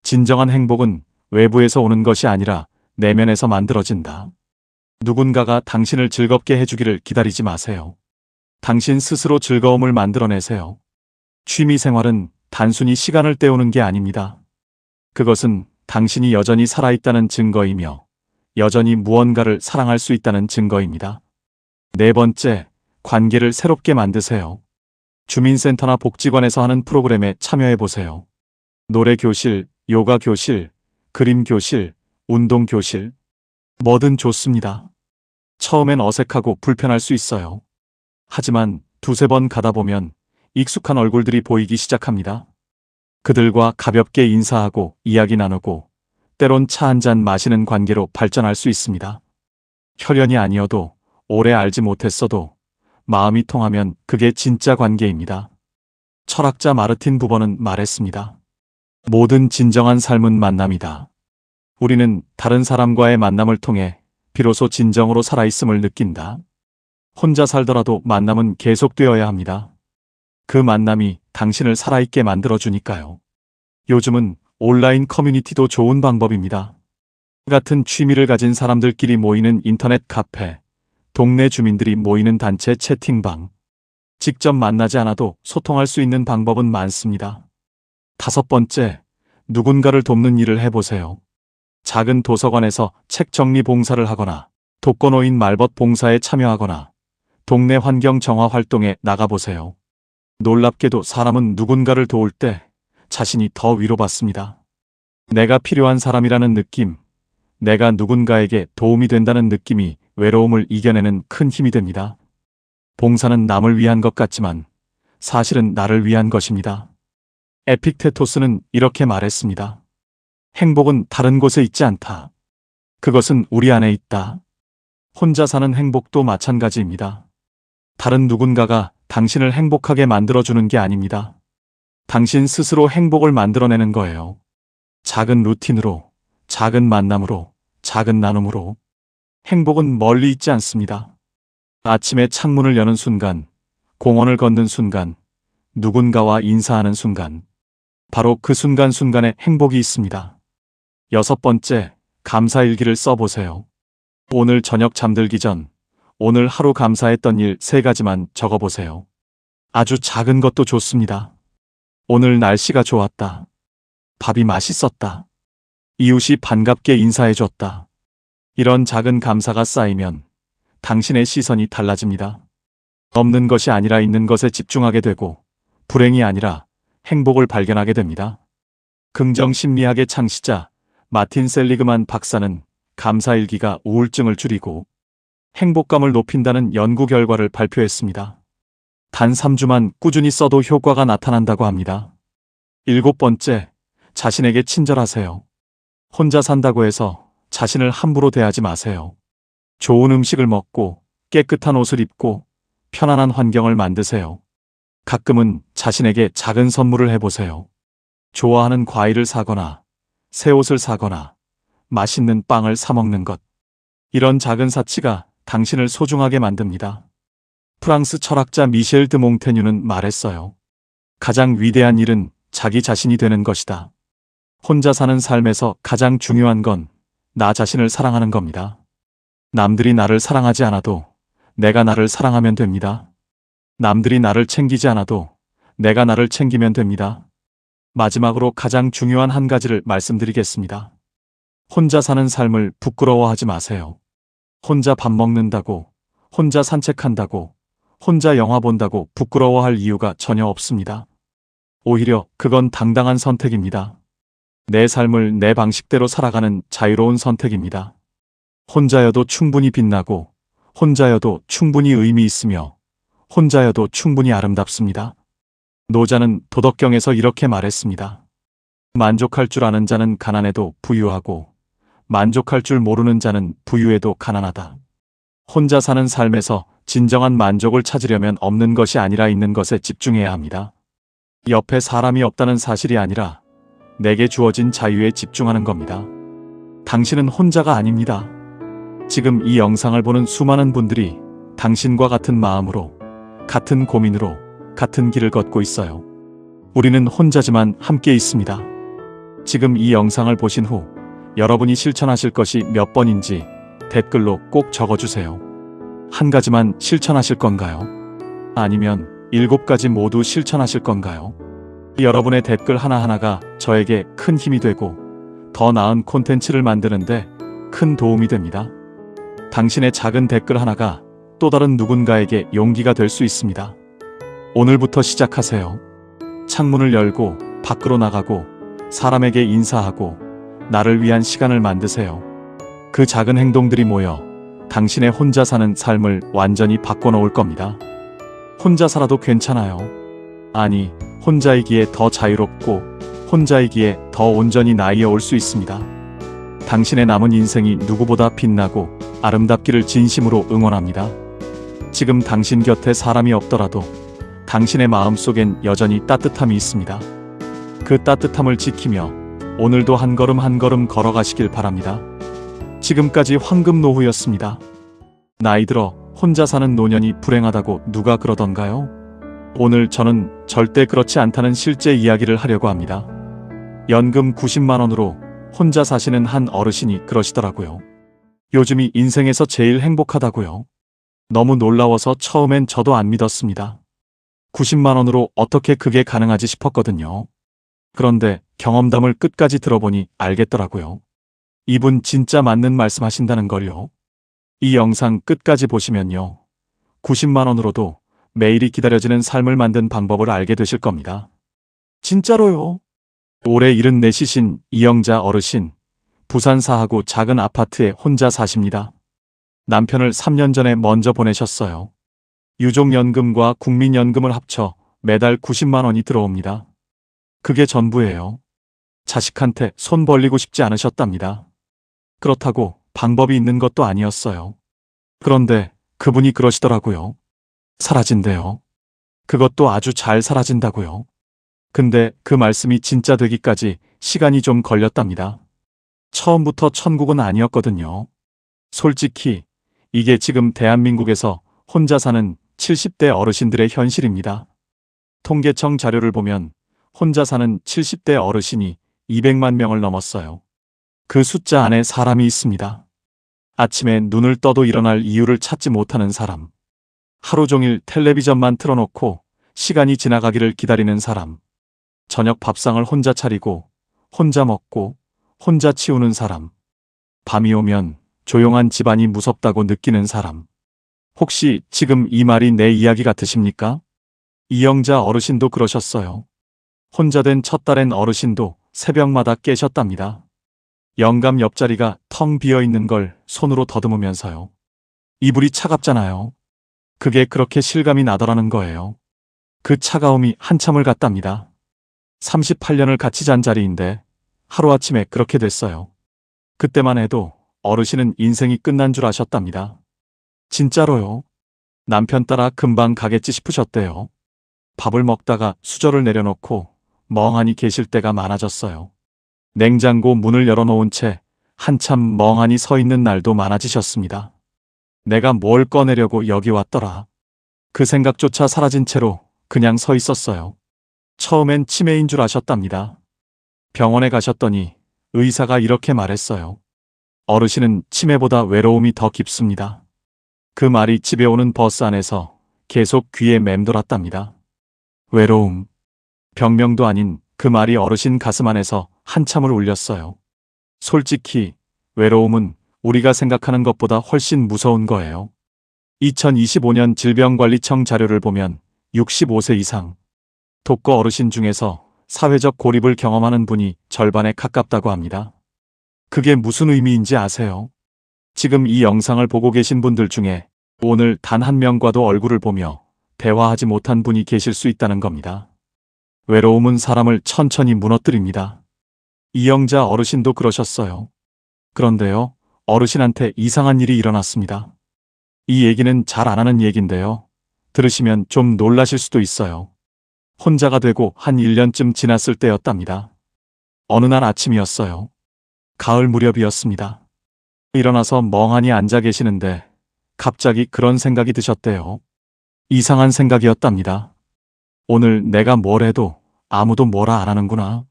진정한 행복은 외부에서 오는 것이 아니라 내면에서 만들어진다. 누군가가 당신을 즐겁게 해주기를 기다리지 마세요. 당신 스스로 즐거움을 만들어내세요. 취미 생활은 단순히 시간을 때우는 게 아닙니다. 그것은 당신이 여전히 살아있다는 증거이며 여전히 무언가를 사랑할 수 있다는 증거입니다. 네 번째, 관계를 새롭게 만드세요. 주민센터나 복지관에서 하는 프로그램에 참여해보세요. 노래교실, 요가교실, 그림교실, 운동교실, 뭐든 좋습니다. 처음엔 어색하고 불편할 수 있어요. 하지만 두세 번 가다 보면 익숙한 얼굴들이 보이기 시작합니다. 그들과 가볍게 인사하고 이야기 나누고 때론 차 한 잔 마시는 관계로 발전할 수 있습니다. 혈연이 아니어도 오래 알지 못했어도 마음이 통하면 그게 진짜 관계입니다. 철학자 마르틴 부버는 말했습니다. 모든 진정한 삶은 만남이다. 우리는 다른 사람과의 만남을 통해 비로소 진정으로 살아있음을 느낀다. 혼자 살더라도 만남은 계속되어야 합니다. 그 만남이 당신을 살아있게 만들어주니까요. 요즘은 온라인 커뮤니티도 좋은 방법입니다. 같은 취미를 가진 사람들끼리 모이는 인터넷 카페, 동네 주민들이 모이는 단체 채팅방. 직접 만나지 않아도 소통할 수 있는 방법은 많습니다. 다섯 번째, 누군가를 돕는 일을 해보세요. 작은 도서관에서 책 정리 봉사를 하거나 독거노인 말벗 봉사에 참여하거나 동네 환경 정화 활동에 나가보세요. 놀랍게도 사람은 누군가를 도울 때 자신이 더 위로받습니다. 내가 필요한 사람이라는 느낌, 내가 누군가에게 도움이 된다는 느낌이 외로움을 이겨내는 큰 힘이 됩니다. 봉사는 남을 위한 것 같지만 사실은 나를 위한 것입니다. 에픽테토스는 이렇게 말했습니다. 행복은 다른 곳에 있지 않다. 그것은 우리 안에 있다. 혼자 사는 행복도 마찬가지입니다. 다른 누군가가 당신을 행복하게 만들어주는 게 아닙니다. 당신 스스로 행복을 만들어내는 거예요. 작은 루틴으로, 작은 만남으로, 작은 나눔으로. 행복은 멀리 있지 않습니다. 아침에 창문을 여는 순간, 공원을 걷는 순간, 누군가와 인사하는 순간, 바로 그 순간순간에 행복이 있습니다. 6번째, 감사일기를 써보세요. 오늘 저녁 잠들기 전, 오늘 하루 감사했던 일 3가지만 적어보세요. 아주 작은 것도 좋습니다. 오늘 날씨가 좋았다. 밥이 맛있었다. 이웃이 반갑게 인사해줬다. 이런 작은 감사가 쌓이면 당신의 시선이 달라집니다. 없는 것이 아니라 있는 것에 집중하게 되고 불행이 아니라 행복을 발견하게 됩니다. 긍정심리학의 창시자 마틴 셀리그만 박사는 감사일기가 우울증을 줄이고 행복감을 높인다는 연구 결과를 발표했습니다. 단 3주만 꾸준히 써도 효과가 나타난다고 합니다. 7번째, 자신에게 친절하세요. 혼자 산다고 해서 자신을 함부로 대하지 마세요. 좋은 음식을 먹고 깨끗한 옷을 입고 편안한 환경을 만드세요. 가끔은 자신에게 작은 선물을 해보세요. 좋아하는 과일을 사거나 새 옷을 사거나 맛있는 빵을 사 먹는 것. 이런 작은 사치가 당신을 소중하게 만듭니다. 프랑스 철학자 미셸 드 몽테뉴는 말했어요. 가장 위대한 일은 자기 자신이 되는 것이다. 혼자 사는 삶에서 가장 중요한 건 나 자신을 사랑하는 겁니다. 남들이 나를 사랑하지 않아도 내가 나를 사랑하면 됩니다. 남들이 나를 챙기지 않아도 내가 나를 챙기면 됩니다. 마지막으로 가장 중요한 한 가지를 말씀드리겠습니다. 혼자 사는 삶을 부끄러워하지 마세요. 혼자 밥 먹는다고, 혼자 산책한다고, 혼자 영화 본다고 부끄러워할 이유가 전혀 없습니다. 오히려 그건 당당한 선택입니다. 내 삶을 내 방식대로 살아가는 자유로운 선택입니다. 혼자여도 충분히 빛나고, 혼자여도 충분히 의미 있으며, 혼자여도 충분히 아름답습니다. 노자는 도덕경에서 이렇게 말했습니다. 만족할 줄 아는 자는 가난해도 부유하고, 만족할 줄 모르는 자는 부유해도 가난하다. 혼자 사는 삶에서 진정한 만족을 찾으려면 없는 것이 아니라 있는 것에 집중해야 합니다. 옆에 사람이 없다는 사실이 아니라 내게 주어진 자유에 집중하는 겁니다. 당신은 혼자가 아닙니다. 지금 이 영상을 보는 수많은 분들이 당신과 같은 마음으로, 같은 고민으로, 같은 길을 걷고 있어요. 우리는 혼자지만 함께 있습니다. 지금 이 영상을 보신 후 여러분이 실천하실 것이 몇 번인지 댓글로 꼭 적어주세요. 한 가지만 실천하실 건가요? 아니면 7가지 모두 실천하실 건가요? 여러분의 댓글 하나하나가 저에게 큰 힘이 되고 더 나은 콘텐츠를 만드는데 큰 도움이 됩니다. 당신의 작은 댓글 하나가 또 다른 누군가에게 용기가 될 수 있습니다. 오늘부터 시작하세요. 창문을 열고 밖으로 나가고 사람에게 인사하고 나를 위한 시간을 만드세요. 그 작은 행동들이 모여 당신의 혼자 사는 삶을 완전히 바꿔놓을 겁니다. 혼자 살아도 괜찮아요. 아니, 혼자이기에 더 자유롭고 혼자이기에 더 온전히 나이에 올 수 있습니다. 당신의 남은 인생이 누구보다 빛나고 아름답기를 진심으로 응원합니다. 지금 당신 곁에 사람이 없더라도 당신의 마음속엔 여전히 따뜻함이 있습니다. 그 따뜻함을 지키며 오늘도 한 걸음 한 걸음 걸어가시길 바랍니다. 지금까지 황금노후였습니다. 나이 들어 혼자 사는 노년이 불행하다고 누가 그러던가요? 오늘 저는 절대 그렇지 않다는 실제 이야기를 하려고 합니다. 연금 90만 원으로 혼자 사시는 한 어르신이 그러시더라고요. 요즘이 인생에서 제일 행복하다고요. 너무 놀라워서 처음엔 저도 안 믿었습니다. 90만 원으로 어떻게 그게 가능하지 싶었거든요. 그런데 경험담을 끝까지 들어보니 알겠더라고요. 이분 진짜 맞는 말씀 하신다는 걸요. 이 영상 끝까지 보시면요. 90만 원으로도 매일이 기다려지는 삶을 만든 방법을 알게 되실 겁니다. 진짜로요. 올해 74이신 이영자 어르신, 부산 사하구 작은 아파트에 혼자 사십니다. 남편을 3년 전에 먼저 보내셨어요. 유족연금과 국민연금을 합쳐 매달 90만 원이 들어옵니다. 그게 전부예요. 자식한테 손 벌리고 싶지 않으셨답니다. 그렇다고 방법이 있는 것도 아니었어요. 그런데 그분이 그러시더라고요. 사라진대요. 그것도 아주 잘 사라진다고요. 근데 그 말씀이 진짜 되기까지 시간이 좀 걸렸답니다. 처음부터 천국은 아니었거든요. 솔직히 이게 지금 대한민국에서 혼자 사는 70대 어르신들의 현실입니다. 통계청 자료를 보면 혼자 사는 70대 어르신이 200만 명을 넘었어요. 그 숫자 안에 사람이 있습니다. 아침에 눈을 떠도 일어날 이유를 찾지 못하는 사람. 하루 종일 텔레비전만 틀어놓고 시간이 지나가기를 기다리는 사람. 저녁 밥상을 혼자 차리고 혼자 먹고 혼자 치우는 사람. 밤이 오면 조용한 집안이 무섭다고 느끼는 사람. 혹시 지금 이 말이 내 이야기 같으십니까? 이영자 어르신도 그러셨어요. 혼자 된 첫 딸엔 어르신도 새벽마다 깨셨답니다. 영감 옆자리가 텅 비어 있는 걸 손으로 더듬으면서요. 이불이 차갑잖아요. 그게 그렇게 실감이 나더라는 거예요. 그 차가움이 한참을 갔답니다. 38년을 같이 잔 자리인데 하루아침에 그렇게 됐어요. 그때만 해도 어르신은 인생이 끝난 줄 아셨답니다. 진짜로요. 남편 따라 금방 가겠지 싶으셨대요. 밥을 먹다가 수저를 내려놓고 멍하니 계실 때가 많아졌어요. 냉장고 문을 열어놓은 채 한참 멍하니 서 있는 날도 많아지셨습니다. 내가 뭘 꺼내려고 여기 왔더라. 그 생각조차 사라진 채로 그냥 서 있었어요. 처음엔 치매인 줄 아셨답니다. 병원에 가셨더니 의사가 이렇게 말했어요. 어르신은 치매보다 외로움이 더 깊습니다. 그 말이 집에 오는 버스 안에서 계속 귀에 맴돌았답니다. 외로움. 병명도 아닌 그 말이 어르신 가슴 안에서 한참을 울렸어요. 솔직히 외로움은 우리가 생각하는 것보다 훨씬 무서운 거예요. 2025년 질병관리청 자료를 보면 65세 이상 독거 어르신 중에서 사회적 고립을 경험하는 분이 절반에 가깝다고 합니다. 그게 무슨 의미인지 아세요? 지금 이 영상을 보고 계신 분들 중에 오늘 단 한 명과도 얼굴을 보며 대화하지 못한 분이 계실 수 있다는 겁니다. 외로움은 사람을 천천히 무너뜨립니다. 이영자 어르신도 그러셨어요. 그런데요, 어르신한테 이상한 일이 일어났습니다. 이 얘기는 잘 안 하는 얘긴데요. 들으시면 좀 놀라실 수도 있어요. 혼자가 되고 한 1년쯤 지났을 때였답니다. 어느 날 아침이었어요. 가을 무렵이었습니다. 일어나서 멍하니 앉아 계시는데 갑자기 그런 생각이 드셨대요. 이상한 생각이었답니다. 오늘 내가 뭘 해도 아무도 뭐라 안 하는구나.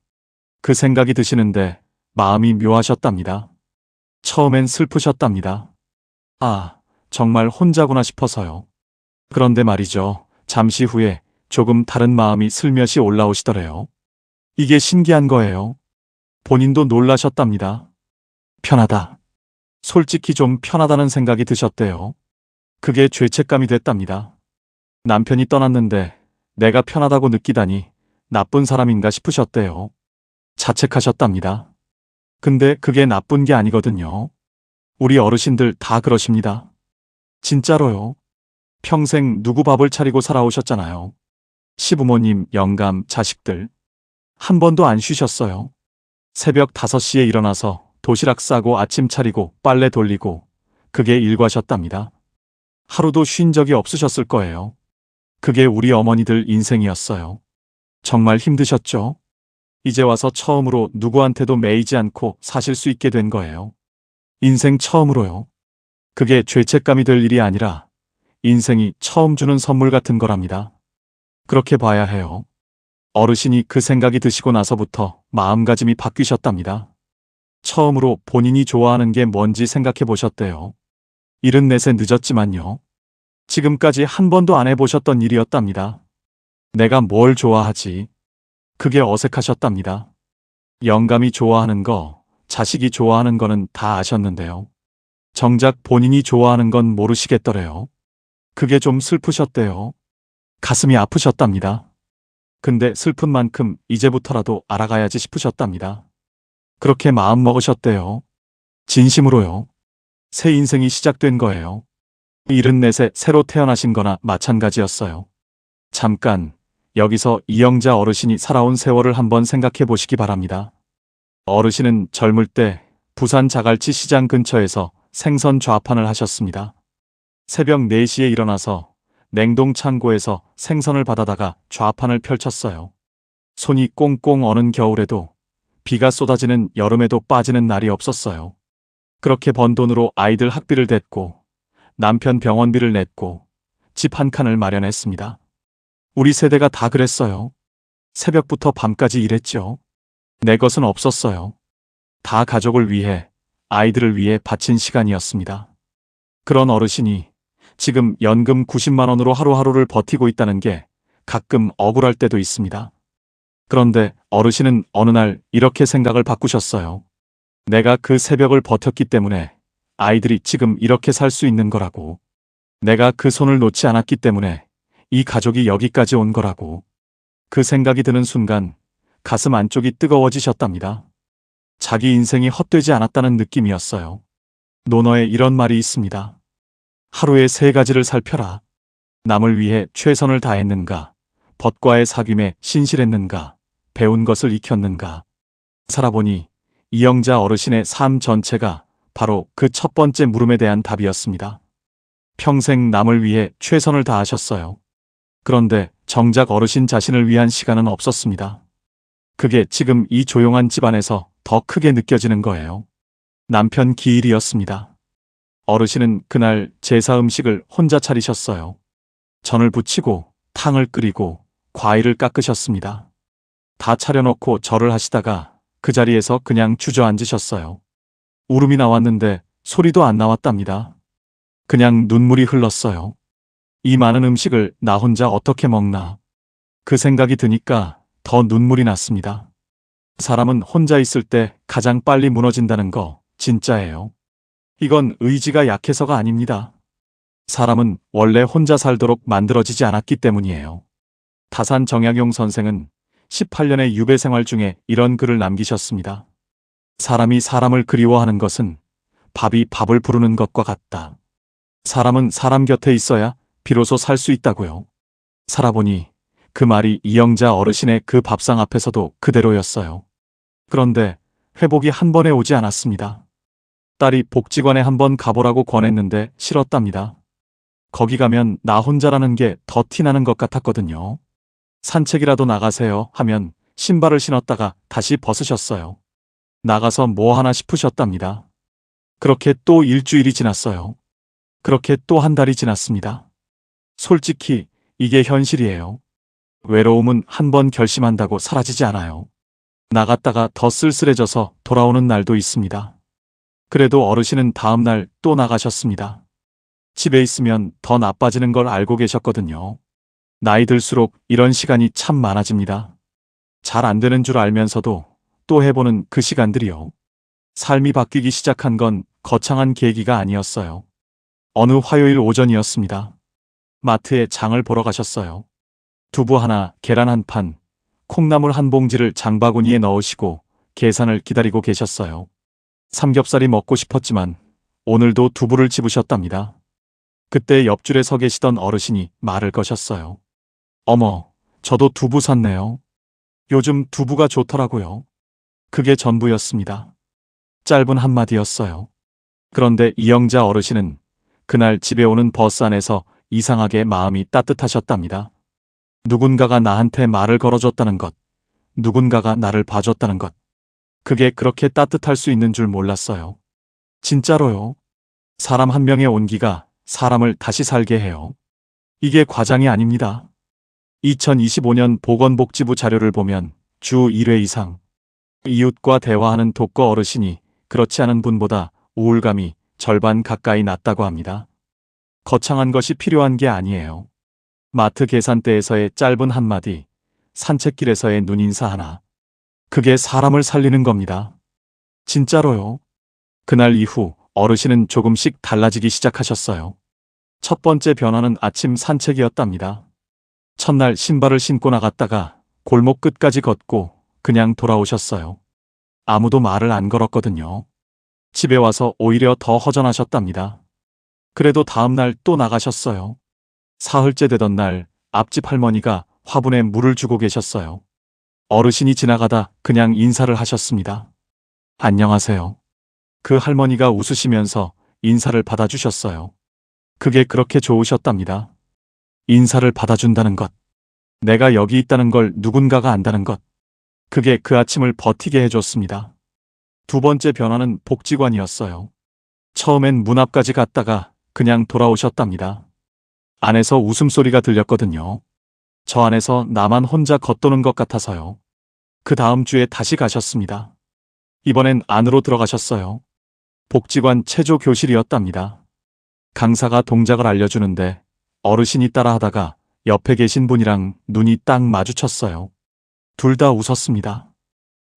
그 생각이 드시는데 마음이 묘하셨답니다. 처음엔 슬프셨답니다. 아, 정말 혼자구나 싶어서요. 그런데 말이죠. 잠시 후에 조금 다른 마음이 슬며시 올라오시더래요. 이게 신기한 거예요. 본인도 놀라셨답니다. 편하다. 솔직히 좀 편하다는 생각이 드셨대요. 그게 죄책감이 됐답니다. 남편이 떠났는데 내가 편하다고 느끼다니 나쁜 사람인가 싶으셨대요. 자책하셨답니다. 근데 그게 나쁜 게 아니거든요. 우리 어르신들 다 그러십니다. 진짜로요. 평생 누구 밥을 차리고 살아오셨잖아요. 시부모님, 영감, 자식들. 한 번도 안 쉬셨어요. 새벽 5시에 일어나서 도시락 싸고 아침 차리고 빨래 돌리고 그게 일과셨답니다. 하루도 쉰 적이 없으셨을 거예요. 그게 우리 어머니들 인생이었어요. 정말 힘드셨죠? 이제 와서 처음으로 누구한테도 매이지 않고 사실 수 있게 된 거예요. 인생 처음으로요. 그게 죄책감이 될 일이 아니라 인생이 처음 주는 선물 같은 거랍니다. 그렇게 봐야 해요. 어르신이 그 생각이 드시고 나서부터 마음가짐이 바뀌셨답니다. 처음으로 본인이 좋아하는 게 뭔지 생각해 보셨대요. 74세 늦었지만요. 지금까지 한 번도 안 해보셨던 일이었답니다. 내가 뭘 좋아하지? 그게 어색하셨답니다. 영감이 좋아하는 거, 자식이 좋아하는 거는 다 아셨는데요. 정작 본인이 좋아하는 건 모르시겠더래요. 그게 좀 슬프셨대요. 가슴이 아프셨답니다. 근데 슬픈 만큼 이제부터라도 알아가야지 싶으셨답니다. 그렇게 마음 먹으셨대요. 진심으로요. 새 인생이 시작된 거예요. 74세 새로 태어나신 거나 마찬가지였어요. 잠깐 여기서 이영자 어르신이 살아온 세월을 한번 생각해 보시기 바랍니다. 어르신은 젊을 때 부산 자갈치 시장 근처에서 생선 좌판을 하셨습니다. 새벽 4시에 일어나서 냉동 창고에서 생선을 받아다가 좌판을 펼쳤어요. 손이 꽁꽁 얼은 겨울에도, 비가 쏟아지는 여름에도 빠지는 날이 없었어요. 그렇게 번 돈으로 아이들 학비를 댔고, 남편 병원비를 냈고, 집 한 칸을 마련했습니다. 우리 세대가 다 그랬어요. 새벽부터 밤까지 일했죠. 내 것은 없었어요. 다 가족을 위해, 아이들을 위해 바친 시간이었습니다. 그런 어르신이 지금 연금 90만 원으로 하루하루를 버티고 있다는 게 가끔 억울할 때도 있습니다. 그런데 어르신은 어느 날 이렇게 생각을 바꾸셨어요. 내가 그 새벽을 버텼기 때문에 아이들이 지금 이렇게 살 수 있는 거라고. 내가 그 손을 놓지 않았기 때문에 이 가족이 여기까지 온 거라고. 그 생각이 드는 순간 가슴 안쪽이 뜨거워지셨답니다. 자기 인생이 헛되지 않았다는 느낌이었어요. 논어에 이런 말이 있습니다. 하루에 3가지를 살펴라. 남을 위해 최선을 다했는가? 벗과의 사귐에 신실했는가? 배운 것을 익혔는가? 살아보니 이영자 어르신의 삶 전체가 바로 그 첫 번째 물음에 대한 답이었습니다. 평생 남을 위해 최선을 다하셨어요. 그런데 정작 어르신 자신을 위한 시간은 없었습니다. 그게 지금 이 조용한 집안에서 더 크게 느껴지는 거예요. 남편 기일이었습니다. 어르신은 그날 제사 음식을 혼자 차리셨어요. 전을 부치고 탕을 끓이고 과일을 깎으셨습니다. 다 차려놓고 절을 하시다가 그 자리에서 그냥 주저앉으셨어요. 울음이 나왔는데 소리도 안 나왔답니다. 그냥 눈물이 흘렀어요. 이 많은 음식을 나 혼자 어떻게 먹나. 그 생각이 드니까 더 눈물이 났습니다. 사람은 혼자 있을 때 가장 빨리 무너진다는 거 진짜예요. 이건 의지가 약해서가 아닙니다. 사람은 원래 혼자 살도록 만들어지지 않았기 때문이에요. 다산 정약용 선생은 18년의 유배 생활 중에 이런 글을 남기셨습니다. 사람이 사람을 그리워하는 것은 밥이 밥을 부르는 것과 같다. 사람은 사람 곁에 있어야 비로소 살 수 있다고요. 살아보니 그 말이 이영자 어르신의 그 밥상 앞에서도 그대로였어요. 그런데 회복이 한 번에 오지 않았습니다. 딸이 복지관에 한번 가보라고 권했는데 싫었답니다. 거기 가면 나 혼자라는 게 더 티나는 것 같았거든요. 산책이라도 나가세요 하면 신발을 신었다가 다시 벗으셨어요. 나가서 뭐 하나 싶으셨답니다. 그렇게 또 일주일이 지났어요. 그렇게 또 한 달이 지났습니다. 솔직히 이게 현실이에요. 외로움은 한 번 결심한다고 사라지지 않아요. 나갔다가 더 쓸쓸해져서 돌아오는 날도 있습니다. 그래도 어르신은 다음 날 또 나가셨습니다. 집에 있으면 더 나빠지는 걸 알고 계셨거든요. 나이 들수록 이런 시간이 참 많아집니다. 잘 안 되는 줄 알면서도 또 해보는 그 시간들이요. 삶이 바뀌기 시작한 건 거창한 계기가 아니었어요. 어느 화요일 오전이었습니다. 마트에 장을 보러 가셨어요. 두부 하나, 계란 한 판, 콩나물 한 봉지를 장바구니에 넣으시고 계산을 기다리고 계셨어요. 삼겹살이 먹고 싶었지만 오늘도 두부를 집으셨답니다. 그때 옆줄에 서 계시던 어르신이 말을 거셨어요. 어머, 저도 두부 샀네요. 요즘 두부가 좋더라고요. 그게 전부였습니다. 짧은 한마디였어요. 그런데 이영자 어르신은 그날 집에 오는 버스 안에서 이상하게 마음이 따뜻하셨답니다. 누군가가 나한테 말을 걸어줬다는 것, 누군가가 나를 봐줬다는 것. 그게 그렇게 따뜻할 수 있는 줄 몰랐어요. 진짜로요. 사람 한 명의 온기가 사람을 다시 살게 해요. 이게 과장이 아닙니다. 2025년 보건복지부 자료를 보면 주 1회 이상 이웃과 대화하는 독거 어르신이 그렇지 않은 분보다 우울감이 절반 가까이 낮다고 합니다. 거창한 것이 필요한 게 아니에요. 마트 계산대에서의 짧은 한마디, 산책길에서의 눈인사 하나. 그게 사람을 살리는 겁니다. 진짜로요. 그날 이후 어르신은 조금씩 달라지기 시작하셨어요. 첫 번째 변화는 아침 산책이었답니다. 첫날 신발을 신고 나갔다가 골목 끝까지 걷고 그냥 돌아오셨어요. 아무도 말을 안 걸었거든요. 집에 와서 오히려 더 허전하셨답니다. 그래도 다음날 또 나가셨어요. 사흘째 되던 날 앞집 할머니가 화분에 물을 주고 계셨어요. 어르신이 지나가다 그냥 인사를 하셨습니다. 안녕하세요. 그 할머니가 웃으시면서 인사를 받아주셨어요. 그게 그렇게 좋으셨답니다. 인사를 받아준다는 것. 내가 여기 있다는 걸 누군가가 안다는 것. 그게 그 아침을 버티게 해줬습니다. 두 번째 변화는 복지관이었어요. 처음엔 문 앞까지 갔다가 그냥 돌아오셨답니다. 안에서 웃음소리가 들렸거든요. 저 안에서 나만 혼자 겉도는 것 같아서요. 그 다음 주에 다시 가셨습니다. 이번엔 안으로 들어가셨어요. 복지관 체조 교실이었답니다. 강사가 동작을 알려주는데 어르신이 따라하다가 옆에 계신 분이랑 눈이 딱 마주쳤어요. 둘 다 웃었습니다.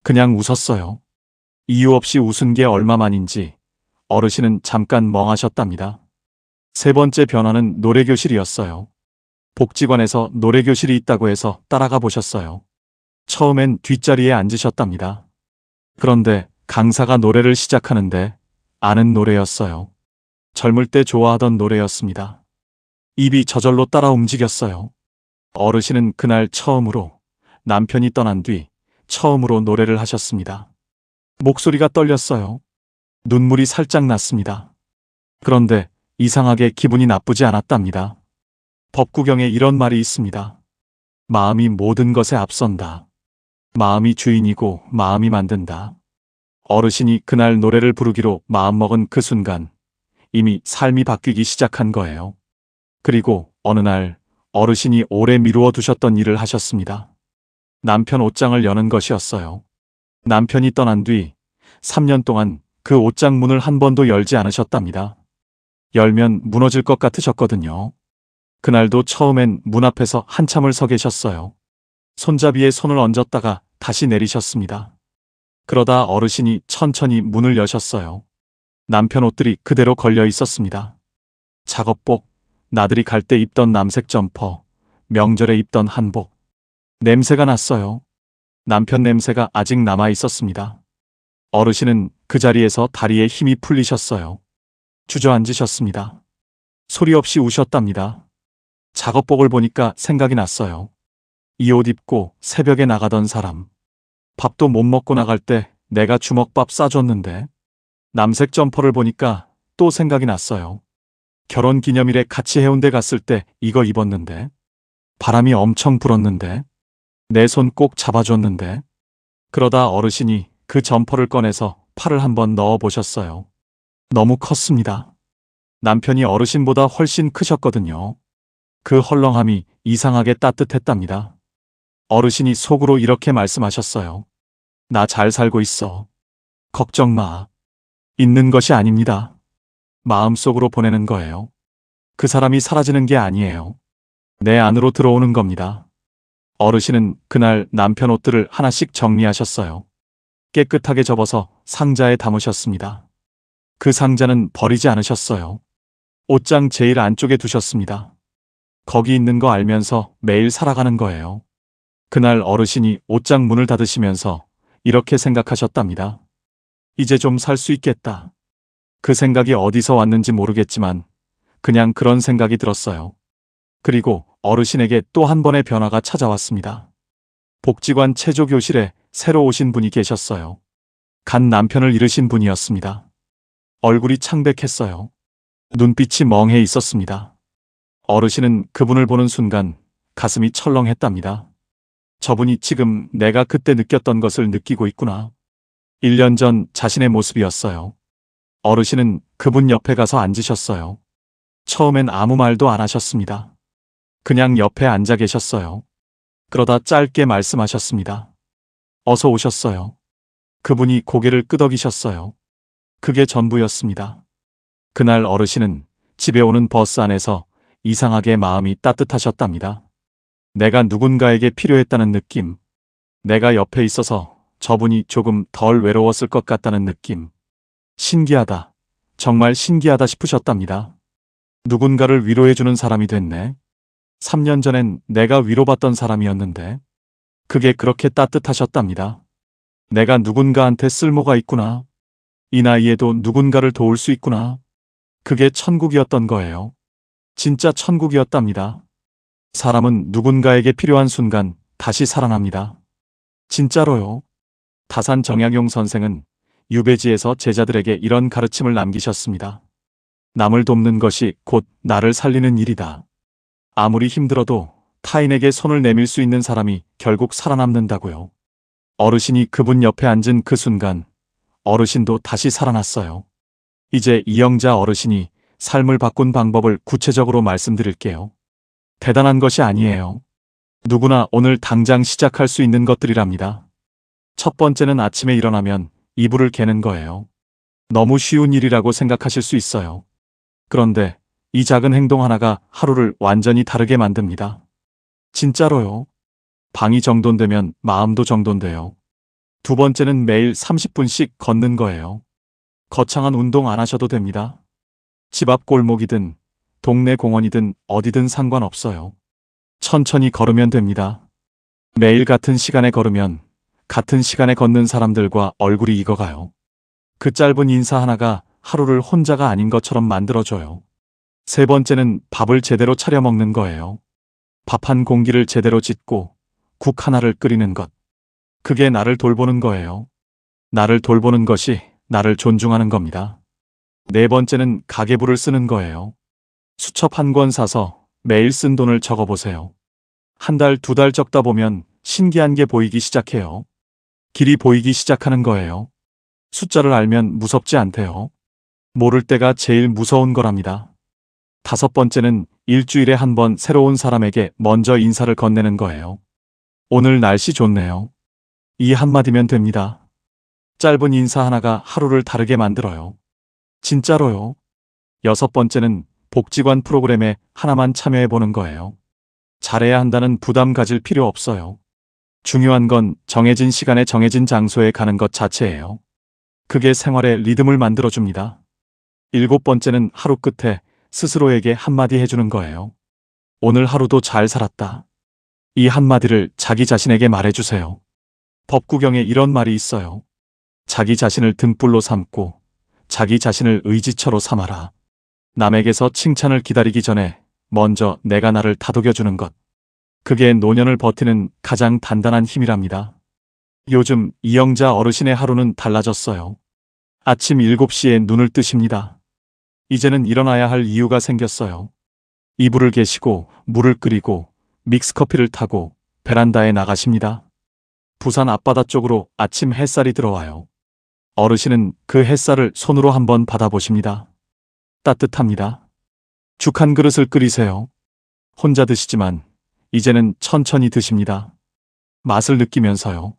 그냥 웃었어요. 이유 없이 웃은 게 얼마만인지 어르신은 잠깐 멍하셨답니다. 세 번째 변화는 노래교실이었어요. 복지관에서 노래교실이 있다고 해서 따라가 보셨어요. 처음엔 뒷자리에 앉으셨답니다. 그런데 강사가 노래를 시작하는데 아는 노래였어요. 젊을 때 좋아하던 노래였습니다. 입이 저절로 따라 움직였어요. 어르신은 그날 처음으로 남편이 떠난 뒤 처음으로 노래를 하셨습니다. 목소리가 떨렸어요. 눈물이 살짝 났습니다. 그런데 이상하게 기분이 나쁘지 않았답니다. 법구경에 이런 말이 있습니다. 마음이 모든 것에 앞선다. 마음이 주인이고 마음이 만든다. 어르신이 그날 노래를 부르기로 마음먹은 그 순간 이미 삶이 바뀌기 시작한 거예요. 그리고 어느 날 어르신이 오래 미루어 두셨던 일을 하셨습니다. 남편 옷장을 여는 것이었어요. 남편이 떠난 뒤 3년 동안 그 옷장 문을 한 번도 열지 않으셨답니다. 열면 무너질 것 같으셨거든요. 그날도 처음엔 문 앞에서 한참을 서 계셨어요. 손잡이에 손을 얹었다가 다시 내리셨습니다. 그러다 어르신이 천천히 문을 여셨어요. 남편 옷들이 그대로 걸려 있었습니다. 작업복, 나들이 갈 때 입던 남색 점퍼, 명절에 입던 한복. 냄새가 났어요. 남편 냄새가 아직 남아 있었습니다. 어르신은 그 자리에서 다리에 힘이 풀리셨어요. 주저앉으셨습니다. 소리 없이 우셨답니다. 작업복을 보니까 생각이 났어요. 이 옷 입고 새벽에 나가던 사람. 밥도 못 먹고 나갈 때 내가 주먹밥 싸줬는데. 남색 점퍼를 보니까 또 생각이 났어요. 결혼 기념일에 같이 해운대 갔을 때 이거 입었는데. 바람이 엄청 불었는데. 내 손 꼭 잡아줬는데. 그러다 어르신이 그 점퍼를 꺼내서 팔을 한번 넣어 보셨어요. 너무 컸습니다. 남편이 어르신보다 훨씬 크셨거든요. 그 헐렁함이 이상하게 따뜻했답니다. 어르신이 속으로 이렇게 말씀하셨어요. 나 잘 살고 있어. 걱정 마. 있는 것이 아닙니다. 마음속으로 보내는 거예요. 그 사람이 사라지는 게 아니에요. 내 안으로 들어오는 겁니다. 어르신은 그날 남편 옷들을 하나씩 정리하셨어요. 깨끗하게 접어서 상자에 담으셨습니다. 그 상자는 버리지 않으셨어요. 옷장 제일 안쪽에 두셨습니다. 거기 있는 거 알면서 매일 살아가는 거예요. 그날 어르신이 옷장 문을 닫으시면서 이렇게 생각하셨답니다. 이제 좀 살 수 있겠다. 그 생각이 어디서 왔는지 모르겠지만 그냥 그런 생각이 들었어요. 그리고 어르신에게 또 한 번의 변화가 찾아왔습니다. 복지관 체조교실에 새로 오신 분이 계셨어요. 간 남편을 잃으신 분이었습니다. 얼굴이 창백했어요. 눈빛이 멍해 있었습니다. 어르신은 그분을 보는 순간 가슴이 철렁했답니다. 저분이 지금 내가 그때 느꼈던 것을 느끼고 있구나. 1년 전 자신의 모습이었어요. 어르신은 그분 옆에 가서 앉으셨어요. 처음엔 아무 말도 안 하셨습니다. 그냥 옆에 앉아 계셨어요. 그러다 짧게 말씀하셨습니다. 어서 오셨어요. 그분이 고개를 끄덕이셨어요. 그게 전부였습니다. 그날 어르신은 집에 오는 버스 안에서 이상하게 마음이 따뜻하셨답니다. 내가 누군가에게 필요했다는 느낌. 내가 옆에 있어서 저분이 조금 덜 외로웠을 것 같다는 느낌. 신기하다. 정말 신기하다 싶으셨답니다. 누군가를 위로해주는 사람이 됐네. 3년 전엔 내가 위로받던 사람이었는데 그게 그렇게 따뜻하셨답니다. 내가 누군가한테 쓸모가 있구나. 이 나이에도 누군가를 도울 수 있구나. 그게 천국이었던 거예요. 진짜 천국이었답니다. 사람은 누군가에게 필요한 순간 다시 살아납니다. 진짜로요. 다산 정약용 선생은 유배지에서 제자들에게 이런 가르침을 남기셨습니다. 남을 돕는 것이 곧 나를 살리는 일이다. 아무리 힘들어도 타인에게 손을 내밀 수 있는 사람이 결국 살아남는다고요. 어르신이 그분 옆에 앉은 그 순간 어르신도 다시 살아났어요. 이제 이영자 어르신이 삶을 바꾼 방법을 구체적으로 말씀드릴게요. 대단한 것이 아니에요. 누구나 오늘 당장 시작할 수 있는 것들이랍니다. 첫 번째는 아침에 일어나면 이불을 개는 거예요. 너무 쉬운 일이라고 생각하실 수 있어요. 그런데 이 작은 행동 하나가 하루를 완전히 다르게 만듭니다. 진짜로요. 방이 정돈되면 마음도 정돈돼요. 두 번째는 매일 30분씩 걷는 거예요. 거창한 운동 안 하셔도 됩니다. 집 앞 골목이든 동네 공원이든 어디든 상관없어요. 천천히 걸으면 됩니다. 매일 같은 시간에 걸으면 같은 시간에 걷는 사람들과 얼굴이 익어가요. 그 짧은 인사 하나가 하루를 혼자가 아닌 것처럼 만들어줘요. 세 번째는 밥을 제대로 차려 먹는 거예요. 밥 한 공기를 제대로 짓고 국 하나를 끓이는 것. 그게 나를 돌보는 거예요. 나를 돌보는 것이 나를 존중하는 겁니다. 네 번째는 가계부를 쓰는 거예요. 수첩 한 권 사서 매일 쓴 돈을 적어보세요. 한 달, 두 달 적다 보면 신기한 게 보이기 시작해요. 길이 보이기 시작하는 거예요. 숫자를 알면 무섭지 않대요. 모를 때가 제일 무서운 거랍니다. 다섯 번째는 일주일에 한 번 새로운 사람에게 먼저 인사를 건네는 거예요. 오늘 날씨 좋네요. 이 한마디면 됩니다. 짧은 인사 하나가 하루를 다르게 만들어요. 진짜로요. 여섯 번째는 복지관 프로그램에 하나만 참여해보는 거예요. 잘해야 한다는 부담 가질 필요 없어요. 중요한 건 정해진 시간에 정해진 장소에 가는 것 자체예요. 그게 생활의 리듬을 만들어줍니다. 일곱 번째는 하루 끝에 스스로에게 한마디 해주는 거예요. 오늘 하루도 잘 살았다. 이 한마디를 자기 자신에게 말해주세요. 법구경에 이런 말이 있어요. 자기 자신을 등불로 삼고 자기 자신을 의지처로 삼아라. 남에게서 칭찬을 기다리기 전에 먼저 내가 나를 다독여주는 것. 그게 노년을 버티는 가장 단단한 힘이랍니다. 요즘 이영자 어르신의 하루는 달라졌어요. 아침 7시에 눈을 뜨십니다. 이제는 일어나야 할 이유가 생겼어요. 이불을 개시고 물을 끓이고 믹스커피를 타고 베란다에 나가십니다. 부산 앞바다 쪽으로 아침 햇살이 들어와요. 어르신은 그 햇살을 손으로 한번 받아보십니다. 따뜻합니다. 죽 한 그릇을 끓이세요. 혼자 드시지만 이제는 천천히 드십니다. 맛을 느끼면서요.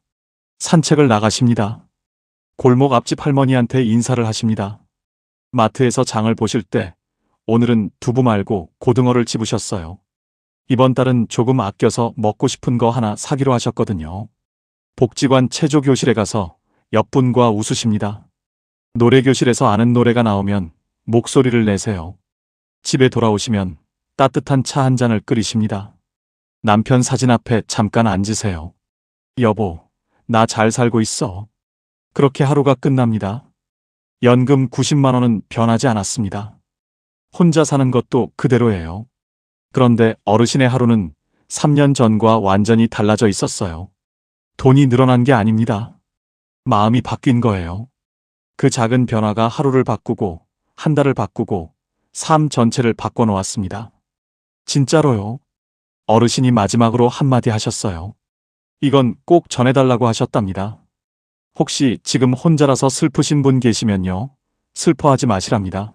산책을 나가십니다. 골목 앞집 할머니한테 인사를 하십니다. 마트에서 장을 보실 때 오늘은 두부 말고 고등어를 집으셨어요. 이번 달은 조금 아껴서 먹고 싶은 거 하나 사기로 하셨거든요. 복지관 체조교실에 가서 옆분과 웃으십니다. 노래교실에서 아는 노래가 나오면 목소리를 내세요. 집에 돌아오시면 따뜻한 차 한 잔을 끓이십니다. 남편 사진 앞에 잠깐 앉으세요. 여보, 나 잘 살고 있어. 그렇게 하루가 끝납니다. 연금 90만 원은 변하지 않았습니다. 혼자 사는 것도 그대로예요. 그런데 어르신의 하루는 3년 전과 완전히 달라져 있었어요. 돈이 늘어난 게 아닙니다. 마음이 바뀐 거예요. 그 작은 변화가 하루를 바꾸고 한 달을 바꾸고 삶 전체를 바꿔놓았습니다. 진짜로요. 어르신이 마지막으로 한마디 하셨어요. 이건 꼭 전해달라고 하셨답니다. 혹시 지금 혼자라서 슬프신 분 계시면요. 슬퍼하지 마시랍니다.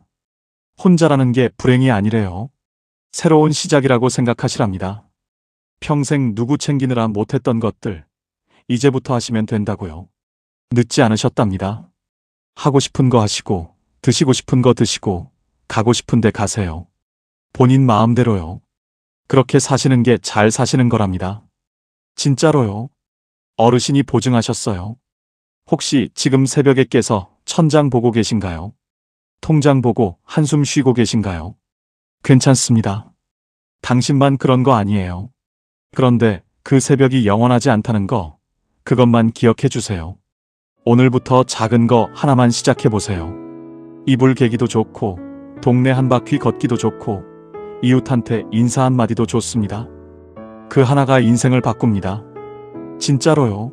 혼자라는 게 불행이 아니래요. 새로운 시작이라고 생각하시랍니다. 평생 누구 챙기느라 못했던 것들 이제부터 하시면 된다고요. 늦지 않으셨답니다. 하고 싶은 거 하시고 드시고 싶은 거 드시고 가고 싶은 데 가세요. 본인 마음대로요. 그렇게 사시는 게 잘 사시는 거랍니다. 진짜로요. 어르신이 보증하셨어요. 혹시 지금 새벽에 깨서 천장 보고 계신가요? 통장 보고 한숨 쉬고 계신가요? 괜찮습니다. 당신만 그런 거 아니에요. 그런데 그 새벽이 영원하지 않다는 거, 그것만 기억해 주세요. 오늘부터 작은 거 하나만 시작해 보세요. 이불 개기도 좋고, 동네 한 바퀴 걷기도 좋고, 이웃한테 인사 한마디도 좋습니다. 그 하나가 인생을 바꿉니다. 진짜로요.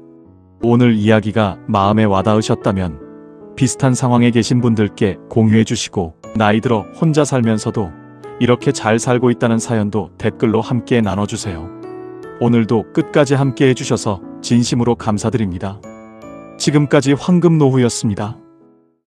오늘 이야기가 마음에 와닿으셨다면 비슷한 상황에 계신 분들께 공유해 주시고, 나이 들어 혼자 살면서도 이렇게 잘 살고 있다는 사연도 댓글로 함께 나눠주세요. 오늘도 끝까지 함께 해주셔서 진심으로 감사드립니다. 지금까지 황금노후였습니다.